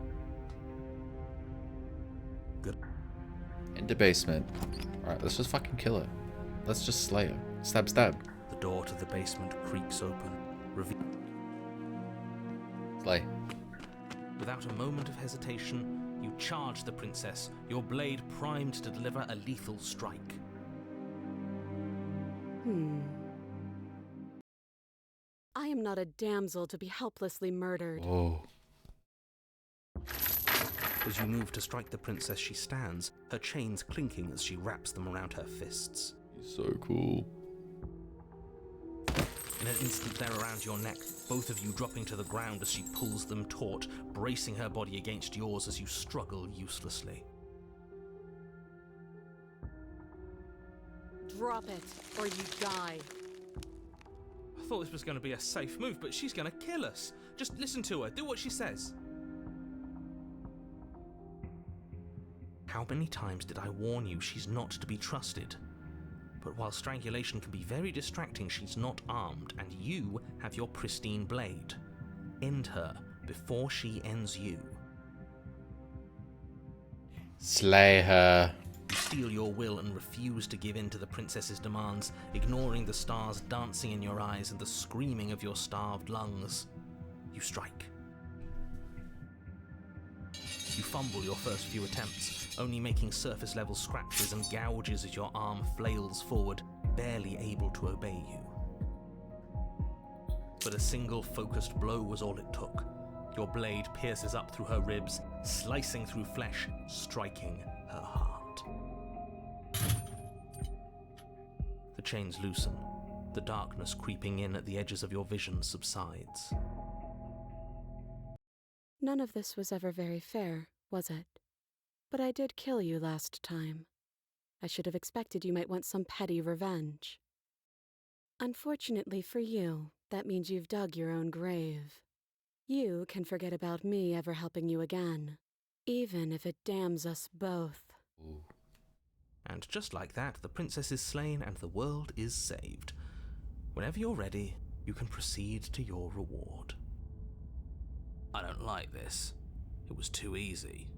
Good. In debasement. Alright, let's just fucking kill her. Let's just slay her. Stab, stab. The door to the basement creaks open, revealing. Slay. Without a moment of hesitation, you charge the princess, your blade primed to deliver a lethal strike. I am not a damsel to be helplessly murdered. Oh. As you move to strike the princess, she stands, her chains clinking as she wraps them around her fists. He's so cool. In an instant, they're around your neck, both of you dropping to the ground as she pulls them taut, bracing her body against yours as you struggle uselessly. Drop it, or you die. I thought this was going to be a safe move, but she's going to kill us. Just listen to her. Do what she says. How many times did I warn you she's not to be trusted? But while strangulation can be very distracting, she's not armed, and you have your pristine blade. End her before she ends you. Slay her. You steel your will and refuse to give in to the princess's demands, ignoring the stars dancing in your eyes and the screaming of your starved lungs. You strike. You fumble your first few attempts, only making surface-level scratches and gouges as your arm flails forward, barely able to obey you. But a single focused blow was all it took. Your blade pierces up through her ribs, slicing through flesh, striking her heart. The chains loosen. The darkness creeping in at the edges of your vision subsides. None of this was ever very fair, was it? But I did kill you last time. I should have expected you might want some petty revenge. Unfortunately for you, that means you've dug your own grave. You can forget about me ever helping you again, even if it damns us both. Ooh. And just like that, the princess is slain and the world is saved. Whenever you're ready, you can proceed to your reward. I don't like this. It was too easy.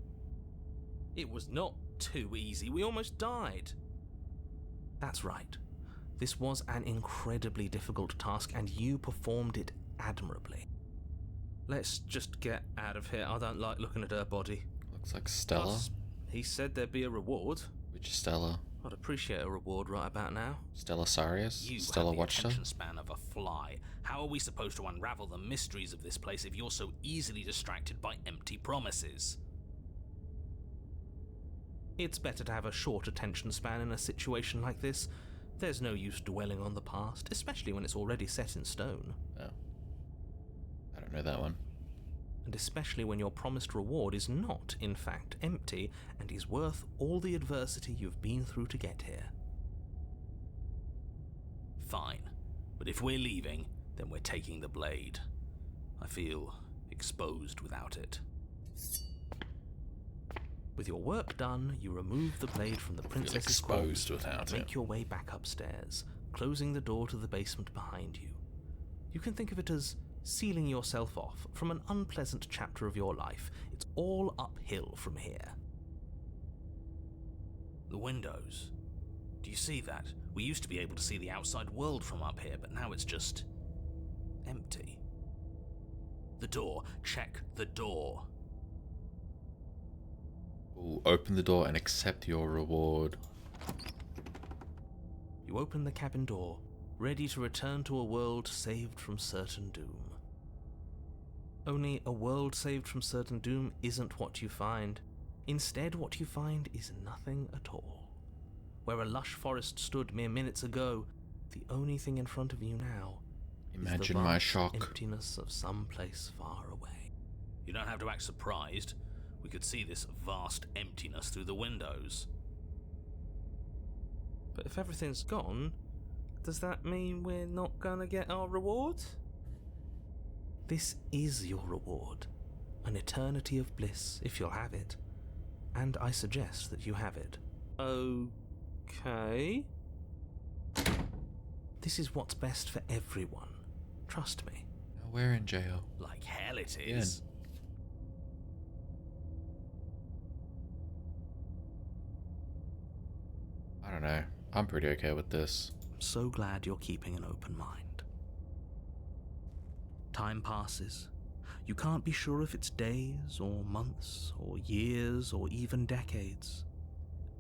It was not too easy. We almost died. That's right. This was an incredibly difficult task, and you performed it admirably. Let's just get out of here. I don't like looking at her body. Looks like Stella. Plus, he said there'd be a reward. Which Stella? I'd appreciate a reward right about now. Stella Sarius? You Stella have the Watchtower? attention span of a fly. How are we supposed to unravel the mysteries of this place if you're so easily distracted by empty promises? It's better to have a short attention span in a situation like this. There's no use dwelling on the past, especially when it's already set in stone. Oh. I don't know that one. And especially when your promised reward is not, in fact, empty and is worth all the adversity you've been through to get here. Fine, but if we're leaving, then we're taking the blade. I feel exposed without it. With your work done, you remove the blade from the princess's exposed corpse without and it. make your way back upstairs, closing the door to the basement behind you. You can think of it as sealing yourself off from an unpleasant chapter of your life. It's all uphill from here. The windows. Do you see that? We used to be able to see the outside world from up here, but now it's just empty. The door. Check the door. Ooh, open the door and accept your reward. You open the cabin door, ready to return to a world saved from certain doom. Only a world saved from certain doom isn't what you find. Instead, what you find is nothing at all. Where a lush forest stood mere minutes ago, the only thing in front of you now Imagine is the my vast shock. emptiness of some place far away. You don't have to act surprised. We could see this vast emptiness through the windows. But if everything's gone, does that mean we're not gonna get our reward? This is your reward. An eternity of bliss, if you'll have it. And I suggest that you have it. Okay. This is what's best for everyone. Trust me. Now we're in jail. Like hell it is. I don't know. I'm pretty okay with this. I'm so glad you're keeping an open mind. Time passes. You can't be sure if it's days or months or years or even decades.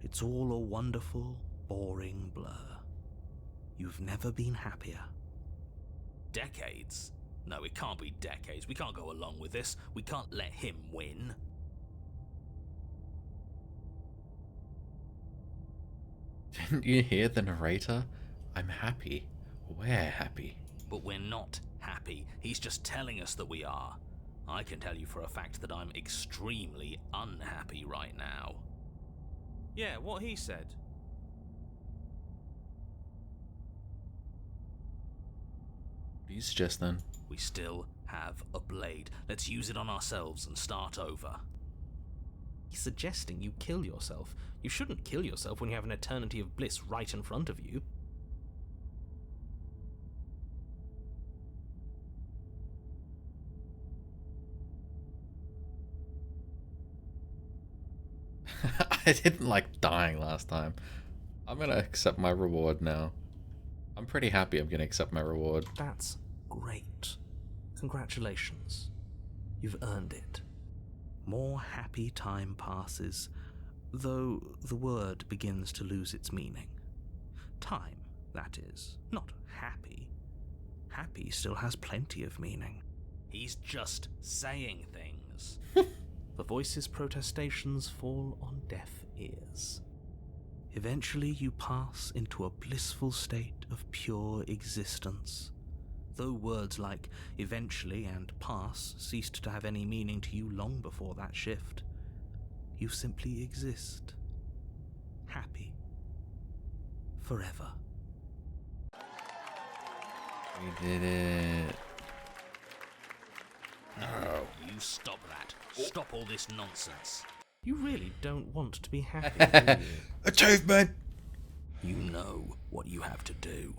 It's all a wonderful, boring blur. You've never been happier. Decades? No, it can't be decades. We can't go along with this. We can't let him win. Didn't you hear the narrator? I'm happy. We're happy. But we're not happy. He's just telling us that we are. I can tell you for a fact that I'm extremely unhappy right now. Yeah, what he said. What do you suggest then? We still have a blade. Let's use it on ourselves and start over. He's suggesting you kill yourself. You shouldn't kill yourself when you have an eternity of bliss right in front of you. I didn't like dying last time. I'm gonna accept my reward now. I'm pretty happy I'm gonna accept my reward. That's great. Congratulations. You've earned it. More happy time passes, though the word begins to lose its meaning. Time, that is, not happy. Happy still has plenty of meaning. He's just saying things. The voice's protestations fall on deaf ears. Eventually you pass into a blissful state of pure existence. Though words like eventually and pass ceased to have any meaning to you long before that shift, you simply exist. Happy. Forever. We did it. No, you stop that. Stop all this nonsense. You really don't want to be happy, do you? Achievement! You know what you have to do.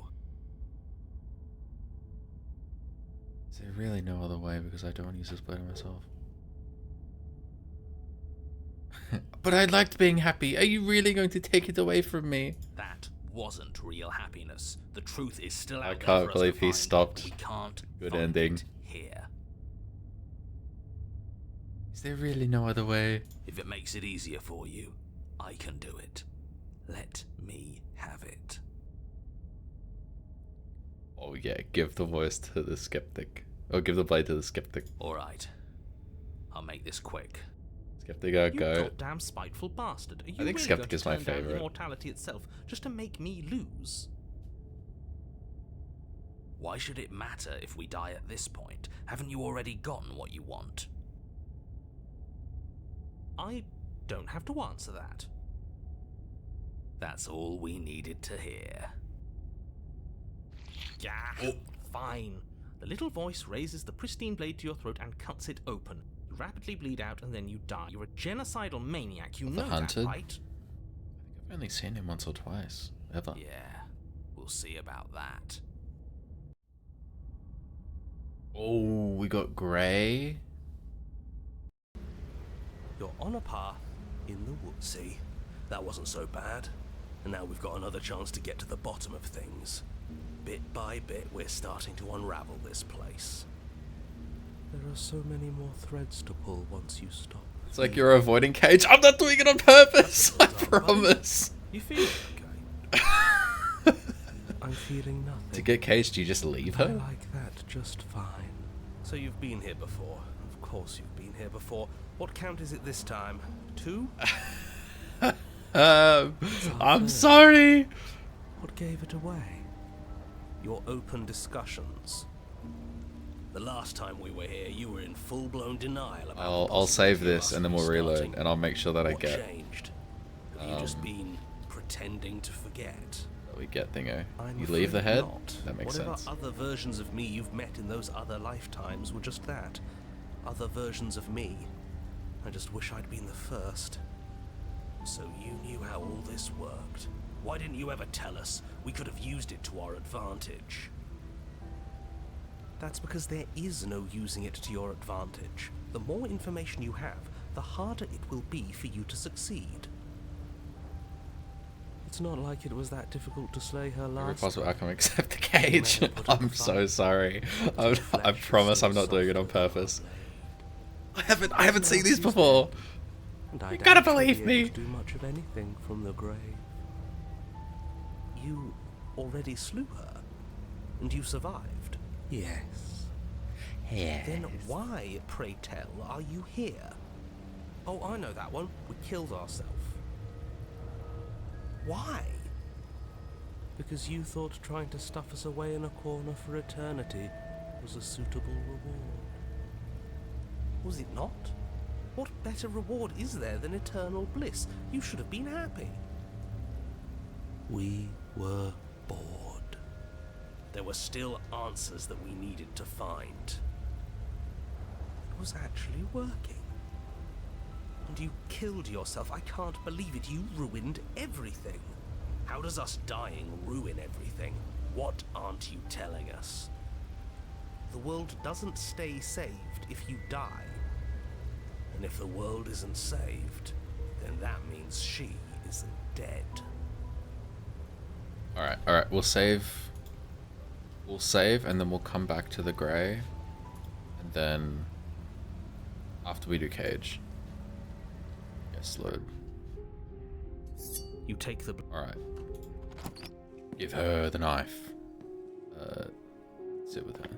Is there really no other way because I don't want to use this blade on myself? But I liked being happy. Are you really going to take it away from me? That wasn't real happiness. The truth is still out I there can't for us believe to he find. stopped. We can't Good find ending. it here. Is there really no other way? If it makes it easier for you, I can do it. Let me have it. Oh yeah, give the voice to the skeptic. Or give the blade to the skeptic. All right. I'll make this quick. Skeptic, You go. goddamn spiteful bastard. Are you think really Skeptic going to is my turn down favourite. immortality itself just to make me lose? Why should it matter if we die at this point? Haven't you already gotten what you want? I don't have to answer that. That's all we needed to hear. Yeah, fine. The little voice raises the pristine blade to your throat and cuts it open. You rapidly bleed out and then you die. You're a genocidal maniac, you The know that, hunted? right? I've only seen him once or twice. Ever. Yeah, we'll see about that. Oh, we got Grey. You're on a path in the woods. See, that wasn't so bad. And now we've got another chance to get to the bottom of things. Bit by bit, we're starting to unravel this place. There are so many more threads to pull once you stop. It's like you're avoiding Cage. I'm not doing it on purpose. I promise. You feel okay? I'm feeling nothing. To get Cage, do you just leave I her? like that just fine. So you've been here before. Of course you've been here before. What count is it this time? 2? I'm sorry. What gave it away? Your open discussions. The last time we were here, you were in full-blown denial about the I'll possibility save of this us and then we'll reload, restarting. and I'll make sure that I What get changed? Have you just been pretending to forget? that we get Thingo. I'm You leave the afraid head. not. That makes Whatever sense. other versions of me you've met in those other lifetimes were just that. Other versions of me. I just wish I'd been the first. So you knew how all this worked. Why didn't you ever tell us? We could have used it to our advantage. That's because there is no using it to your advantage. The more information you have, the harder it will be for you to succeed. It's not like it was that difficult to slay her Every last possible outcome except the Cage. never put up I'm a so fight. sorry. I Your flesh promise is I'm so not doing it soft on with our purpose. blade. I haven't seen these before. And I You doubt gotta you'll believe be me. able to do much of anything from the grave. You already slew her, and you survived. Yes. Then why, pray tell, are you here? Oh, I know that one. We killed ourselves. Why? Because you thought trying to stuff us away in a corner for eternity was a suitable reward. Was it not? What better reward is there than eternal bliss? You should have been happy. We were bored. There were still answers that we needed to find. It was actually working. And you killed yourself. I can't believe it. You ruined everything. How does us dying ruin everything? What aren't you telling us? The world doesn't stay saved if you die. And if the world isn't saved, then that means she is dead. Alright, we'll save. We'll save and then we'll come back to the Grey. And then after we do Cage. Yes, load. You take the... Alright. Give her the knife. Sit with her.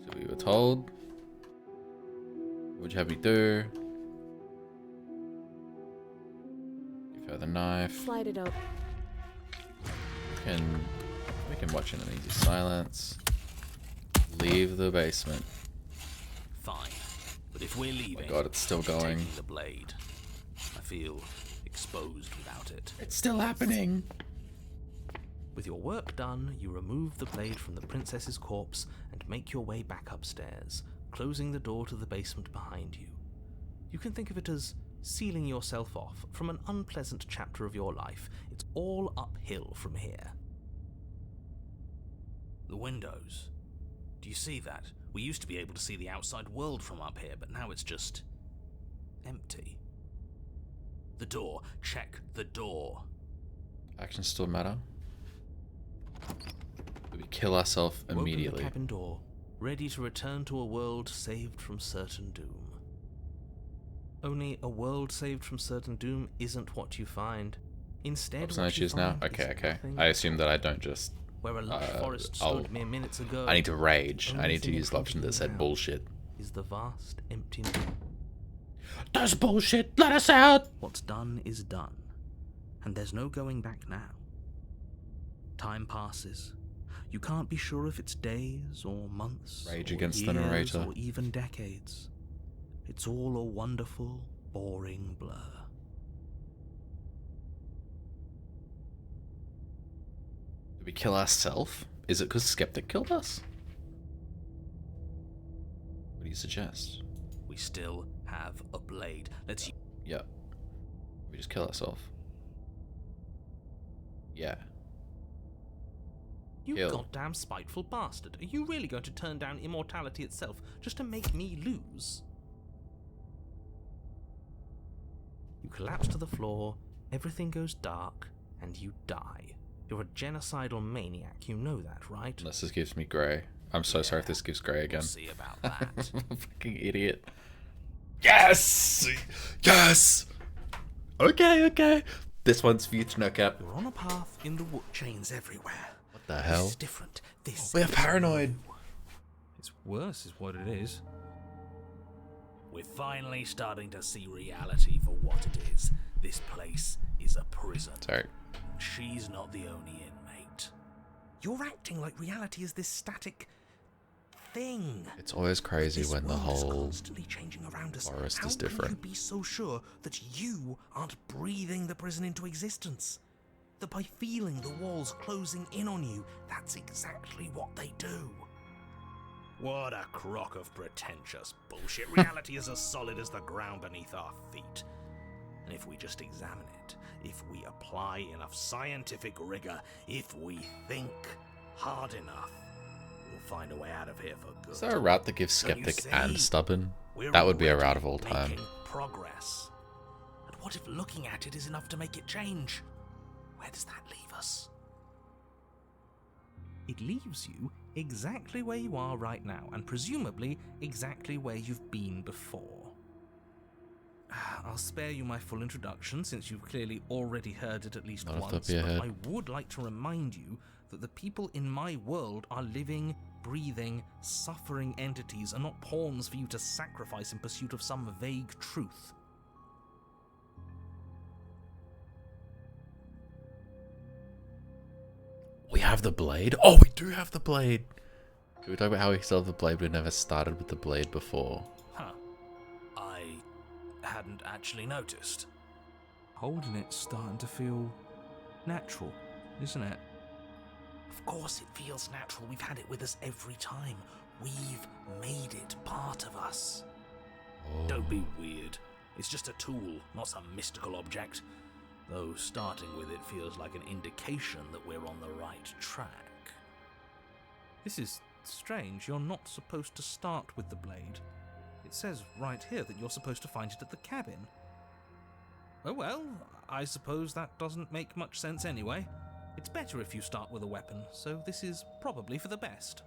So we were told. What'd you have me do? Give her the knife. Slide it out. We can watch in an easy silence. Leave the basement. Fine. But if we're leaving, God, it's still I'll be going. taking the blade. I feel exposed without it. It's still happening. With your work done, you remove the blade from the princess's corpse and make your way back upstairs, closing the door to the basement behind you. You can think of it as sealing yourself off from an unpleasant chapter of your life. It's all uphill from here. The windows. Do you see that? We used to be able to see the outside world from up here, but now it's just empty. The door. Check the door. Actions still matter. We kill ourselves You immediately. open the cabin door, ready to return to a world saved from certain doom. Only a world saved from certain doom isn't what you find. Instead, Option I what you choose now? find is Okay. nothing I assume that I don't just... where a lush forest stood mere minutes ago. I need to rage. the I only need to thing in use the front option of that you said now bullshit. is the vast emptiness. That's bullshit! Let us out! What's done is done, and there's no going back now. Time passes. You can't be sure if it's days or months, Rage or against the years, narrator. or even decades. It's all a wonderful, boring blur. Did we kill ourselves? Is it because Skeptic killed us? What do you suggest? We still have a blade. Let's Yeah. We just kill ourselves. Yeah. You Kill. goddamn spiteful bastard. Are you really going to turn down immortality itself just to make me lose? You collapse to the floor, everything goes dark, and you die. You're a genocidal maniac, you know that, right? Unless this gives me grey. I'm so sorry if this gives grey again. We'll see about that. Fucking idiot. Yes! Yes! Okay. This one's for you to knock up. You're on a path in the wood. Chains everywhere. What the hell? This is different. This We're is paranoid. new. It's worse, is what it is. We're finally starting to see reality for what it is. This place is a prison. Sorry. She's not the only inmate. You're acting like reality is this static thing. It's always crazy This when the world is whole constantly changing around us. forest How is can different. you be so sure that you aren't breathing the prison into existence? That by feeling the walls closing in on you, that's exactly what they do. What a crock of pretentious bullshit. Reality is as solid as the ground beneath our feet. And if we just examine it, if we apply enough scientific rigor, if we think hard enough, we'll find a way out of here for good. Is there a route that gives Don't you Skeptic and see? Stubborn? We're That would be a already route of all time. making progress. And what if looking at it is enough to make it change? Where does that leave us? It leaves you exactly where you are right now, and presumably exactly where you've been before. I'll spare you my full introduction, since you've clearly already heard it at least Not off the once, top of your but head. I would like to remind you that the people in my world are living, breathing, suffering entities, and not pawns for you to sacrifice in pursuit of some vague truth. We have the blade? Oh, we do have the blade! Can we talk about how we still have the blade? We never started with the blade before. Huh. I hadn't actually noticed. Holding it's starting to feel natural, isn't it? Of course it feels natural. We've had it with us every time. We've made it part of us. Oh. Don't be weird. It's just a tool, not some mystical object. Though starting with it feels like an indication that we're on the right track. This is strange. You're not supposed to start with the blade. It says right here that you're supposed to find it at the cabin. Oh well, I suppose that doesn't make much sense anyway. It's better if you start with a weapon, so this is probably for the best.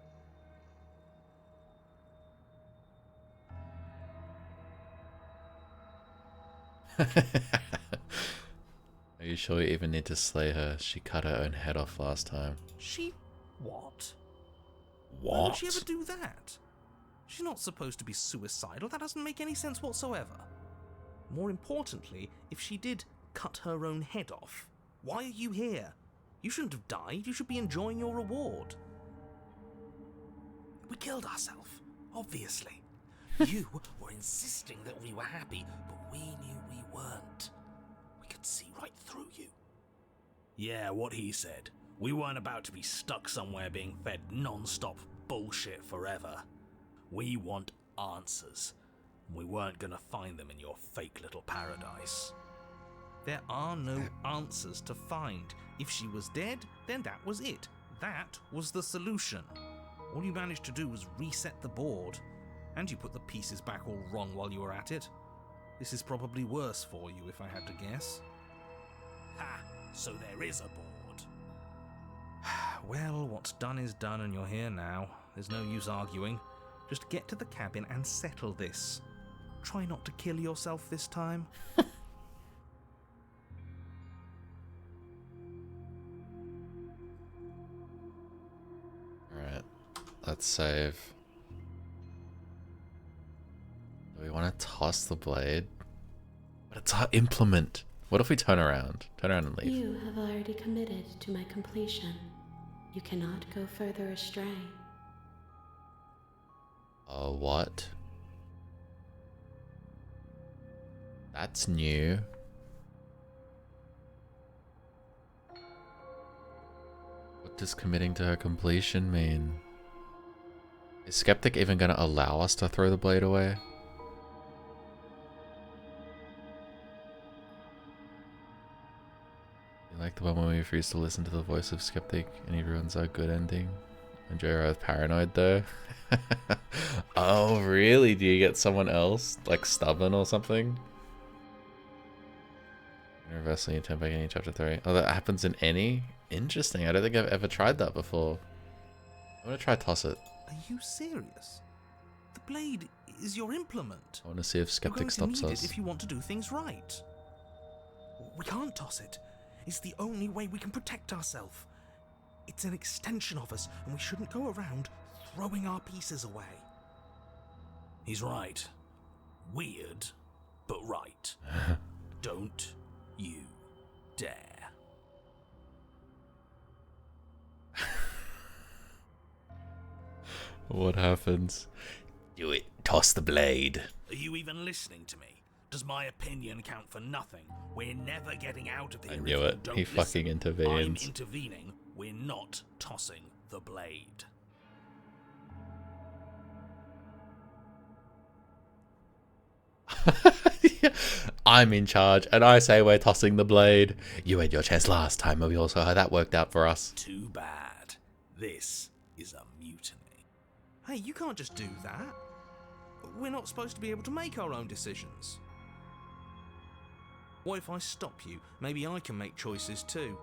Are you sure you even need to slay her? She cut her own head off last time. She... what? Why would What? she ever do that? She's not supposed to be suicidal. That doesn't make any sense whatsoever. More importantly, if she did cut her own head off, why are you here? You shouldn't have died. You should be enjoying your reward. We killed ourselves, obviously. You were insisting that we were happy, but we knew we weren't. We could see right through you. Yeah, what he said. We weren't about to be stuck somewhere being fed non-stop bullshit forever. We want answers. We weren't gonna find them in your fake little paradise. There are no answers to find. If she was dead, then that was it. That was the solution. All you managed to do was reset the board, and you put the pieces back all wrong while you were at it. This is probably worse for you, if I had to guess. Ha! So there is a board. Well, what's done is done, and you're here now. There's no use arguing. Just get to the cabin and settle this. Try not to kill yourself this time. Alright, let's save. Do we want to toss the blade? But it's our implement. What if we turn around? Turn around and leave. You have already committed to my completion. You cannot go further astray. What? That's new. What does committing to her completion mean? Is Skeptic even gonna allow us to throw the blade away? You like the one when we refuse to listen to the voice of Skeptic and he ruins our good ending? And Joyride paranoid though? Oh really? Do you get someone else? Like stubborn or something? Universally intent by any chapter 3. Oh, that happens in any? Interesting. I don't think I've ever tried that before. I'm gonna try toss it. Are you serious? The blade is your implement. I want to see if Skeptic You're going to stops need us. it if you want to do things right. We can't toss it. It's the only way we can protect ourselves. It's an extension of us, and we shouldn't go around throwing our pieces away. He's right. Weird, but right. Don't you dare. What happens? Do it. Toss the blade. Are you even listening to me? Does my opinion count for nothing? We're never getting out of here. I if knew you it. don't He listen. fucking intervenes. I'm intervening. We're not tossing the blade. I'm in charge, and I say we're tossing the blade. You had your chance last time, but we also had that worked out for us. Too bad. This is a mutiny. Hey, you can't just do that. We're not supposed to be able to make our own decisions. What if I stop you? Maybe I can make choices too.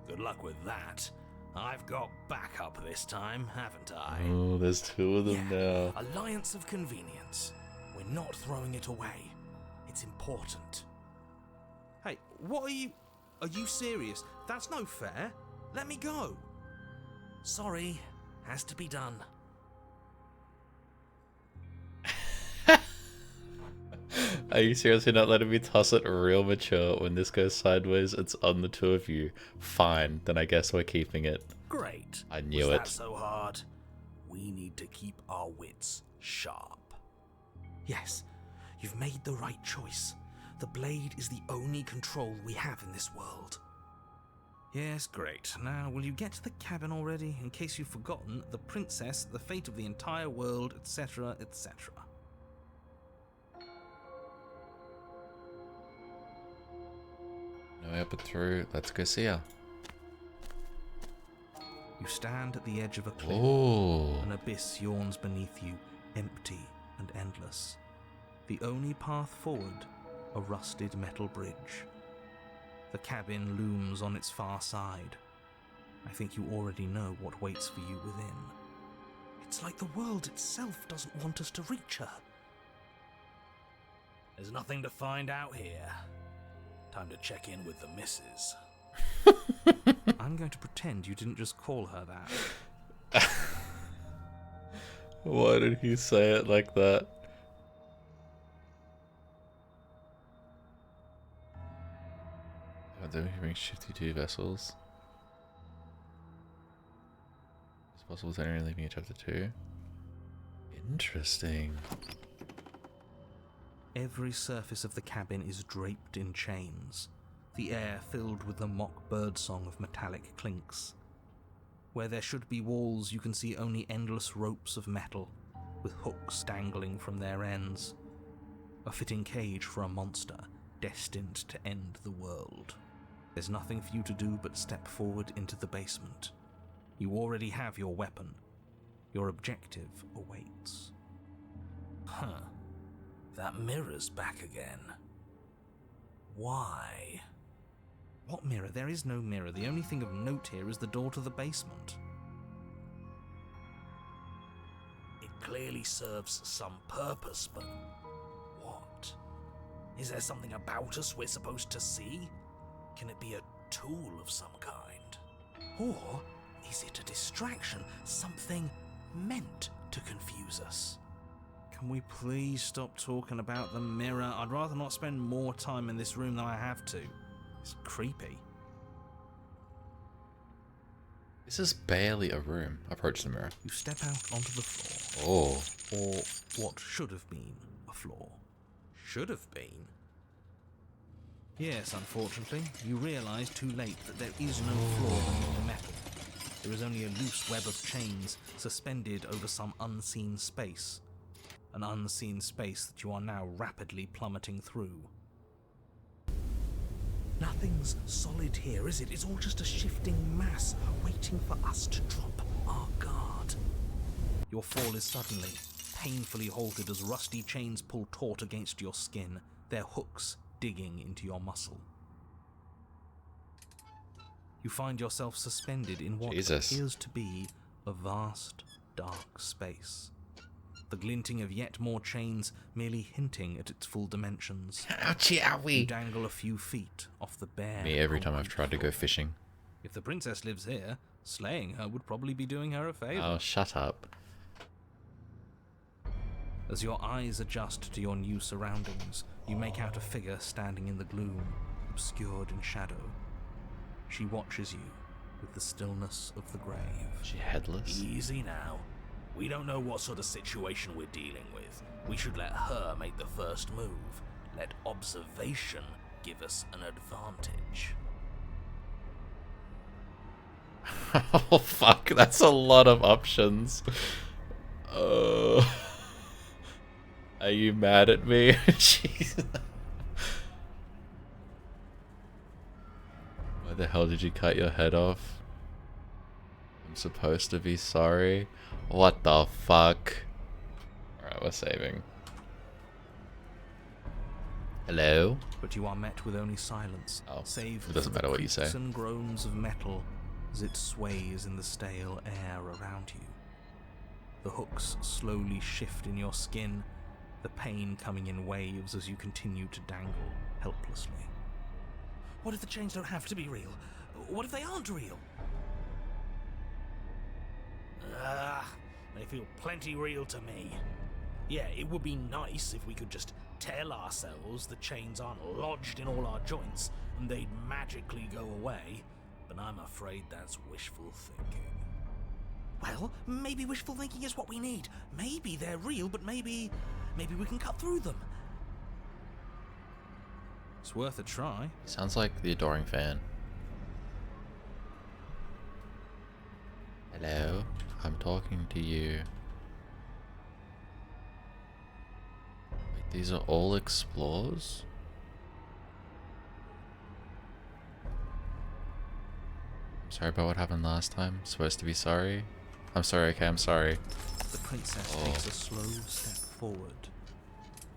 Good luck with that. I've got backup this time, haven't I? Oh, there's two of them now. Alliance of convenience. We're not throwing it away. It's important. Hey, what are you... Are you serious? That's no fair. Let me go. Sorry. Has to be done. Are you seriously not letting me toss it real mature? When this goes sideways, it's on the two of you. Fine, then I guess we're keeping it. Great. I knew Was it. that so hard? We need to keep our wits sharp. Yes, you've made the right choice. The blade is the only control we have in this world. Yes, great. Now, will you get to the cabin already? In case you've forgotten, the princess, the fate of the entire world, etc., etc. No way up and through. Let's go see her. You stand at the edge of a cliff. Oh. An abyss yawns beneath you, empty and endless. The only path forward, a rusted metal bridge. The cabin looms on its far side. I think you already know what waits for you within. It's like the world itself doesn't want us to reach her. There's nothing to find out here. Time to check in with the missus. I'm going to pretend you didn't just call her that. Why did he say it like that? Then we can bring shifty 2 vessels. It's possible with anyone leaving in chapter 2. Interesting. Every surface of the cabin is draped in chains. the air filled with the mock birdsong of metallic clinks. Where there should be walls, you can see only endless ropes of metal, with hooks dangling from their ends. A fitting cage for a monster destined to end the world. There's nothing for you to do but step forward into the basement. You already have your weapon. Your objective awaits. Huh. That mirror's back again. Why? What mirror? There is no mirror. The only thing of note here is the door to the basement. It clearly serves some purpose, but what? Is there something about us we're supposed to see? Can it be a tool of some kind? Or is it a distraction? Something meant to confuse us? Can we please stop talking about the mirror? I'd rather not spend more time in this room than I have to. It's creepy. This is barely a room. Approach the mirror. You step out onto the floor. Oh. Or what should have been a floor. Should have been? Yes, unfortunately, you realise too late that there is no floor beneath the metal. There is only a loose web of chains suspended over some unseen space. An unseen space that you are now rapidly plummeting through. Nothing's solid here, is it? It's all just a shifting mass waiting for us to drop our guard. Your fall is suddenly, painfully halted as rusty chains pull taut against your skin, their hooks digging into your muscle. You find yourself suspended in what appears to be a vast, dark space. The glinting of yet more chains merely hinting at its full dimensions. Ouchie, owie. You dangle a few feet off the bare... Me every time I've tried to go fishing. If the princess lives here, slaying her would probably be doing her a favour. Oh, shut up. As your eyes adjust to your new surroundings, you make out a figure standing in the gloom, obscured in shadow. She watches you with the stillness of the grave. Is she headless? Easy now. We don't know what sort of situation we're dealing with. We should let her make the first move. Let observation give us an advantage. Oh, fuck. That's a lot of options. Are you mad at me? Jeez. Why the hell did you cut your head off? I'm supposed to be sorry? What the fuck? Alright, we're saving. Hello? But you are met with only silence, Oh, save it doesn't for the matter what you say. creaks and groans of metal as it sways in the stale air around you. The hooks slowly shift in your skin, the pain coming in waves as you continue to dangle helplessly. What if the chains don't have to be real? What if they aren't real? They feel plenty real to me. Yeah, it would be nice if we could just tell ourselves the chains aren't lodged in all our joints and they'd magically go away, but I'm afraid that's wishful thinking. Well, maybe wishful thinking is what we need. Maybe they're real, but maybe we can cut through them. It's worth a try. Sounds like the adoring fan. Hello? I'm talking to you. Wait, these are all explorers? I'm sorry about what happened last time. Supposed to be sorry? I'm sorry, okay, I'm sorry. The princess takes a slow step forward.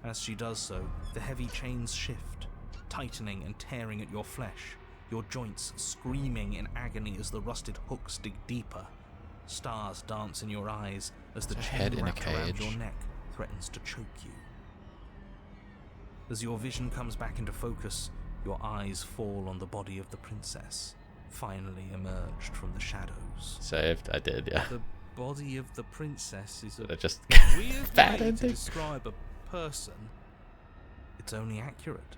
As she does so, the heavy chains shift, tightening and tearing at your flesh, your joints screaming in agony as the rusted hooks dig deeper. Stars dance in your eyes as the head chain in a wrapped around cage. your neck threatens to choke you. As your vision comes back into focus, your eyes fall on the body of the princess, finally emerged from the shadows. Saved? I did, yeah. The body of the princess is a Did I just weird bad way to ending? describe a person. It's only accurate.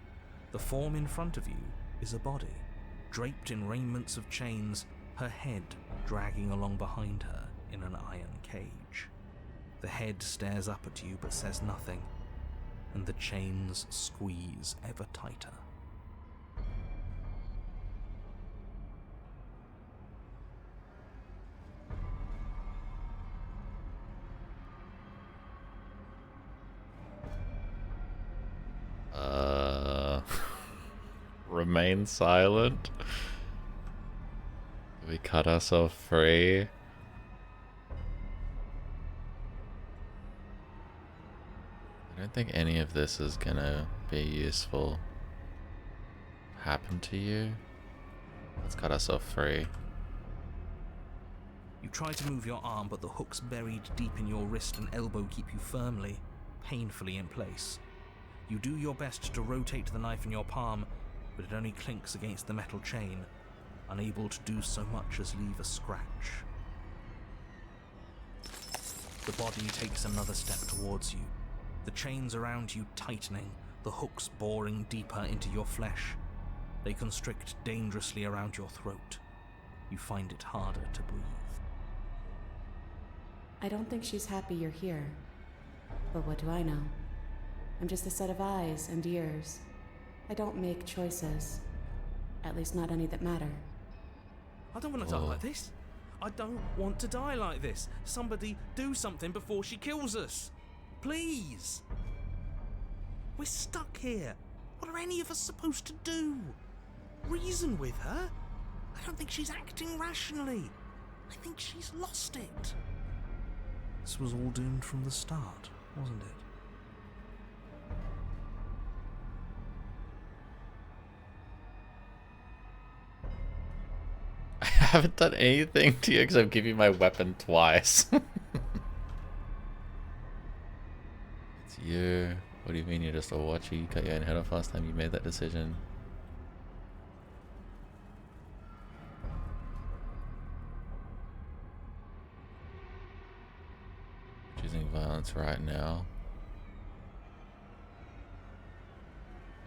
The form in front of you is a body, draped in raiments of chains, her head dragging along behind her in an iron cage. The head stares up at you but says nothing, and the chains squeeze ever tighter. Remain silent. We cut ourselves free. I don't think any of this is gonna be useful. Happen to you? Let's cut ourselves free. You try to move your arm, but the hooks buried deep in your wrist and elbow keep you firmly, painfully in place. You do your best to rotate the knife in your palm, but it only clinks against the metal chain, unable to do so much as leave a scratch. The body takes another step towards you, the chains around you tightening, the hooks boring deeper into your flesh. They constrict dangerously around your throat. You find it harder to breathe. I don't think she's happy you're here. But what do I know? I'm just a set of eyes and ears. I don't make choices. At least not any that matter. I don't want to die like this. I don't want to die like this. Somebody do something before she kills us. Please. We're stuck here. What are any of us supposed to do? Reason with her? I don't think she's acting rationally. I think she's lost it. This was all doomed from the start, wasn't it? I haven't done anything to you except give you my weapon twice. It's you. What do you mean you're just a watcher? You cut your own head off last time you made that decision. Choosing violence right now.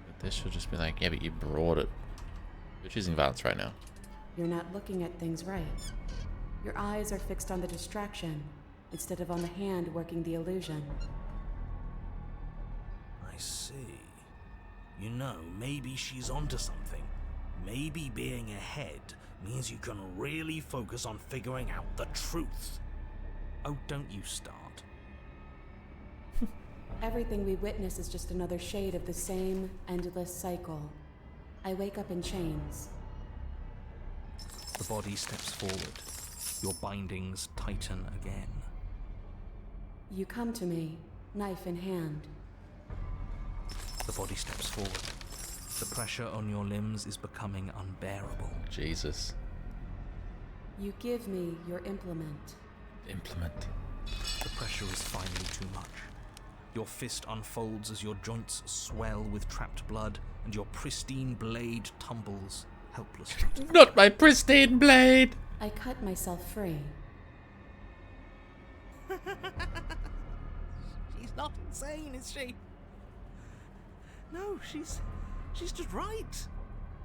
But this should just be like, yeah, but you brought it. You're choosing violence right now. You're not looking at things right. Your eyes are fixed on the distraction, instead of on the hand working the illusion. I see. You know, maybe she's onto something. Maybe being ahead means you can really focus on figuring out the truth. Oh, don't you start. Everything we witness is just another shade of the same endless cycle. I wake up in chains. The body steps forward. Your bindings tighten again. You come to me, knife in hand. The body steps forward. The pressure on your limbs is becoming unbearable. Jesus. You give me your implement. Implement. The pressure is finally too much. Your fist unfolds as your joints swell with trapped blood, and your pristine blade tumbles helplessly. Not my pristine blade! I cut myself free. She's not insane, is she? No, she's just right.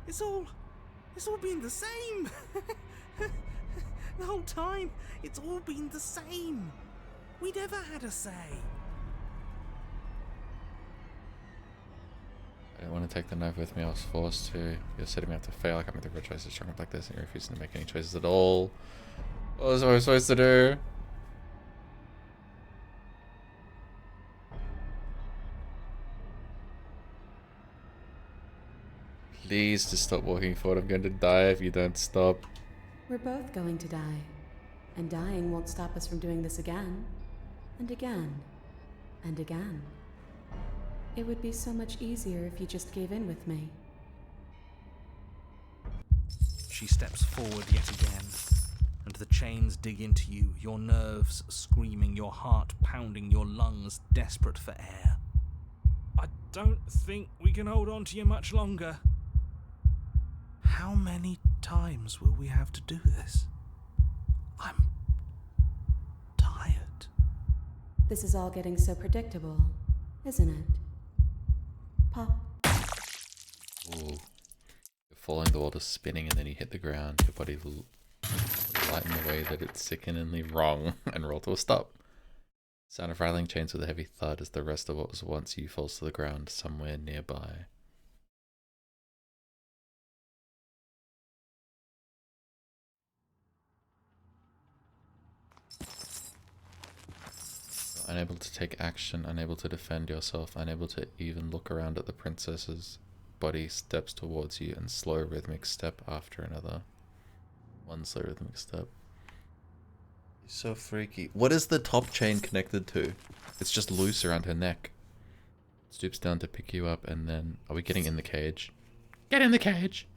It's all been the same. The whole time, it's all been the same. We never had a say. I didn't want to take the knife with me, I was forced to. You're setting me up to fail. I can't make the real choices strong up like this, and you're refusing to make any choices at all. What was I supposed to do? Please just stop walking forward. I'm going to die if you don't stop. We're both going to die. And dying won't stop us from doing this again. And again. And again. It would be so much easier if you just gave in with me. She steps forward yet again, and the chains dig into you, your nerves screaming, your heart pounding, your lungs desperate for air. I don't think we can hold on to you much longer. How many times will we have to do this? I'm tired. This is all getting so predictable, isn't it? Pop. Ooh. You're falling, the world is spinning, and then you hit the ground. Your body light in a way that it's sickeningly wrong and roll to a stop. Sound of rattling chains with a heavy thud as the rest of what was once you falls to the ground somewhere nearby. Unable to take action, unable to defend yourself, unable to even look around at the princesses. body steps towards you and slow rhythmic step after another. One slow rhythmic step. So freaky. What is the top chain connected to? It's just loose around her neck. Stoops down to pick you up and then... Are we getting in the cage? Get in the cage!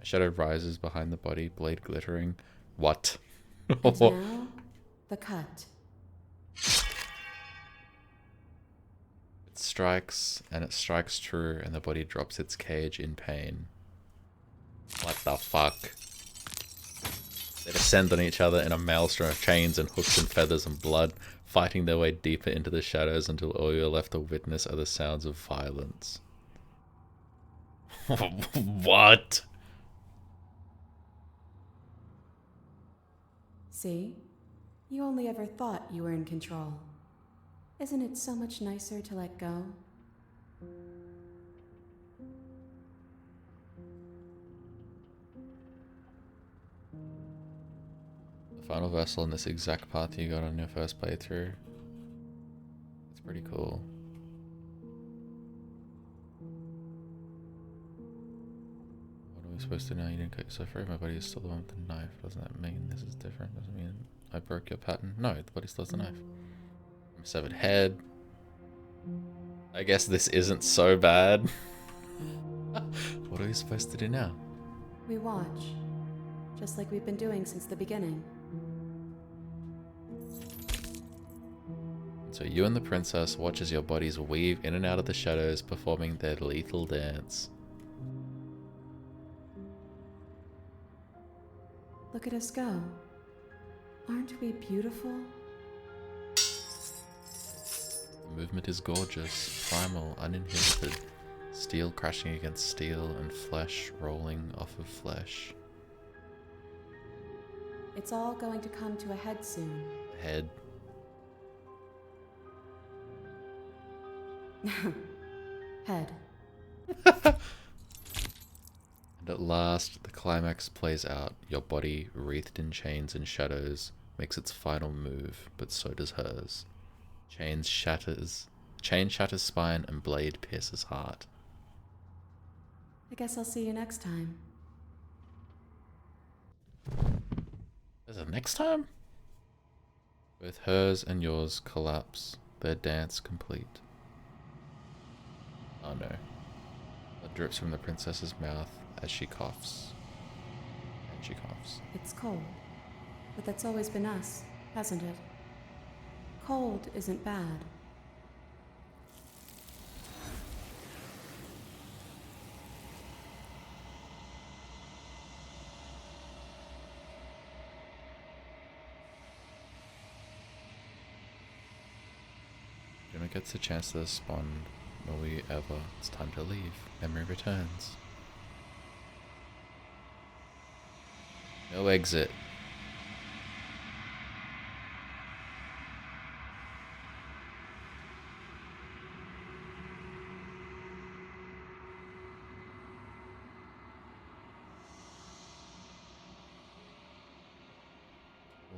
A shadow rises behind the body, blade glittering. What? And now, the cut. It strikes, and it strikes true, and the body drops its cage in pain. What the fuck? They descend on each other in a maelstrom of chains and hooks and feathers and blood, fighting their way deeper into the shadows until all you're left to witness are the sounds of violence. What? See? You only ever thought you were in control. Isn't it so much nicer to let go? The final vessel in this exact path you got on your first playthrough. It's pretty cool. What are we supposed to know? You didn't cut yourself free. My body is still the one with the knife. Doesn't that mean this is different? Doesn't mean I broke your pattern? No, the body still has the knife. Severed head. I guess this isn't so bad. What are we supposed to do now? We watch. Just like we've been doing since the beginning. So you and the princess watch as your bodies weave in and out of the shadows, performing their lethal dance. Look at us go. Aren't we beautiful? The movement is gorgeous, primal, uninhibited. Steel crashing against steel and flesh rolling off of flesh. It's all going to come to a head soon. Head. Head. And at last, the climax plays out. Your body, wreathed in chains and shadows, makes its final move, but so does hers. Chain shatters spine and blade pierces heart. I guess I'll see you next time. Is it next time? Both hers and yours collapse, their dance complete. Oh no. Blood drips from the princess's mouth as she coughs. And she coughs. It's cold. But that's always been us, hasn't it? Cold isn't bad. Gemma gets a chance to respond. Will we ever? It's time to leave. Memory returns. No exit.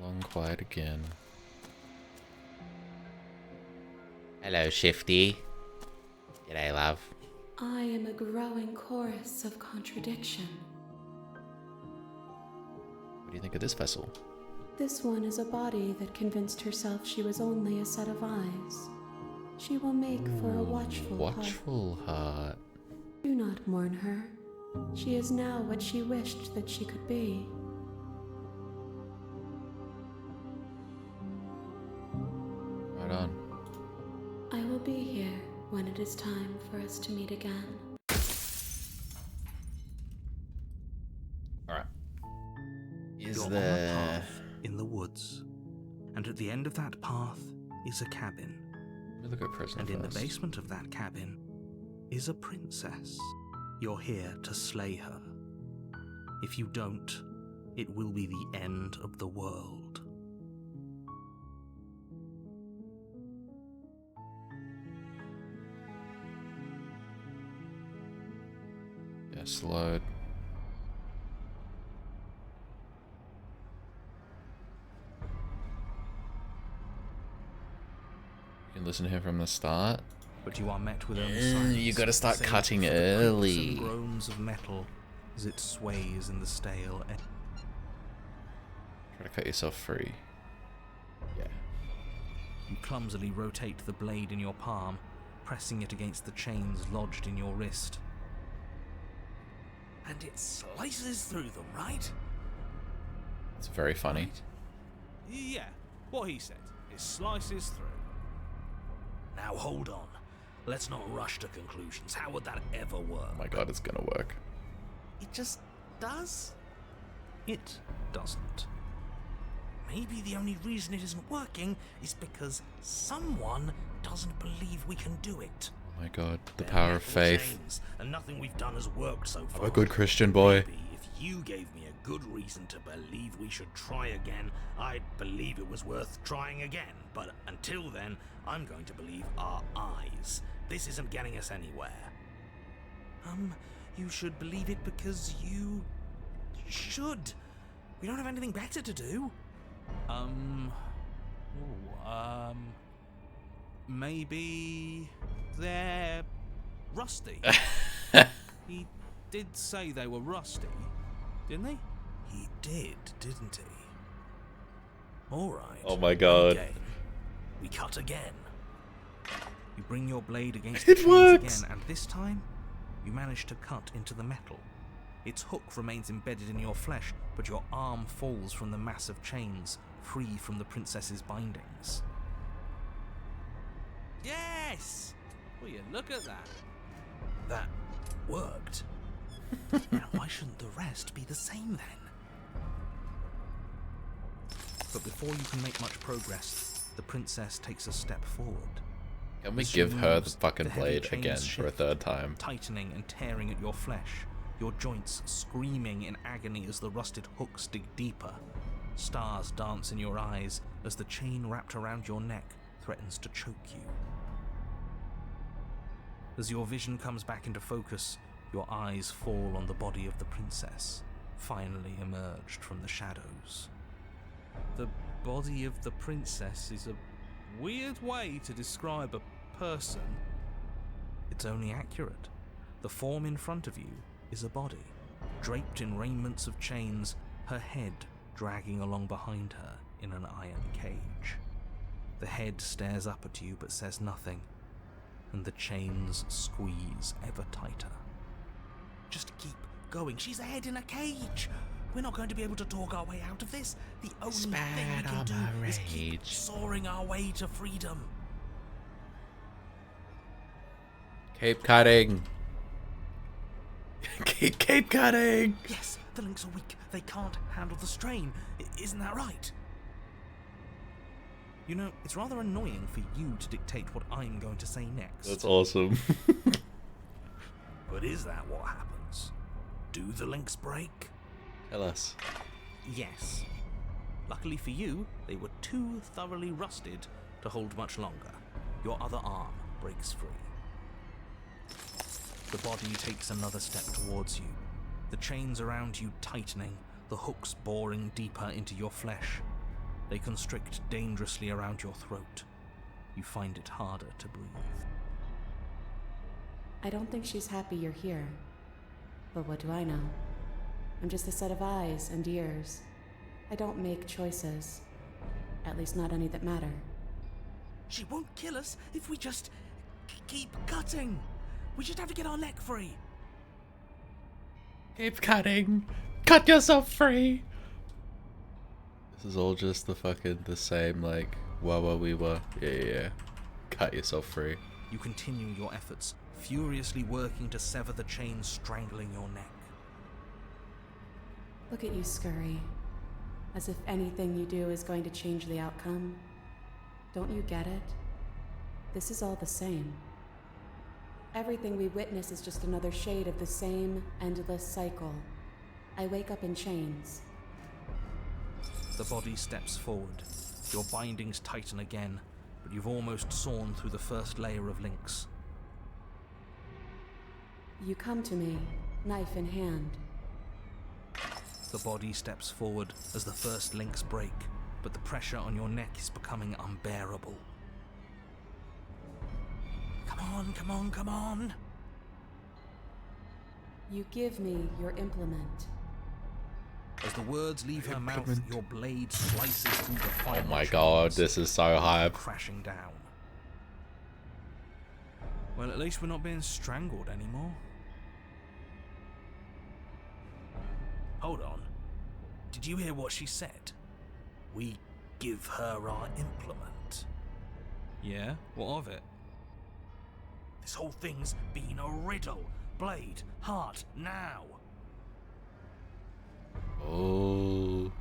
Long quiet again. Hello, Shifty. G'day, love. I am a growing chorus of contradiction. What do you think of this vessel? This one is a body that convinced herself she was only a set of eyes. She will make for a watchful heart. Watchful heart. Do not mourn her. She is now what she wished that she could be. Right on. I will be here when it is time for us to meet again. Alright. Is You're on a there... path in the woods, and at the end of that path is a cabin. Let me look at prisoner And in the first. basement of that cabin is a princess. You're here to slay her. If you don't, it will be the end of the world. Yes, load. You can listen to him from the start. but you are met with only silence. You gotta start save cutting for the creaks early. and groans of metal as it sways in the stale air. Try to cut yourself free. Yeah. You clumsily rotate the blade in your palm, pressing it against the chains lodged in your wrist. And it slices through them, right? It's very funny. Right? Yeah, what he said. It slices through. Now hold on. Let's not rush to conclusions. How would that ever work? Oh my god, it's gonna work. It just does? It doesn't. Maybe the only reason it isn't working is because someone doesn't believe we can do it. Oh my god, the They're power of metal faith. chains, and nothing we've done has worked so far. I'm a good Christian boy. Maybe if you gave me a good reason to believe we should try again, I'd believe it was worth trying again. But until then, I'm going to believe our eyes. This isn't getting us anywhere. You should believe it because you should. We don't have anything better to do. Maybe they're rusty. He did say they were rusty, didn't he? He did, didn't he? All right. Oh my god. Okay. We cut again. You bring your blade against It the chains works! again, and this time, you manage to cut into the metal. Its hook remains embedded in your flesh, but your arm falls from the mass of chains, free from the princess's bindings. Yes! Will you look at that? That worked. Now, why shouldn't the rest be the same then? But before you can make much progress, the princess takes a step forward. Can we As she give her the moves, fucking the heavy blade chains again for a shift, third time? tightening and tearing at your flesh, your joints screaming in agony as the rusted hooks dig deeper. Stars dance in your eyes as the chain wrapped around your neck threatens to choke you. As your vision comes back into focus, your eyes fall on the body of the princess, finally emerged from the shadows. The body of the princess is a weird way to describe a person. It's only accurate. The form in front of you is a body, draped in raiments of chains, her head dragging along behind her in an iron cage. The head stares up at you but says nothing, and the chains squeeze ever tighter. Just keep going. She's a head in a cage. We're not going to be able to talk our way out of this. The only thing we can do is keep soaring our way to freedom. Cape cutting. Cape cutting. Yes, the links are weak. They can't handle the strain. Isn't that right? You know, it's rather annoying for you to dictate what I'm going to say next. That's awesome. But is that what happens? Do the links break? Tell us. Yes. Luckily for you, they were too thoroughly rusted to hold much longer. Your other arm breaks free. The body takes another step towards you, the chains around you tightening, the hooks boring deeper into your flesh. They constrict dangerously around your throat. You find it harder to breathe. I don't think she's happy you're here. But what do I know? I'm just a set of eyes and ears. I don't make choices. At least not any that matter. She won't kill us if we just keep cutting. We just have to get our neck free. Keep cutting. Cut yourself free. This is all just the same, like, wee wah. Yeah. Cut yourself free. You continue your efforts, furiously working to sever the chains strangling your neck. Look at you scurry. As if anything you do is going to change the outcome. Don't you get it? This is all the same. Everything we witness is just another shade of the same endless cycle. I wake up in chains. The body steps forward. Your bindings tighten again, but you've almost sawn through the first layer of links. You come to me, knife in hand. The body steps forward as the first links break, but the pressure on your neck is becoming unbearable. Come on, come on, come on. You give me your implement. As the words leave her mouth, your blade slices through the Oh final my god, chains, this is so hype. crashing down. Well, at least we're not being strangled anymore. Hold on. Did you hear what she said? We give her our implement. Yeah? What of it? This whole thing's been a riddle. Blade, heart, now. Oh.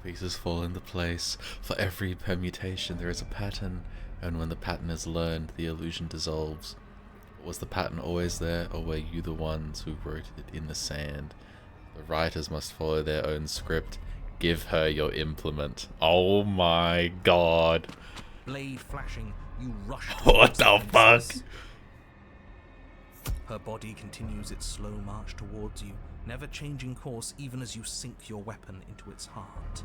Pieces fall into place. For every permutation there is a pattern, and when the pattern is learned, the illusion dissolves. Was the pattern always there, or were you the ones who wrote it in the sand? The writers must follow their own script. Give her your implement. Oh my god. Blade flashing, you rush What towards the fuck? princess. Her body continues its slow march towards you, never changing course even as you sink your weapon into its heart.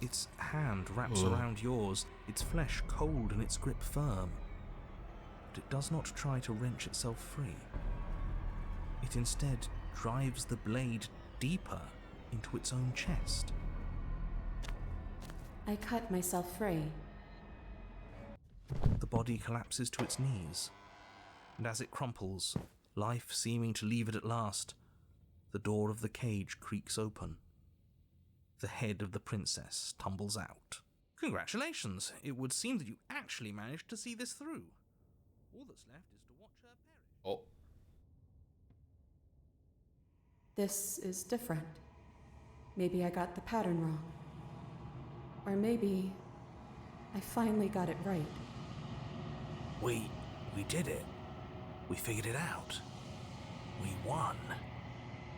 Its hand wraps around yours, its flesh cold and its grip firm. But it does not try to wrench itself free. It instead drives the blade deeper into its own chest. I cut myself free. The body collapses to its knees, and as it crumples, life seeming to leave it at last, the door of the cage creaks open. The head of the princess tumbles out. Congratulations! It would seem that you actually managed to see this through. All that's left is to watch her perish. Oh. This is different. Maybe I got the pattern wrong. Or maybe I finally got it right. We did it. We figured it out. We won.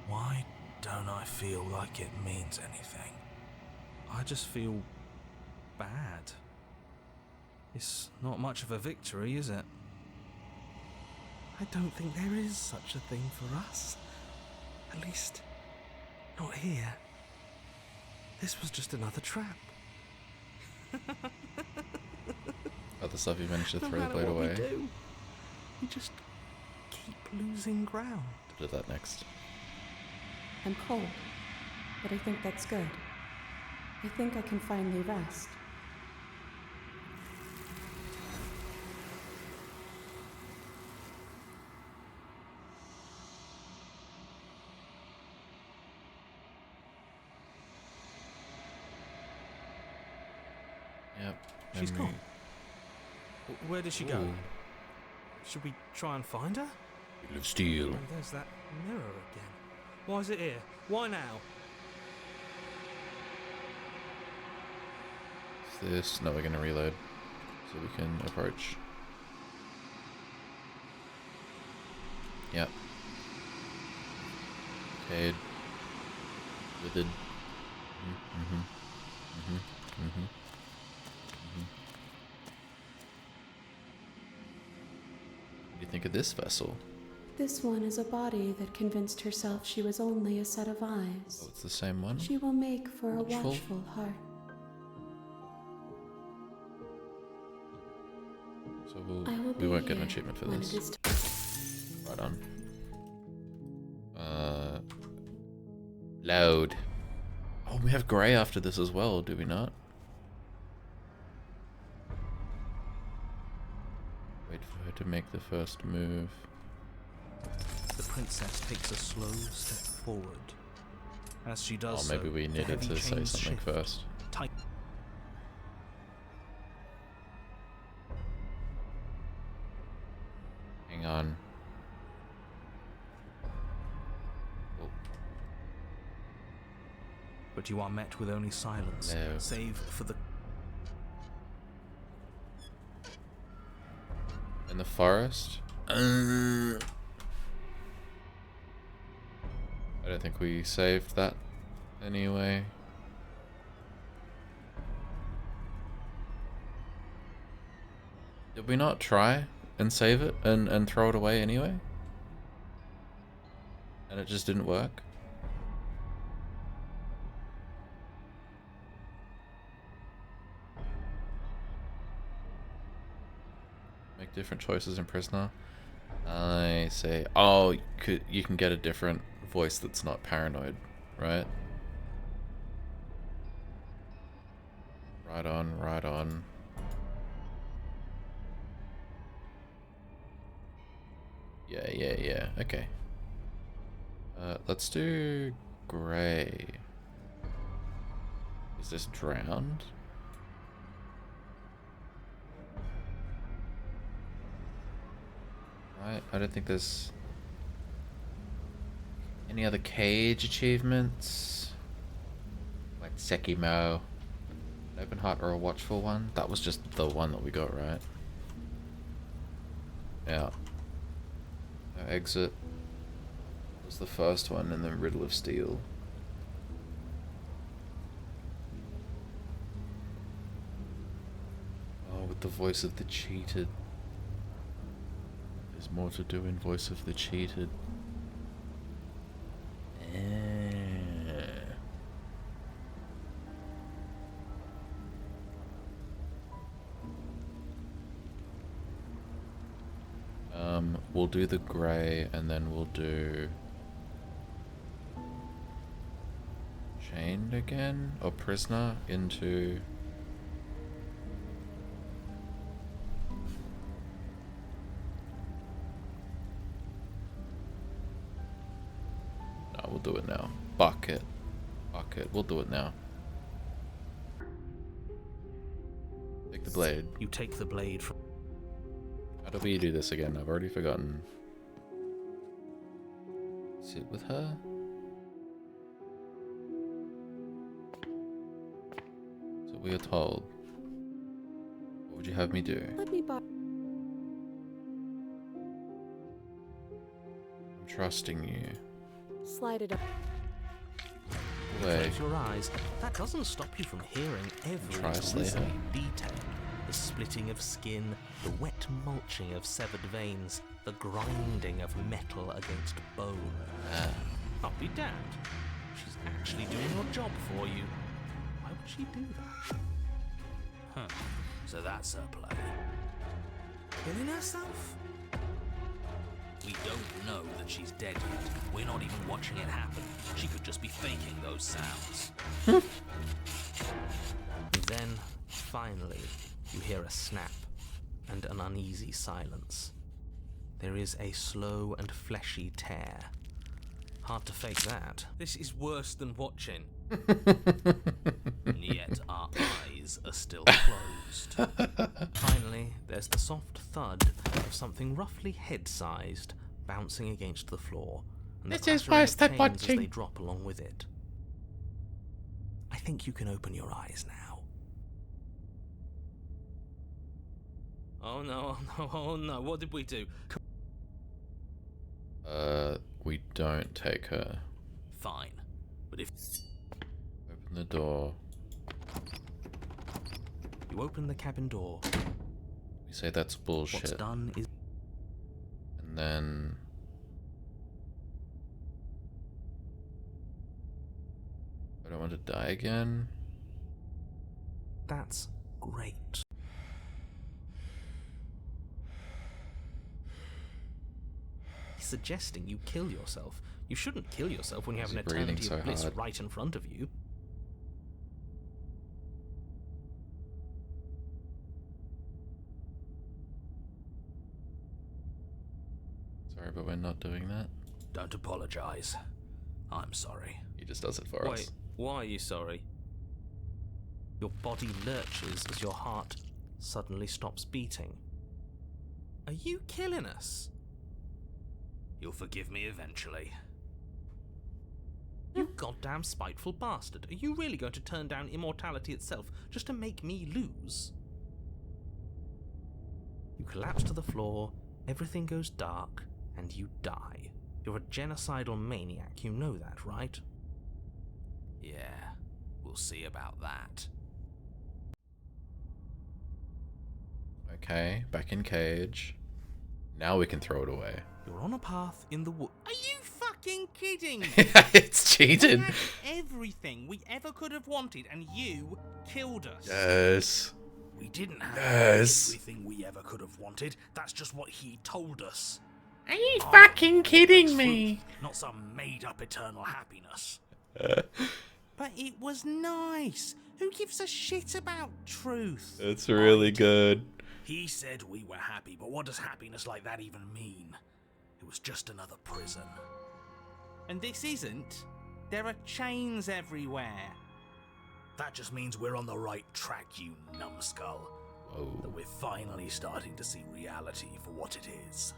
Why don't I feel like it means anything? I just feel bad. It's not much of a victory, is it? I don't think there is such a thing for us. At least, not here. This was just another trap. Other stuff you managed to No throw the matter blade what away. we do, we just keep losing ground. Do that next. I'm cold, but I think that's good. I think I can finally rest. Yep. She's memory. gone. Where did she go? Ooh. Should we try and find her? Wheel of Steel. Oh, there's that mirror again. Why is it here? Why now? Is this? No, we're gonna reload. So we can approach. Yep. Cade. Withered. What do you think of this vessel? This one is a body that convinced herself she was only a set of eyes. Oh, it's the same one? She will make for a Watchful? watchful heart. So I will we be won't get an here achievement for when this. it is Right on. Load. Oh, we have Grey after this as well, do we not? Wait for her to make the first move. The princess takes a slow step forward. As she does Oh, maybe so, we the needed heavy to say chains something shift, first. tight- Hang on. Oh, But you are met with only silence, No. save for the in the forest? I don't think we saved that anyway. Did we not try and save it and throw it away anyway? And it just didn't work? different choices in Prisoner. I say, oh, you can get a different voice that's not paranoid, right? Right on, right on. Yeah. Okay. Let's do Grey. Is this drowned? Right, I don't think there's any other cage achievements. Like Sekimo. An open heart or a watchful one? That was just the one that we got, right? Yeah. No exit was the first one, and then Riddle of Steel. Oh, with the voice of the cheated. There's more to do in Voice of the Cheated. We'll do the Grey, and then we'll do Chained again, or Prisoner into... No, we'll do it now. Bucket. We'll do it now. Take the blade. You take the blade from... How do we do this again? I've already forgotten. Sit with her? So we are told. What would you have me do? Let me buy. I'm trusting you. Slide it up. Wait. Close your eyes. That doesn't stop you from hearing every Try Slayer. grisly detail. The splitting of skin, the wet mulching of severed veins, the grinding of metal against bone. I'll be damned. She's actually doing your job for you. Why would she do that? Huh. So that's her play. Killing herself? We don't know that she's dead yet. We're not even watching it happen. She could just be faking those sounds. And then, finally, you hear a snap and an uneasy silence. There is a slow and fleshy tear. Hard to fake that. This is worse than watching. And yet our eyes are still closed. Finally, there's the soft thud of something roughly head-sized bouncing against the floor, and the clattering of chains as they drop along with it. I think you can open your eyes now. Oh no, what did we do? We don't take her. Fine, but if Open the door. you open the cabin door, We say that's bullshit. what's done is And then... I don't want to die again. that's great. Suggesting you kill yourself. You shouldn't kill yourself when you have Why an is he breathing eternity so of bliss hard? right in front of you. Sorry, but we're not doing that. Don't apologize. I'm sorry. He just does it for us. Wait, why are you sorry? Your body lurches as your heart suddenly stops beating. Are you killing us? You'll forgive me eventually. You goddamn spiteful bastard. Are you really going to turn down immortality itself just to make me lose? You collapse to the floor, everything goes dark, and you die. You're a genocidal maniac, you know that, right? Yeah, we'll see about that. Okay, back in cage. Now we can throw it away. You're on a path in the wood. Are you fucking kidding me? It's cheated. We had everything we ever could have wanted, and you killed us. Yes. We didn't have Yes. everything we ever could have wanted. That's just what he told us. Are you I fucking want the kidding truth, me? Not some made-up eternal happiness. But it was nice. Who gives a shit about truth? It's really good. He said we were happy, but what does happiness like that even mean? It was just another prison. And this isn't. There are chains everywhere. That just means we're on the right track, you numbskull. Whoa. That we're finally starting to see reality for what it is.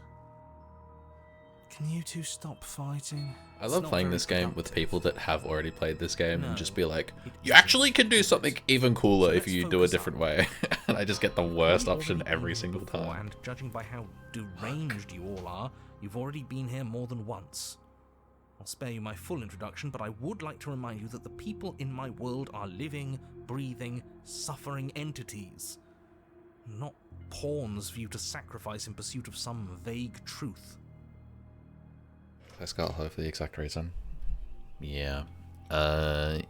Can you two stop fighting? I It's love not playing very this game with productive. people that have already played this game and No, just be like, it you isn't. actually can do something even cooler So if let's you do a focus different up. way. And I just get the worst You've option already every been single before, time. And judging by how deranged you all are, you've already been here more than once. I'll spare you my full introduction, but I would like to remind you that the people in my world are living, breathing, suffering entities. Not pawns for you to sacrifice in pursuit of some vague truth. Let's go for the exact reason. Yeah. Yeah,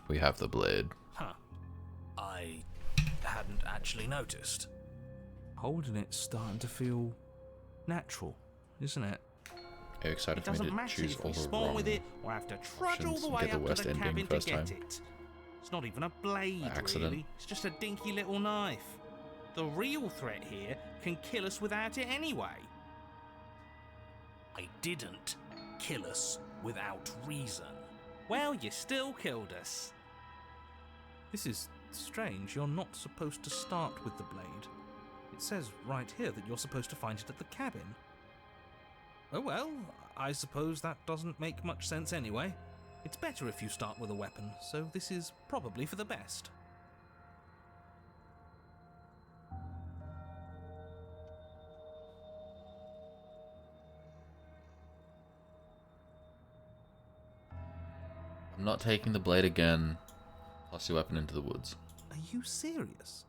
we have the blade. Huh. I hadn't actually noticed. Holding it's starting to feel natural, isn't it? Are you excited It for me doesn't to matter choose if all we the spawn wrong with it or have to trudge all options the and way get the up worst to the ending cabin to first get time? it. It's not even a blade, By accident. really. It's just a dinky little knife. The real threat here can kill us without it anyway. I didn't kill us without reason. Well, you still killed us. This is strange. You're not supposed to start with the blade. It says right here that you're supposed to find it at the cabin. Oh well, I suppose that doesn't make much sense anyway. It's better if you start with a weapon, so this is probably for the best. I'm not taking the blade again. Toss your weapon into the woods. Are you serious?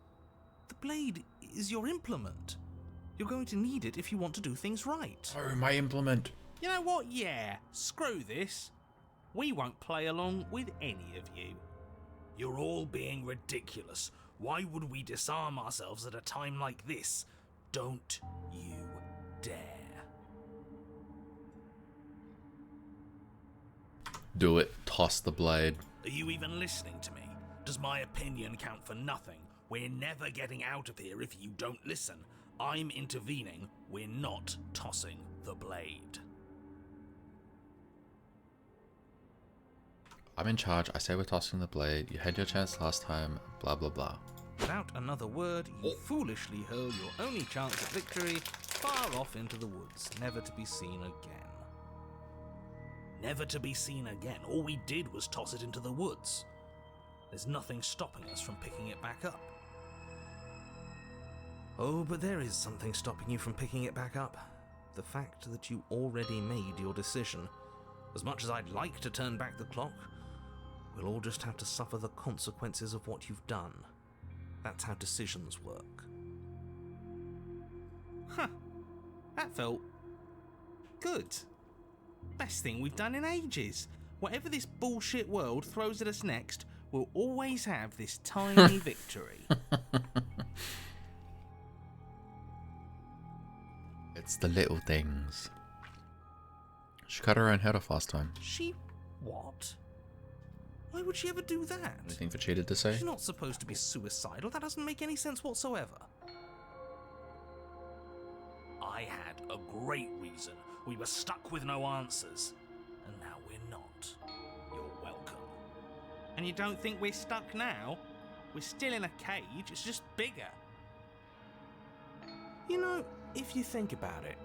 The blade is your implement. You're going to need it if you want to do things right. Oh, my implement. You know what? Yeah, screw this. We won't play along with any of you. You're all being ridiculous. Why would we disarm ourselves at a time like this? Don't you dare. Do it. Toss the blade. Are you even listening to me? Does my opinion count for nothing? We're never getting out of here if you don't listen. I'm intervening. We're not tossing the blade. I'm in charge. I say we're tossing the blade. You had your chance last time. Blah, blah, blah. Without another word, you foolishly hurl your only chance at victory far off into the woods, never to be seen again. Never to be seen again. All we did was toss it into the woods. There's nothing stopping us from picking it back up. Oh, but there is something stopping you from picking it back up. The fact that you already made your decision. As much as I'd like to turn back the clock, we'll all just have to suffer the consequences of what you've done. That's how decisions work. Huh. That felt good. Best thing we've done in ages. Whatever this bullshit world throws at us next, we'll always have this tiny victory. It's the little things. She cut her own head off last time. She... what? Why would she ever do that? Anything for cheated to say? She's not supposed to be suicidal. That doesn't make any sense whatsoever. I had a great reason. We were stuck with no answers. And now we're not. You're welcome. And you don't think we're stuck now? We're still in a cage, it's just bigger. You know, if you think about it,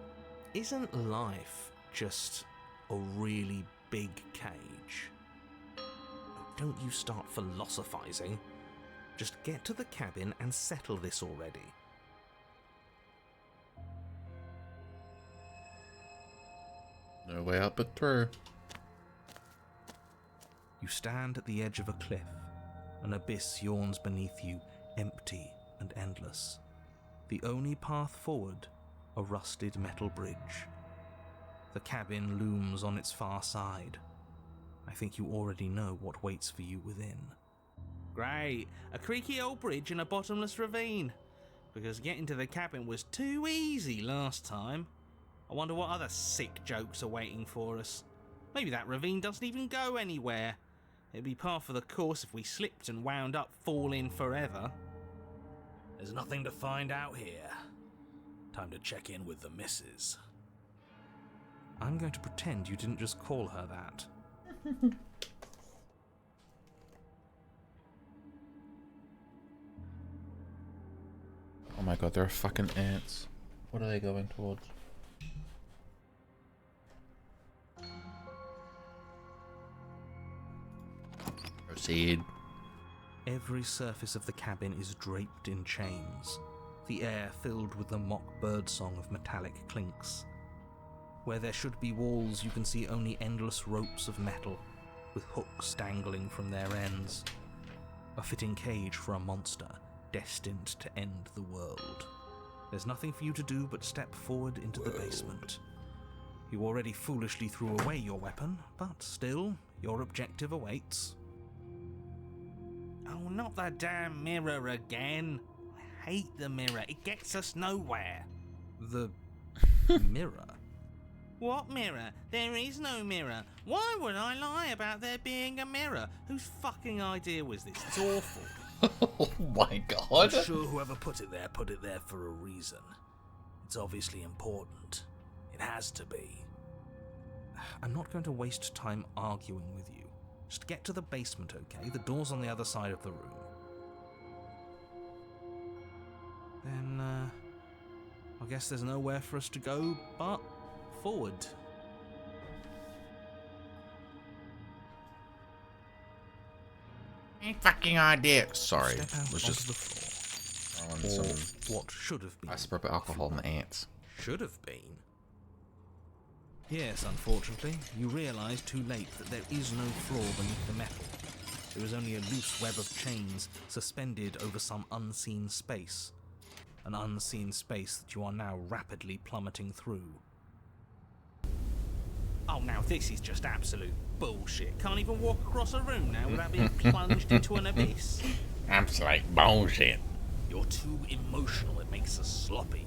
isn't life just a really big cage? Don't you start philosophizing. Just get to the cabin and settle this already. No way out but through. You stand at the edge of a cliff. An abyss yawns beneath you, empty and endless. The only path forward, a rusted metal bridge. The cabin looms on its far side. I think you already know what waits for you within. Great, a creaky old bridge and a bottomless ravine. Because getting to the cabin was too easy last time. I wonder what other sick jokes are waiting for us. Maybe that ravine doesn't even go anywhere. It'd be par for the course if we slipped and wound up falling forever. There's nothing to find out here. Time to check in with the missus. I'm going to pretend you didn't just call her that. Oh my god, there are fucking ants. What are they going towards? Proceed. Every surface of the cabin is draped in chains, the air filled with the mock birdsong of metallic clinks. Where there should be walls, you can see only endless ropes of metal, with hooks dangling from their ends. A fitting cage for a monster destined to end the world. There's nothing for you to do but step forward into the basement. You already foolishly threw away your weapon, but still, your objective awaits. Oh, not the damn mirror again. I hate the mirror. It gets us nowhere. The mirror? What mirror? There is no mirror. Why would I lie about there being a mirror? Whose fucking idea was this? It's awful. Oh my I'm god. sure whoever put it there for a reason. It's obviously important. It has to be. I'm not going to waste time arguing with you. Just get to the basement, okay? The door's on the other side of the room. Then, I guess there's nowhere for us to go but forward. Any fucking idea. Sorry. Step out Was onto just the floor. throwing Or some what should have been. ice rubber alcohol and ants. Should have been. Yes, unfortunately, you realise too late that there is no floor beneath the metal. There is only a loose web of chains suspended over some unseen space. An unseen space that you are now rapidly plummeting through. Oh, now this is just absolute bullshit. Can't even walk across a room now without being plunged into an abyss. Absolute bullshit. You're too emotional, it makes us sloppy.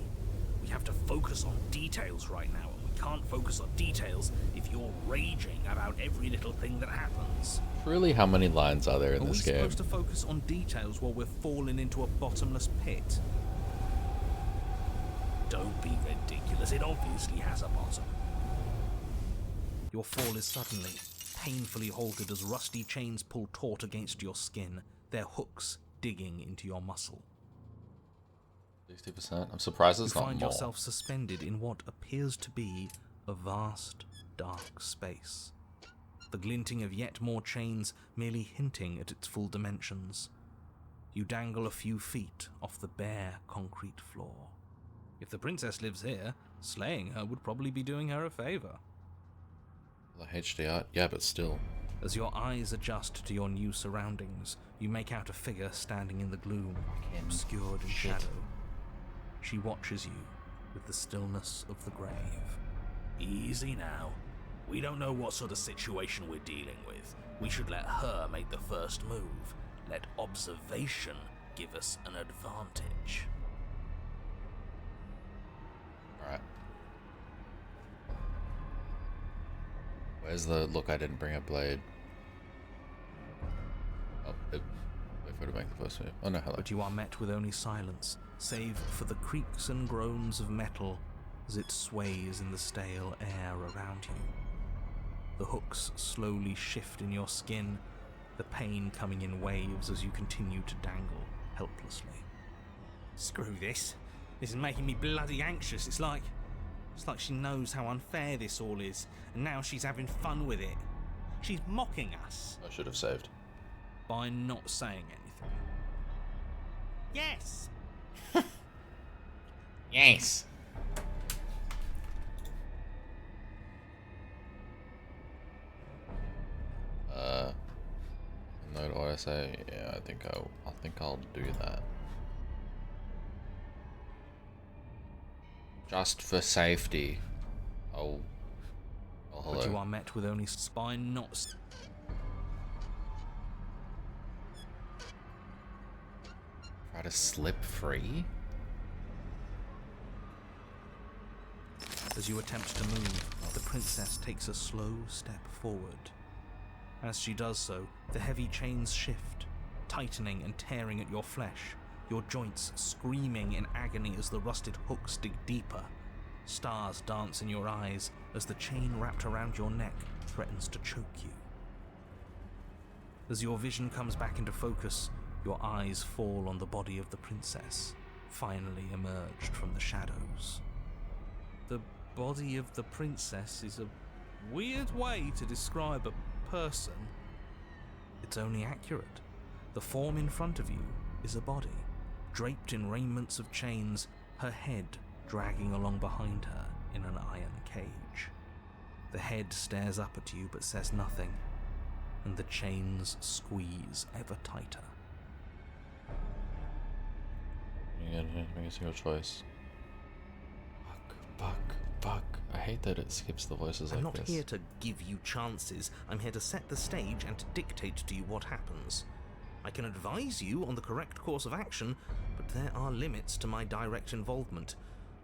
We have to focus on details right now, and we can't focus on details if you're raging about every little thing that happens. Really, how many lines are there in Are we this game? supposed to focus on details while we're falling into a bottomless pit? Don't be ridiculous, it obviously has a bottom. Your fall is suddenly, painfully halted as rusty chains pull taut against your skin, their hooks digging into your muscle. 60%. I'm surprised You it's not find more. yourself suspended in what appears to be a vast, dark space. The glinting of yet more chains merely hinting at its full dimensions. You dangle a few feet off the bare concrete floor. If the princess lives here, slaying her would probably be doing her a favor. The HDR? Yeah, but still. As your eyes adjust to your new surroundings, you make out a figure standing in the gloom, obscured in Shit. shadow. She watches you with the stillness of the grave. Easy now. We don't know what sort of situation we're dealing with. We should let her make the first move. Let observation give us an advantage. Alright. Where's the... Look, I didn't bring a blade. Oh, wait for her to make the first move. Oh no, hello. But you are met with only silence, save for the creaks and groans of metal as it sways in the stale air around you. The hooks slowly shift in your skin, the pain coming in waves as you continue to dangle helplessly. Screw this. This is making me bloody anxious. It's like she knows how unfair this all is, and now she's having fun with it. She's mocking us I should have saved. By not saying anything. Yes. Yes! No, what I say? Yeah, I think I'll do that. Just for safety. I'll but you are met with only spine knots. Try to slip free? As you attempt to move, the princess takes a slow step forward. As she does so, the heavy chains shift, tightening and tearing at your flesh, your joints screaming in agony as the rusted hooks dig deeper. Stars dance in your eyes as the chain wrapped around your neck threatens to choke you. As your vision comes back into focus, your eyes fall on the body of the princess, finally emerged from the shadows. The body of the princess is a weird way to describe a person. It's only accurate. The form in front of you is a body, draped in raiments of chains, her head dragging along behind her in an iron cage. The head stares up at you but says nothing, and the chains squeeze ever tighter. You gotta make a single choice. Fuck. I hate that it skips the voices I'm like this. not here to give you chances. I'm here to set the stage and to dictate to you what happens. I can advise you on the correct course of action, but there are limits to my direct involvement.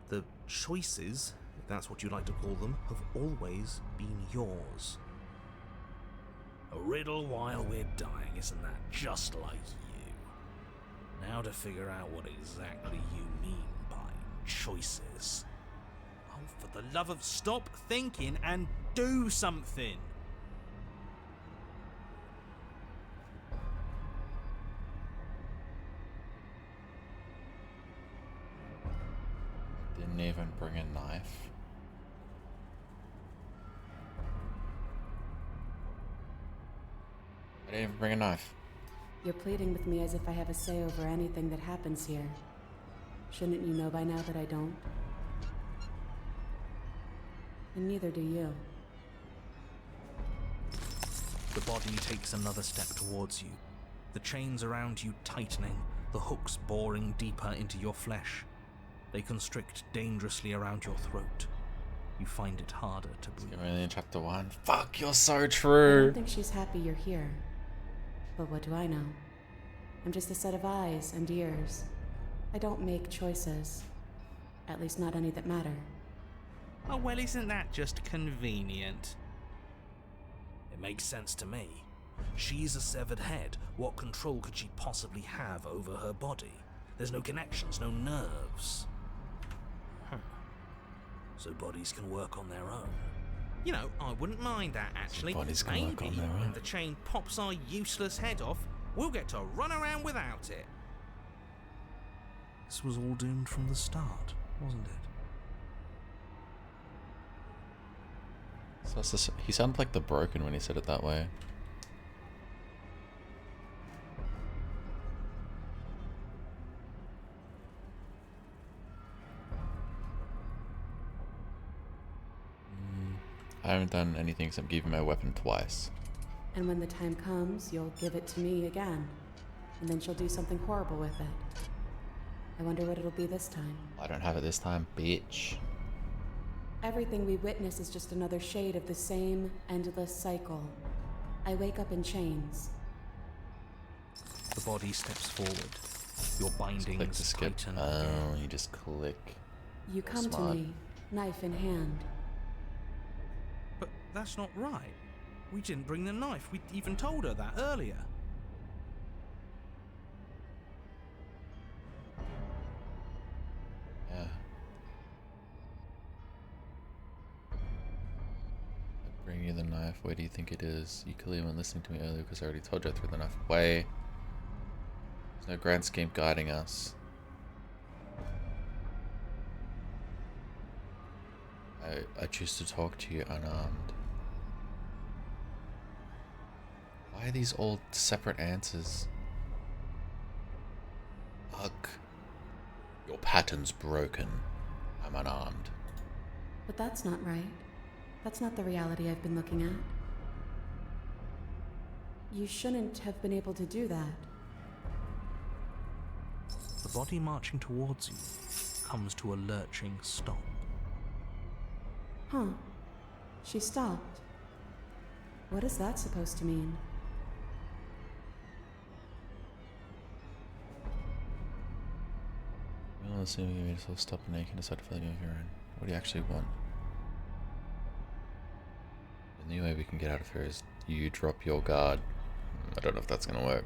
The choices, if that's what you like to call them, have always been yours. A riddle while we're dying, isn't that just like you? Now to figure out what exactly you mean by choices. Oh, for the love of stop thinking and do something! Didn't even bring a knife. I didn't even bring a knife. You're pleading with me as if I have a say over anything that happens here. Shouldn't you know by now that I don't? And neither do you. The body takes another step towards you, the chains around you tightening, the hooks boring deeper into your flesh. They constrict dangerously around your throat. You find it harder to breathe. You're only in chapter 1. Fuck, you're so I true. don't think she's happy you're here. But what do I know? I'm just a set of eyes and ears. I don't make choices. At least not any that matter. Oh, well, isn't that just convenient? It makes sense to me. She's a severed head. What control could she possibly have over her body? There's no connections, no nerves. So bodies can work on their own. You know, I wouldn't mind that, actually. bodies can work on their own. When the chain pops our useless head off, we'll get to run around without it. This was all doomed from the start, wasn't it? So that's he sounded like the Broken when he said it that way. I haven't done anything except give you my weapon twice. And when the time comes, you'll give it to me again. And then she'll do something horrible with it. I wonder what it'll be this time. I don't have it this time, bitch. Everything we witness is just another shade of the same endless cycle. I wake up in chains. The body steps forward. Your Click bindings to skip. tighten Oh, again. you just click. You come Smart. to me, knife in hand. But that's not right. We didn't bring the knife. We even told her that earlier. Yeah. I bring you the knife. Where do you think it is? You clearly weren't listening to me earlier because I already told you I threw the knife away. There's no grand scheme guiding us. I choose to talk to you unarmed. Why are these all separate answers? Ugh. Your pattern's broken. I'm unarmed. But that's not right. That's not the reality I've been looking at. You shouldn't have been able to do that. The body marching towards you comes to a lurching stop. Huh. She stopped. What is that supposed to mean? Well, assuming you made yourself stop and now you can decide to fill your urine. What do you actually want? The only way we can get out of here is you drop your guard. I don't know if that's gonna work.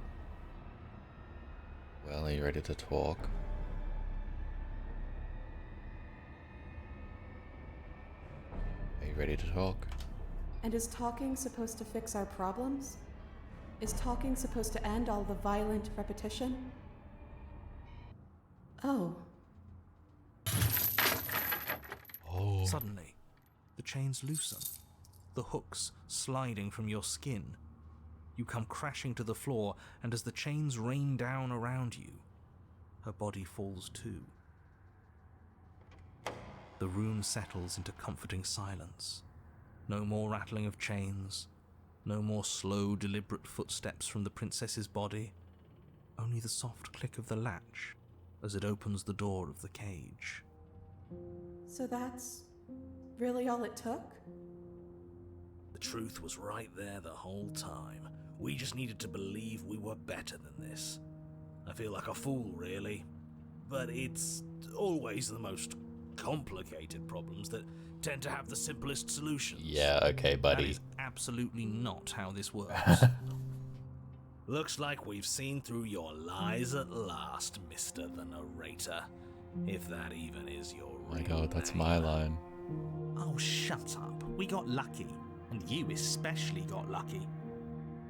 Well, are you ready to talk? Are you ready to talk? And is talking supposed to fix our problems? Is talking supposed to end all the violent repetition? Oh. Oh. Suddenly, the chains loosen, the hooks sliding from your skin. You come crashing to the floor, and as the chains rain down around you, her body falls too. The room settles into comforting silence. No more rattling of chains, no more slow, deliberate footsteps from the princess's body, only the soft click of the latch as it opens the door of the cage. So that's really all it took? The truth was right there the whole time. We just needed to believe we were better than this. I feel like a fool, really. But it's always the most complicated problems that tend to have the simplest solutions. Yeah, okay, That buddy. is absolutely not how this works. Looks like we've seen through your lies at last, Mr. the Narrator. If that even is your Oh my real god, that's name. my line. Oh, shut up. We got lucky. And you especially got lucky.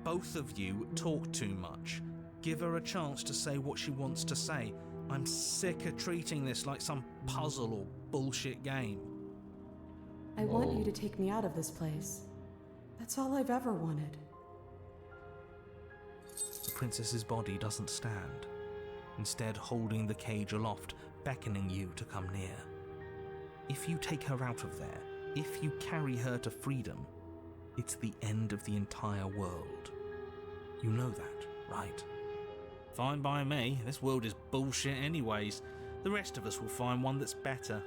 Both of you talk too much. Give her a chance to say what she wants to say. I'm sick of treating this like some puzzle or bullshit game. I want you to take me out of this place. That's all I've ever wanted. The princess's body doesn't stand, instead holding the cage aloft, beckoning you to come near. If you take her out of there, if you carry her to freedom, it's the end of the entire world. You know that, right? Fine by me. This world is bullshit anyways. The rest of us will find one that's better.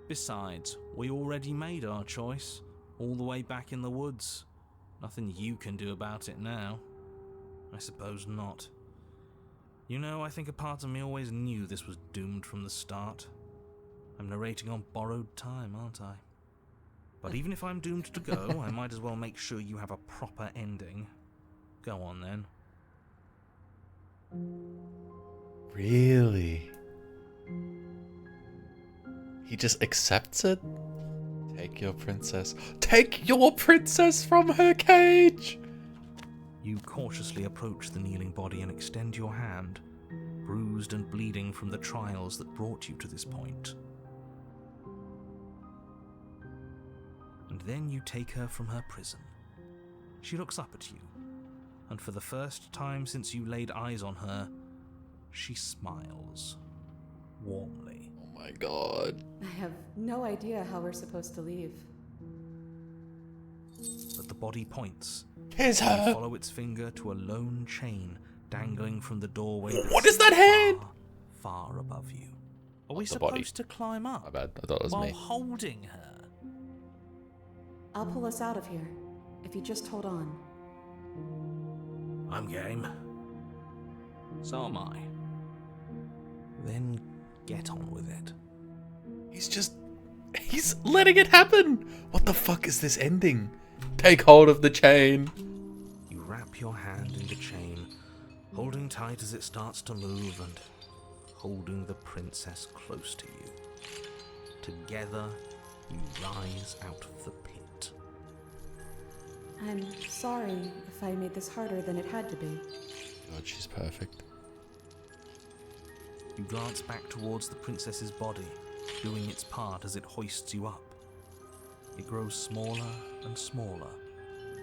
Besides, we already made our choice, all the way back in the woods. Nothing you can do about it now. I suppose not. You know, I think a part of me always knew this was doomed from the start. I'm narrating on borrowed time, aren't I? But even if I'm doomed to go, I might as well make sure you have a proper ending. Go on then. Really? He just accepts it? Take your princess. Take your princess from her cage! You cautiously approach the kneeling body and extend your hand, bruised and bleeding from the trials that brought you to this point. And then you take her from her prison. She looks up at you, and for the first time since you laid eyes on her, she smiles warmly. Oh my god. I have no idea how we're supposed to leave. But the body points. Here's You her! follow its finger to a lone chain dangling from the doorway. What is that head? Far, far above you. Are we The body. supposed to climb up My bad, I thought it was while me. holding her? I'll pull us out of here, if you just hold on. I'm game. So am I. Then get on with it. He's letting it happen! What the fuck is this ending? Take hold of the chain. You wrap your hand in the chain, holding tight as it starts to move and holding the princess close to you. Together, you rise out of the pit. I'm sorry if I made this harder than it had to be. God, she's perfect. You glance back towards the princess's body, doing its part as it hoists you up. It grows smaller and smaller,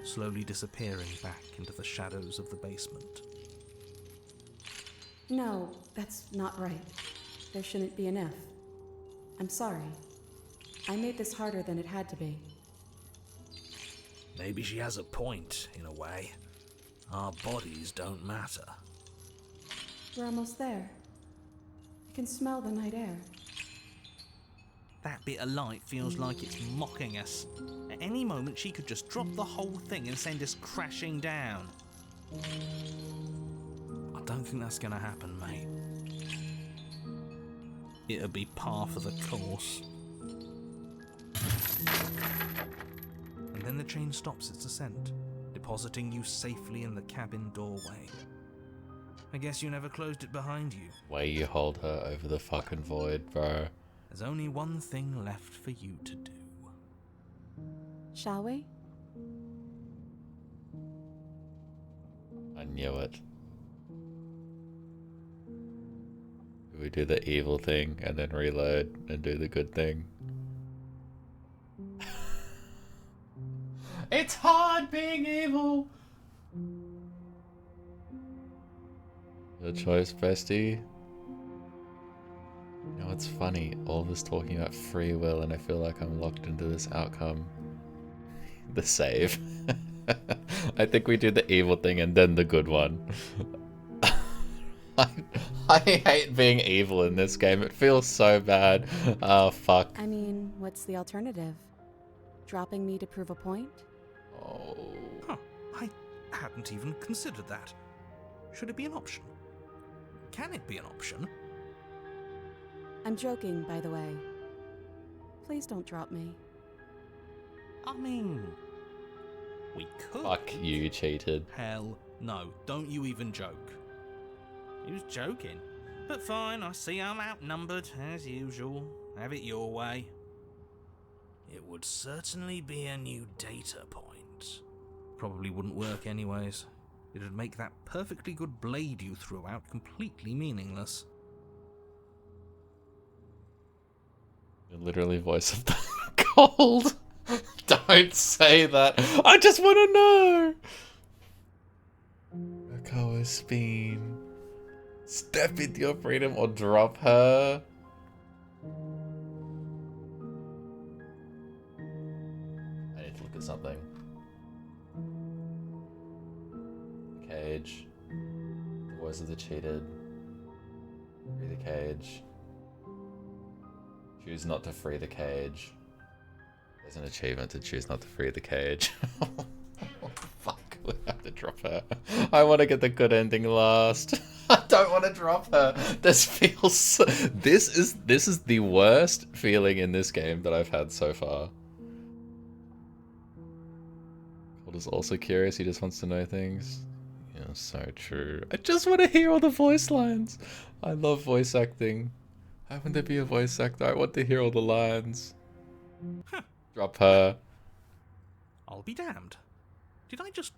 slowly disappearing back into the shadows of the basement. No, that's not right. There shouldn't be an if. I'm sorry. I made this harder than it had to be. Maybe she has a point, in a way. Our bodies don't matter. We're almost there. I can smell the night air. That bit of light feels like it's mocking us. At any moment, she could just drop the whole thing and send us crashing down. I don't think that's gonna happen, mate. It'll be par for the course. And then the train stops its ascent, depositing you safely in the cabin doorway. I guess you never closed it behind you. Way you hold her over the fucking void, bro. There's only one thing left for you to do. Shall we? I knew it. We do the evil thing and then reload and do the good thing. It's hard being evil. Your choice, bestie. You know, it's funny, all this talking about free will, and I feel like I'm locked into this outcome. The save. I think we do the evil thing and then the good one. I hate being evil in this game. It feels so bad. Oh, fuck. I mean, what's the alternative? Dropping me to prove a point? Oh. Huh, I hadn't even considered that. Should it be an option? Can it be an option? I'm joking, by the way. Please don't drop me. I mean, we could. Fuck you, cheated. Hell no, don't you even joke. He was joking. But fine, I see I'm outnumbered, as usual. Have it your way. It would certainly be a new data point. Probably wouldn't work anyways. It'd make that perfectly good blade you threw out completely meaningless. You're literally voice of the cold. Don't say that. I just want to know. Rakoa Speen. Step into your freedom or drop her. I need to look at something. Cage. The voice of the cheated. Free the cage. Choose not to free the cage. There's an achievement to choose not to free the cage. Fuck, we have to drop her. I want to get the good ending last. I don't want to drop her. This feels... This is the worst feeling in this game that I've had so far. Cold is also curious. He just wants to know things. Yeah, so true. I just want to hear all the voice lines. I love voice acting. I want to be a voice actor. I want to hear all the lines. Huh. Drop her. I'll be damned. Did I just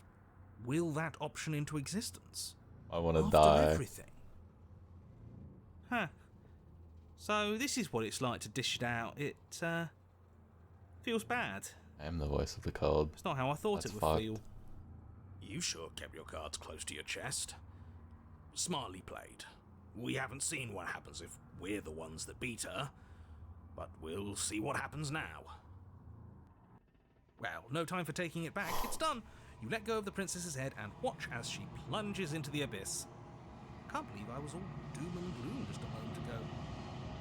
will that option into existence? I want to After die. everything. Huh. So this is what it's like to dish it out. It, feels bad. I am the voice of the cold. It's not how I thought That's it would fucked. feel. You sure kept your cards close to your chest. Smartly played. We haven't seen what happens if we're the ones that beat her, but we'll see what happens now. Well, no time for taking it back. It's done. You let go of the princess's head and watch as she plunges into the abyss. Can't believe I was all doom and gloom just a moment ago.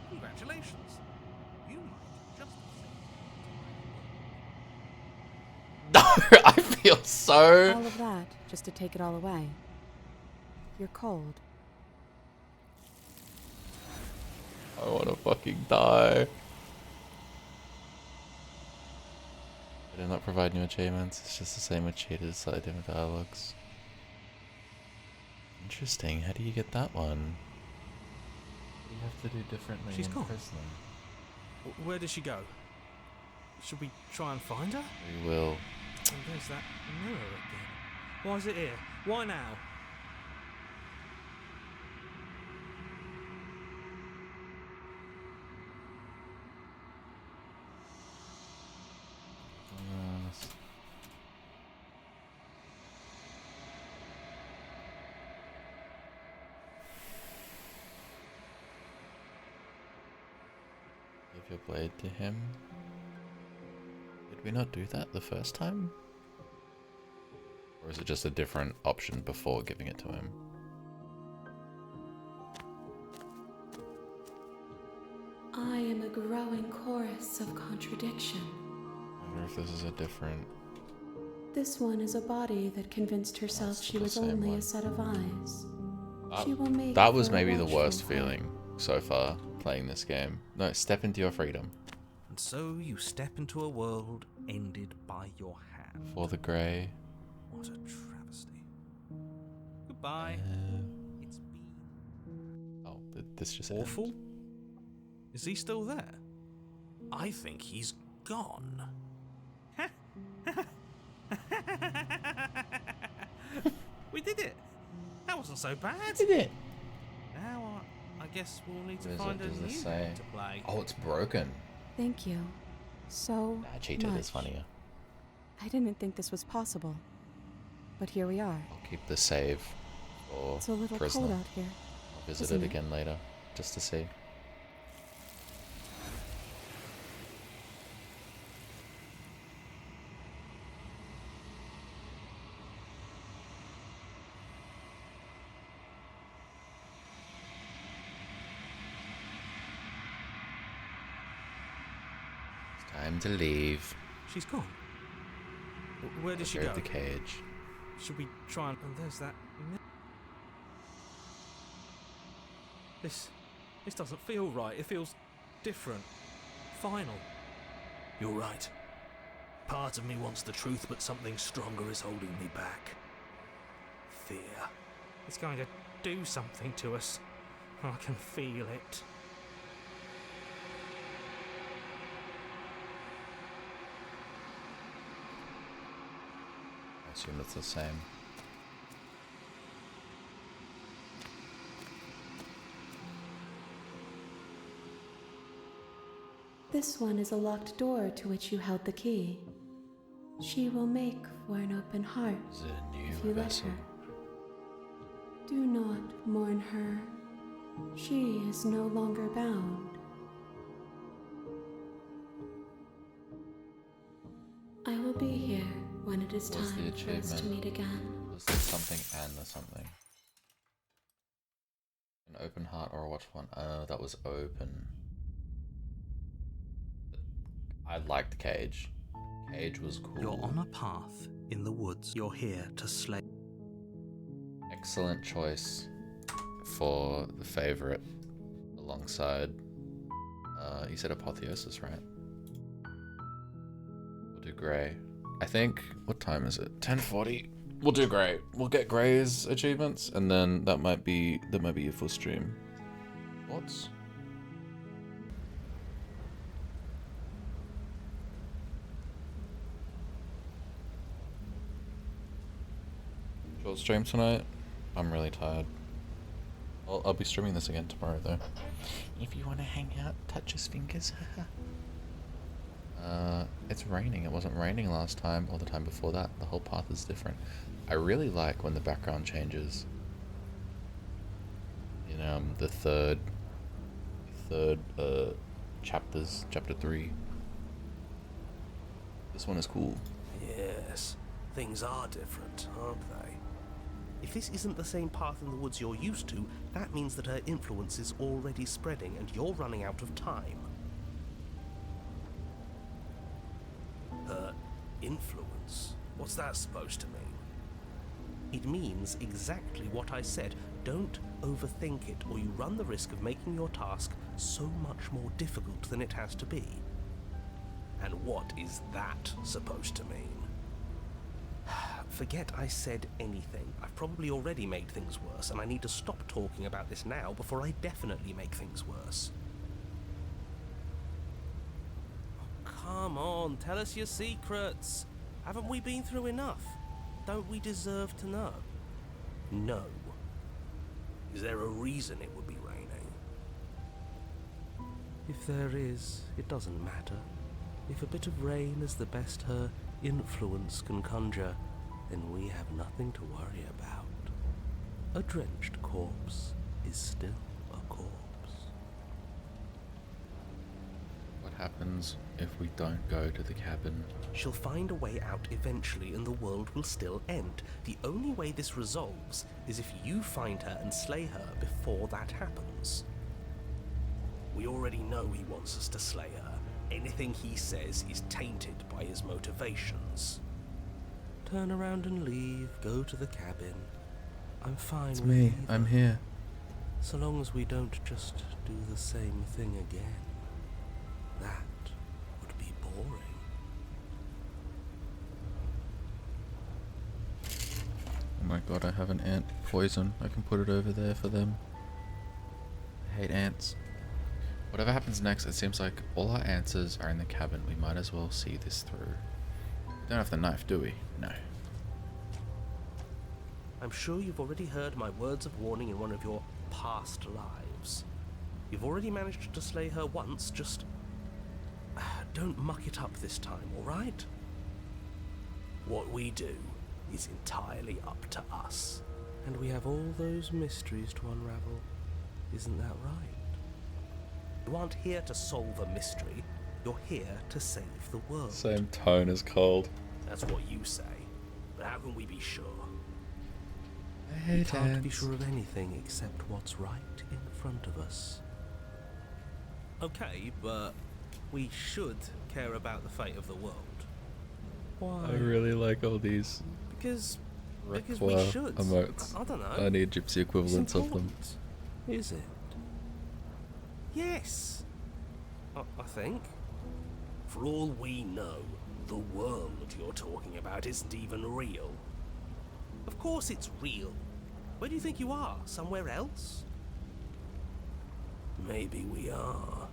Congratulations. You might just No, I feel so... All of that, just to take it all away. You're cold. I want to fucking die. They do not provide new achievements. It's just the same with cheaters, slightly different dialogues. Interesting. How do you get that one? You have to do differently. She's in gone. prison. Where did she go? Should we try and find her? We will. Oh, there's that mirror again. Why is it here? Why now? Give your blade to him. Did we not do that the first time? Or is it just a different option before giving it to him? I am a growing chorus of contradiction. I wonder if this is a different. This one is a body that convinced herself That's she the was same only one. a set of eyes. That, She will make that was for a maybe the watchful worst eye. feeling so far playing this game. No, step into your freedom. And so you step into a world ended by your hand. For the grey. What a travesty. Goodbye. It's been Oh, this just ended. awful. Is he still there? I think he's gone. We did it. That wasn't so bad. Did it? Now I guess we'll need to What is find it? a Does new this say? game to play. Oh, it's broken. Thank you. So Nah, cheated much. is funnier. I didn't think this was possible. But here we are. I'll keep the save for It's a little prisoner. cold out here. I'll visit isn't it it? again later, just to see. It's time to leave. She's gone. Where did she Go go? to the cage. Should we try and... Oh, there's that... This doesn't feel right. It feels different. Final. You're right. Part of me wants the truth, but something stronger is holding me back. Fear. It's going to do something to us. I can feel it. I assume it's the same. This one is a locked door to which you held the key. She will make for an open heart It's a new if you let vessel. her. Do not mourn her. She is no longer bound. I will be here when it is What's the time for us to achievement? meet again. Was there something and the something? An open heart or a watch one? Oh, that was open. I liked Cage. Cage was cool. You're on a path in the woods. You're here to slay. Excellent choice for the favorite alongside. You said Apotheosis, right? We'll do Grey. I think. What time is it? 10:40. We'll do Grey. We'll get Grey's achievements, and then that might be your full stream. Thoughts? Short stream tonight. I'm really tired. I'll be streaming this again tomorrow though. If you want to hang out, touch his fingers. It's raining. It wasn't raining last time or the time before that. The whole path is different. I really like when the background changes. In the third chapters, chapter 3. This one is cool. Yes, things are different, aren't they? If this isn't the same path in the woods you're used to, that means that her influence is already spreading and you're running out of time. Her influence? What's that supposed to mean? It means exactly what I said. Don't overthink it, or you run the risk of making your task so much more difficult than it has to be. And what is that supposed to mean? Forget I said anything. I've probably already made things worse, and I need to stop talking about this now before I definitely make things worse. Oh, come on, tell us your secrets. Haven't we been through enough? Don't we deserve to know? No. Is there a reason it would be raining? If there is, it doesn't matter. If a bit of rain is the best her influence can conjure, then we have nothing to worry about. A drenched corpse is still a corpse. What happens if we don't go to the cabin? She'll find a way out eventually and the world will still end. The only way this resolves is if you find her and slay her before that happens. We already know he wants us to slay her. Anything he says is tainted by his motivations. Turn around and leave. Go to the cabin. I'm fine It's with me. either. I'm here. So long as we don't just do the same thing again. That would be boring. Oh my god, I have an ant poison. I can put it over there for them. I hate ants. Whatever happens next, it seems like all our answers are in the cabin. We might as well see this through. We don't have the knife, do we? No. I'm sure you've already heard my words of warning in one of your past lives. You've already managed to slay her once, just don't muck it up this time, alright? What we do is entirely up to us. And we have all those mysteries to unravel. Isn't that right? You aren't here to solve a mystery, you're here to save the world. Same tone as cold. That's what you say. But how can we be sure? I We hate can't be ants. sure of anything except what's right in front of us. Okay, but we should care about the fate of the world. Why? I really like all these Because we Requa should. emotes. I don't know. I need gypsy It's equivalents of them. important. Is it? Yes. I think. For all we know, the world you're talking about isn't even real. Of course it's real. Where do you think you are? Somewhere else? Maybe we are.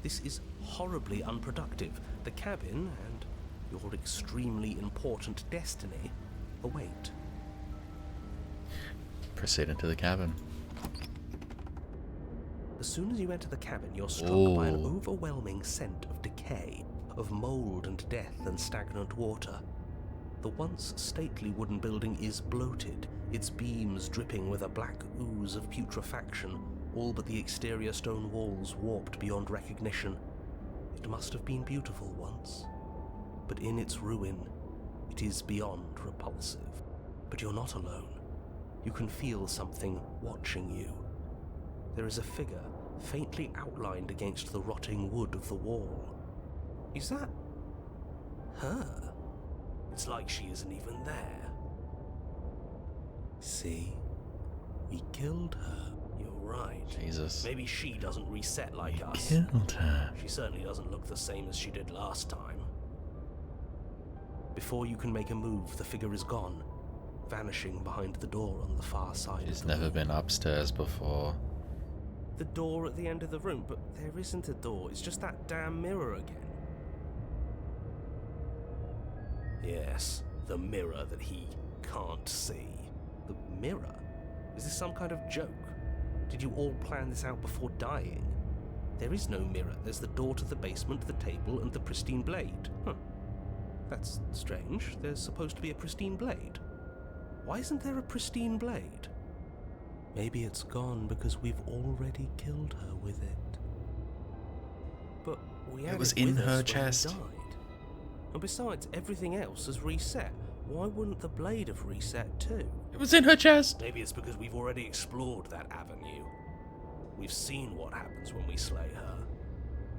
This is horribly unproductive. The cabin and your extremely important destiny await. Proceed into the cabin. As soon as you enter the cabin, you're struck by an Ooh. overwhelming scent of decay, of mold and death and stagnant water. The once stately wooden building is bloated, its beams dripping with a black ooze of putrefaction, all but the exterior stone walls warped beyond recognition. It must have been beautiful once, but in its ruin, it is beyond repulsive. But you're not alone. You can feel something watching you. There is a figure faintly outlined against the rotting wood of the wall. Is that her? It's like she isn't even there. See? We killed her. You're right. Jesus. Maybe she doesn't reset like us. Killed her. She certainly doesn't look the same as she did last time. Before you can make a move, the figure is gone, vanishing behind the door on the far side She's of the never room. been upstairs before. The door at the end of the room, but there isn't a door. It's just that damn mirror again. Yes, the mirror that he can't see. The mirror? Is this some kind of joke? Did you all plan this out before dying? There is no mirror. There's the door to the basement, the table, and the pristine blade. Huh. That's strange. There's supposed to be a pristine blade. Why isn't there a pristine blade? Maybe it's gone because we've already killed her with it. But we had was it in with her us when we chest. died. And besides, everything else has reset. Why wouldn't the blade have reset too? It was in her chest! Maybe it's because we've already explored that avenue. We've seen what happens when we slay her.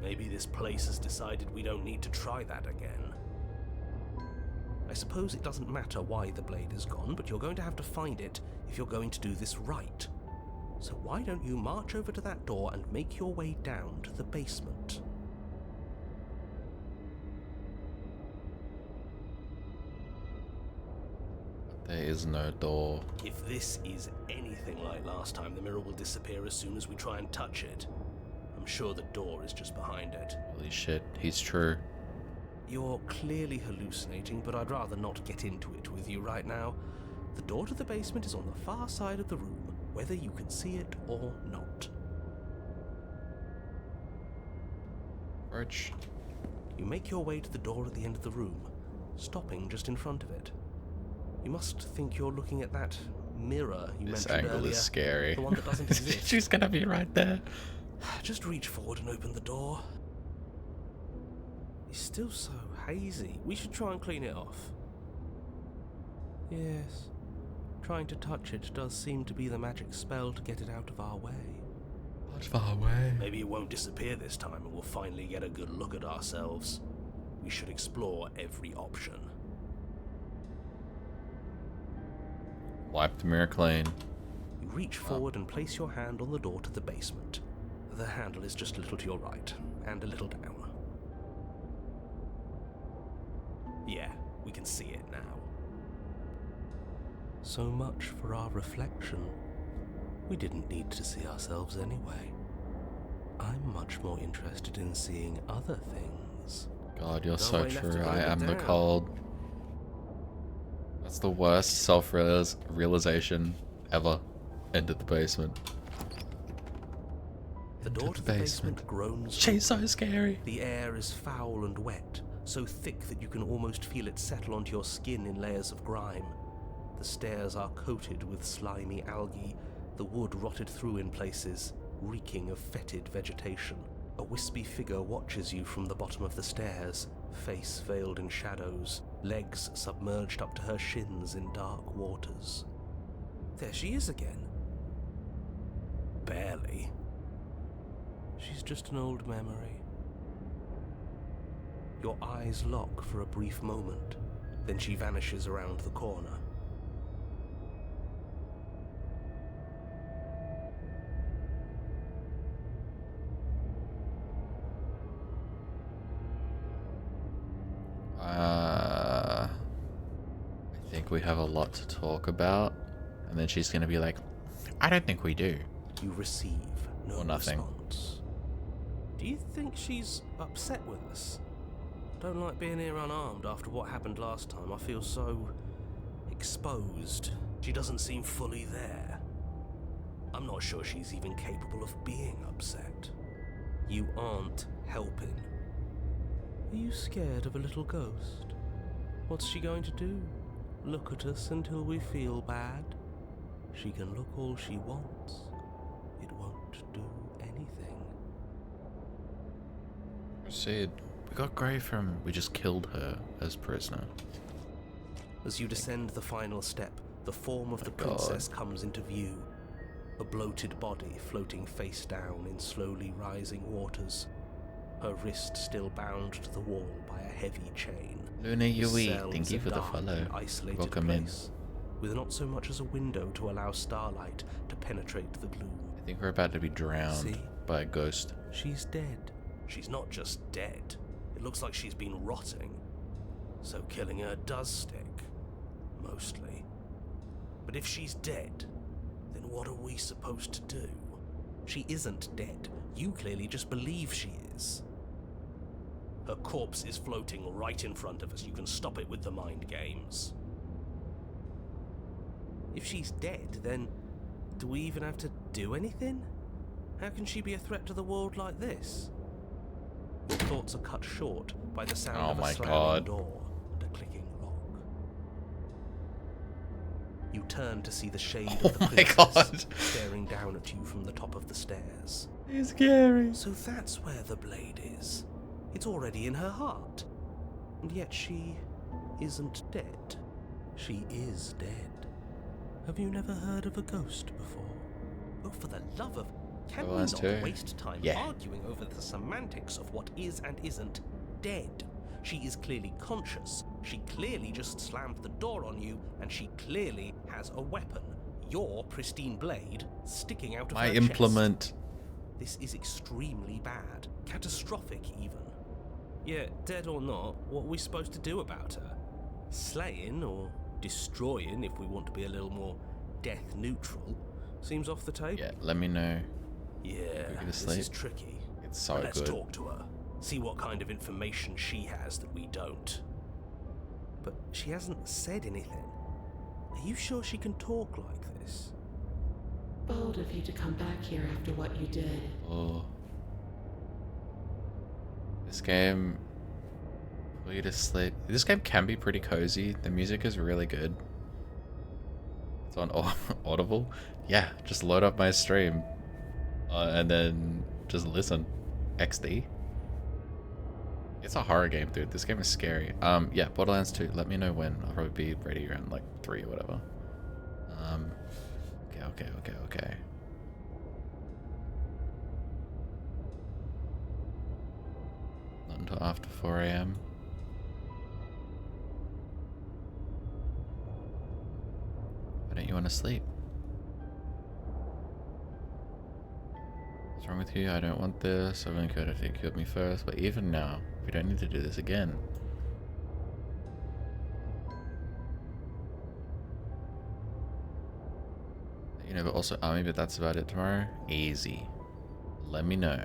Maybe this place has decided we don't need to try that again. I suppose it doesn't matter why the blade is gone, but you're going to have to find it if you're going to do this right. So why don't you march over to that door and make your way down to the basement? There is no door. If this is anything like last time, the mirror will disappear as soon as we try and touch it. I'm sure the door is just behind it. Holy shit, he's true. You're clearly hallucinating, but I'd rather not get into it with you right now. The door to the basement is on the far side of the room, whether you can see it or not. Roach. You make your way to the door at the end of the room, stopping just in front of it. You must think you're looking at that mirror you This mentioned angle earlier. is scary. The one that doesn't exist. She's gonna be right there. Just reach forward and open the door. It's still so hazy. We should try and clean it off. Yes. Trying to touch it does seem to be the magic spell to get it out of our way. Not far away. Maybe it won't disappear this time and we'll finally get a good look at ourselves. We should explore every option. Wipe the mirror clean. You reach forward and place your hand on the door to the basement. The handle is just a little to your right, and a little down. Yeah, we can see it now. So much for our reflection. We didn't need to see ourselves anyway. I'm much more interested in seeing other things. God, you're No so way left to true. go I but am the down. cold. That's the worst self-realization ever. Into the basement. The Into door the to the basement groans. She's open. so scary. The air is foul and wet, so thick that you can almost feel it settle onto your skin in layers of grime. The stairs are coated with slimy algae, the wood rotted through in places, reeking of fetid vegetation. A wispy figure watches you from the bottom of the stairs, face veiled in shadows, legs submerged up to her shins in dark waters. There she is again. Barely. She's just an old memory. Your eyes lock for a brief moment, then she vanishes around the corner. I think we have a lot to talk about. And then she's gonna be like, I don't think we do. You receive no Or nothing. response. Do you think she's upset with us? I don't like being here unarmed after what happened last time. I feel so exposed. She doesn't seem fully there. I'm not sure she's even capable of being upset. You aren't helping. Are you scared of a little ghost? What's she going to do? Look at us until we feel bad? She can look all she wants. It won't do anything. Proceed. We got Grey from... We just killed her as prisoner. As you descend the final step, the form of the God. princess comes into view. A bloated body floating face down in slowly rising waters. Her wrist still bound to the wall by a heavy chain. Luna Yui, Cell thank is you a for the dark follow. and isolated Welcome place, with not so much as a window to allow starlight to penetrate the gloom. I think we're about to be drowned See? by a ghost. She's dead. She's not just dead. It looks like she's been rotting. So killing her does stick. Mostly. But if she's dead, then what are we supposed to do? She isn't dead. You clearly just believe she is. Her corpse is floating right in front of us. You can stop it with the mind games. If she's dead, then do we even have to do anything? How can she be a threat to the world like this? Your thoughts are cut short by the sound Oh of a my slamming God. door and a clicking lock. You turn to see the shade Oh of the my princess God. staring down at you from the top of the stairs. It's scary. So that's where the blade is. It's already in her heart. And yet she isn't dead. She is dead. Have you never heard of a ghost before? Oh, for the love of... Can we Borderlands not 2? waste time Yeah. arguing over the semantics of what is and isn't dead? She is clearly conscious. She clearly just slammed the door on you, and she clearly has a weapon. Your pristine blade sticking out of My her implement. chest. This is extremely bad. Catastrophic, even. Yeah, dead or not, what are we supposed to do about her? Slaying, or destroying, if we want to be a little more death neutral, seems off the table. Yeah, let me know. Yeah, Go to this sleep. is tricky. It's so But let's good. talk to her. See what kind of information she has that we don't. But she hasn't said anything. Are you sure she can talk like this? Bold of you to come back here after what you did. Oh. This game... Put you to sleep. This game can be pretty cozy. The music is really good. It's on Audible. Yeah, just load up my stream. And then just listen. XD. It's a horror game, dude. This game is scary. Yeah, Borderlands 2. Let me know when. I'll probably be ready around like 3 or whatever. Okay. Not until after 4 a.m. Why don't you want to sleep? What's wrong with you? I don't want this. I've only killed if you killed me first. But even now, we don't need to do this again. You know, but also army, but that's about it tomorrow. Easy. Let me know.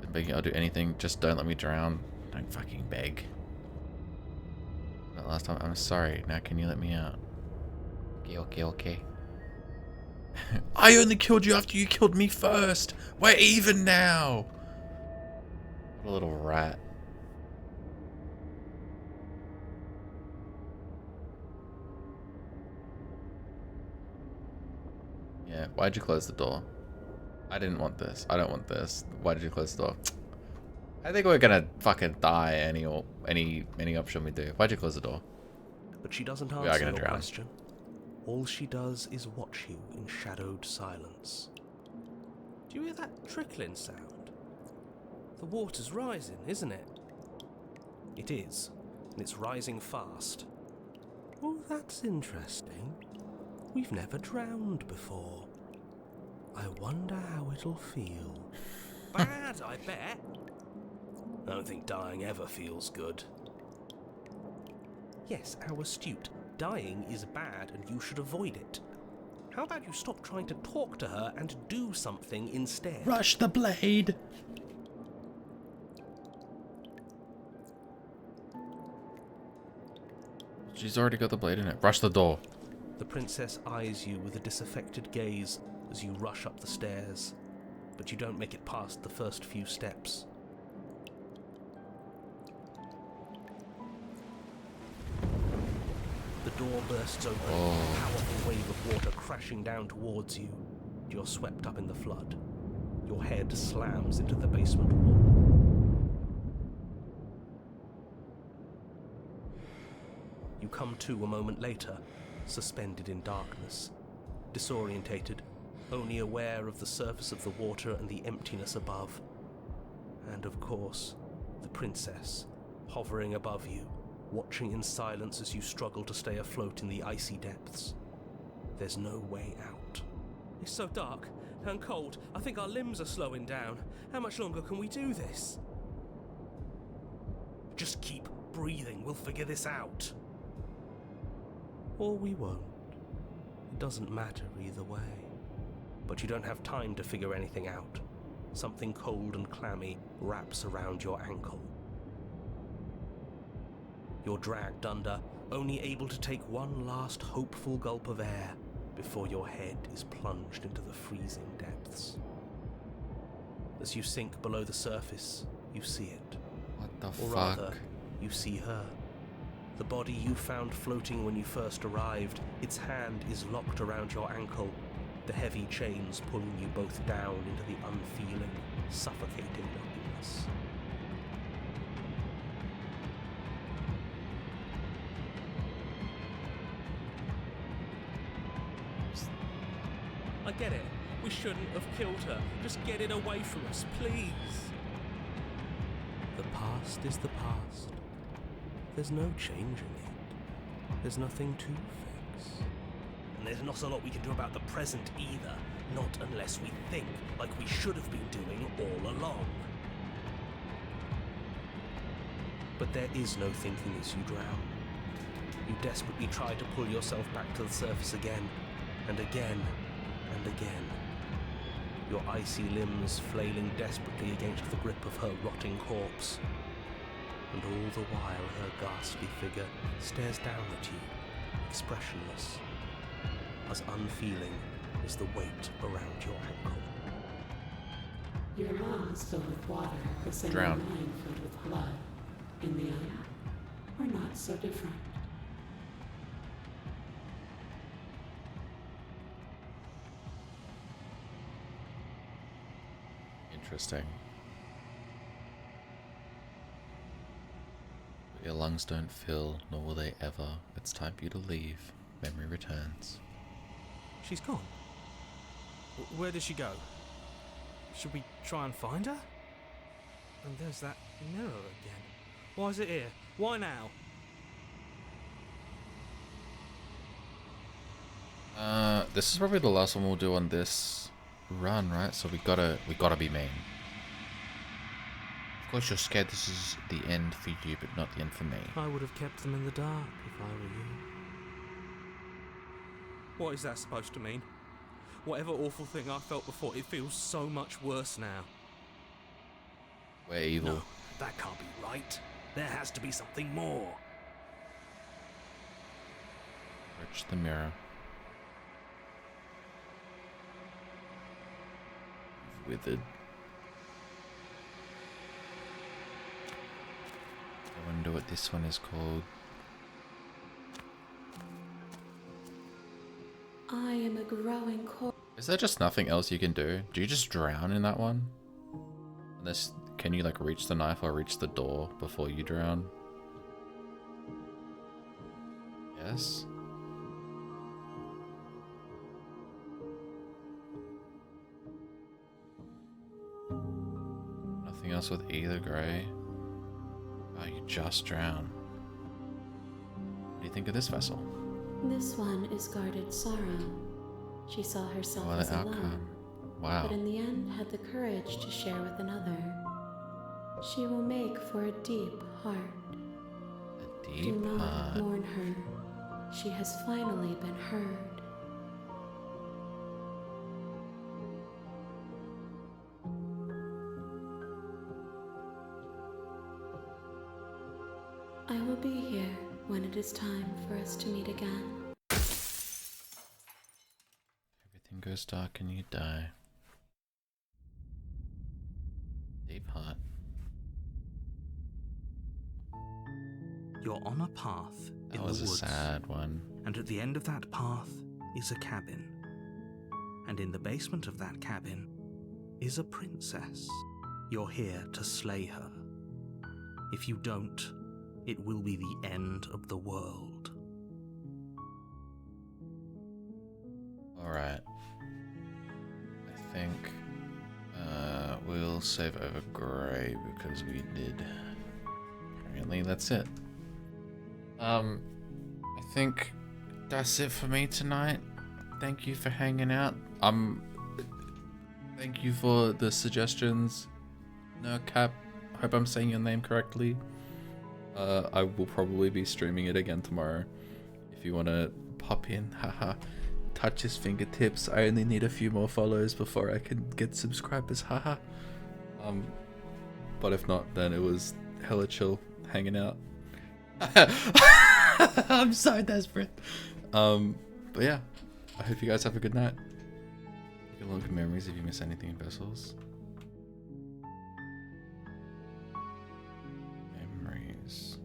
I'm begging, I'll do anything. Just don't let me drown. Don't fucking beg. That last time, I'm sorry. Now can you let me out? Okay, okay, okay. I only killed you after you killed me first. We're even now. What a little rat. Yeah, why'd you close the door? I didn't want this. I don't want this. Why did you close the door? I think we're gonna fucking die any option we do. Why'd you close the door? But she doesn't We are answer gonna your drown. question. All she does is watch you in shadowed silence. Do you hear that trickling sound? The water's rising, isn't it? It is, and it's rising fast. Oh, that's interesting. We've never drowned before. I wonder how it'll feel. Bad, I bet. I don't think dying ever feels good. Yes, how astute. Dying is bad and you should avoid it. How about you stop trying to talk to her and do something instead? Rush the blade! She's already got the blade in it. Rush the door. The princess eyes you with a disaffected gaze as you rush up the stairs, but you don't make it past the first few steps. The door bursts open, a powerful wave of water crashing down towards you. You're swept up in the flood. Your head slams into the basement wall. You come to a moment later, suspended in darkness, disorientated, only aware of the surface of the water and the emptiness above. And of course, the princess, hovering above you, watching in silence as you struggle to stay afloat in the icy depths. There's no way out. It's so dark and cold, I think our limbs are slowing down. How much longer can we do this? Just keep breathing, we'll figure this out. Or we won't. It doesn't matter either way. But you don't have time to figure anything out. Something cold and clammy wraps around your ankle. You're dragged under, only able to take one last hopeful gulp of air before your head is plunged into the freezing depths. As you sink below the surface, you see it. What the Or fuck? rather, you see her. The body you found floating when you first arrived, its hand is locked around your ankle, the heavy chains pulling you both down into the unfeeling, suffocating nothingness. I get it. We shouldn't have killed her. Just get it away from us, please. The past is the past. There's no changing it. There's nothing to fix. And there's not a lot we can do about the present either. Not unless we think like we should have been doing all along. But there is no thinking as you drown. You desperately try to pull yourself back to the surface again, and again, and again. Your icy limbs flailing desperately against the grip of her rotting corpse. And all the while her ghastly figure stares down at you, expressionless, as unfeeling as the weight around your ankle. Your lungs filled with water, the same Drown. mind filled with blood. In the end, we're not so different. Interesting. But your lungs don't fill, nor will they ever. It's time for you to leave. Memory returns. She's gone. Where did she go? Should we try and find her? And there's that mirror again. Why is it here? Why now? This is probably the last one we'll do on this run, right? So we gotta be mean. Of course you're scared this is the end for you, but not the end for me. I would have kept them in the dark if I were you. What is that supposed to mean? Whatever awful thing I felt before, it feels so much worse now. We're evil. No, that can't be right. There has to be something more. Approach the mirror. Withered. I wonder what this one is called. I am a growing core. Is there just nothing else you can do? Do you just drown in that one? Unless, can you like reach the knife or reach the door before you drown? Yes? Nothing else with either grey. Oh, you just drown. What do you think of this vessel? This one is guarded sorrow. She saw herself What as an alone, outcome. Wow. but in the end had the courage to share with another. She will make for a deep heart. A Do deep not heart. mourn her. She has finally been heard. I will be here when it is time for us to meet again. Everything goes dark and you die. Deep heart. You're on a path in That was the a woods, sad one. and at the end of that path is a cabin. And in the basement of that cabin is a princess. You're here to slay her. If you don't, it will be the end of the world. Alright. I think we'll save over grey because we did. Apparently that's it. I think that's it for me tonight. Thank you for hanging out. Thank you for the suggestions. No Cap. Hope I'm saying your name correctly. I will probably be streaming it again tomorrow. If you want to pop in, haha. Touch his fingertips. I only need a few more follows before I can get subscribers, haha. But if not, then it was hella chill hanging out. I'm so desperate. But yeah, I hope you guys have a good night. Good luck in memories if you miss anything in Vessels. Memories.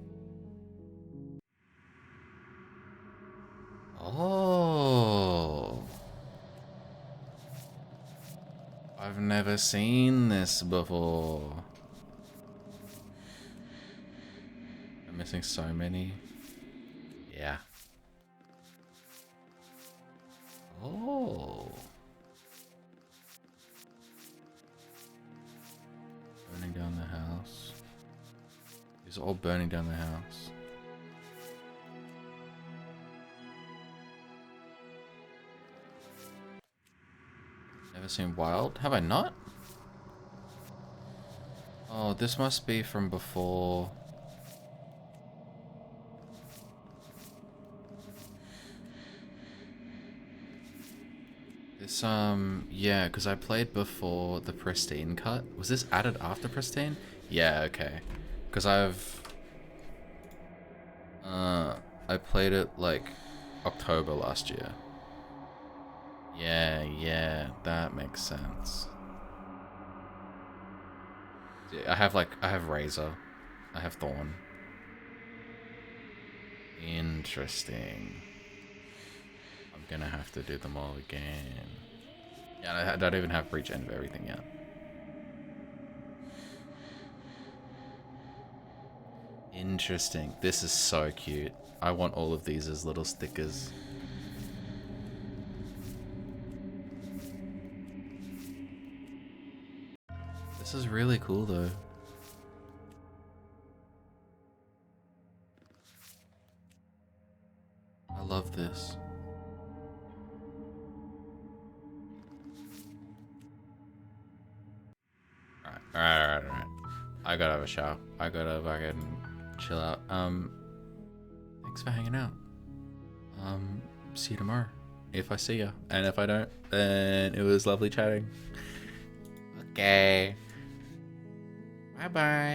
Oh. I've never seen this before. I'm missing so many. Yeah. Oh. Burning down the house. It's all burning down the house. Never seen Wild? Have I not? Oh, this must be from before. This, yeah, because I played before the Pristine cut. Was this added after Pristine? Yeah, okay. Because I played it, like, October last year. Yeah, that makes sense. Yeah, I have Razor. I have Thorn. Interesting. I'm gonna have to do them all again. Yeah, I don't even have Breach End of everything yet. Interesting. This is so cute. I want all of these as little stickers. This is really cool though. love this. Alright. I gotta have a shower. I gotta fucking chill out. Thanks for hanging out. See you tomorrow. If I see you. And if I don't, then it was lovely chatting. Okay. Bye-bye.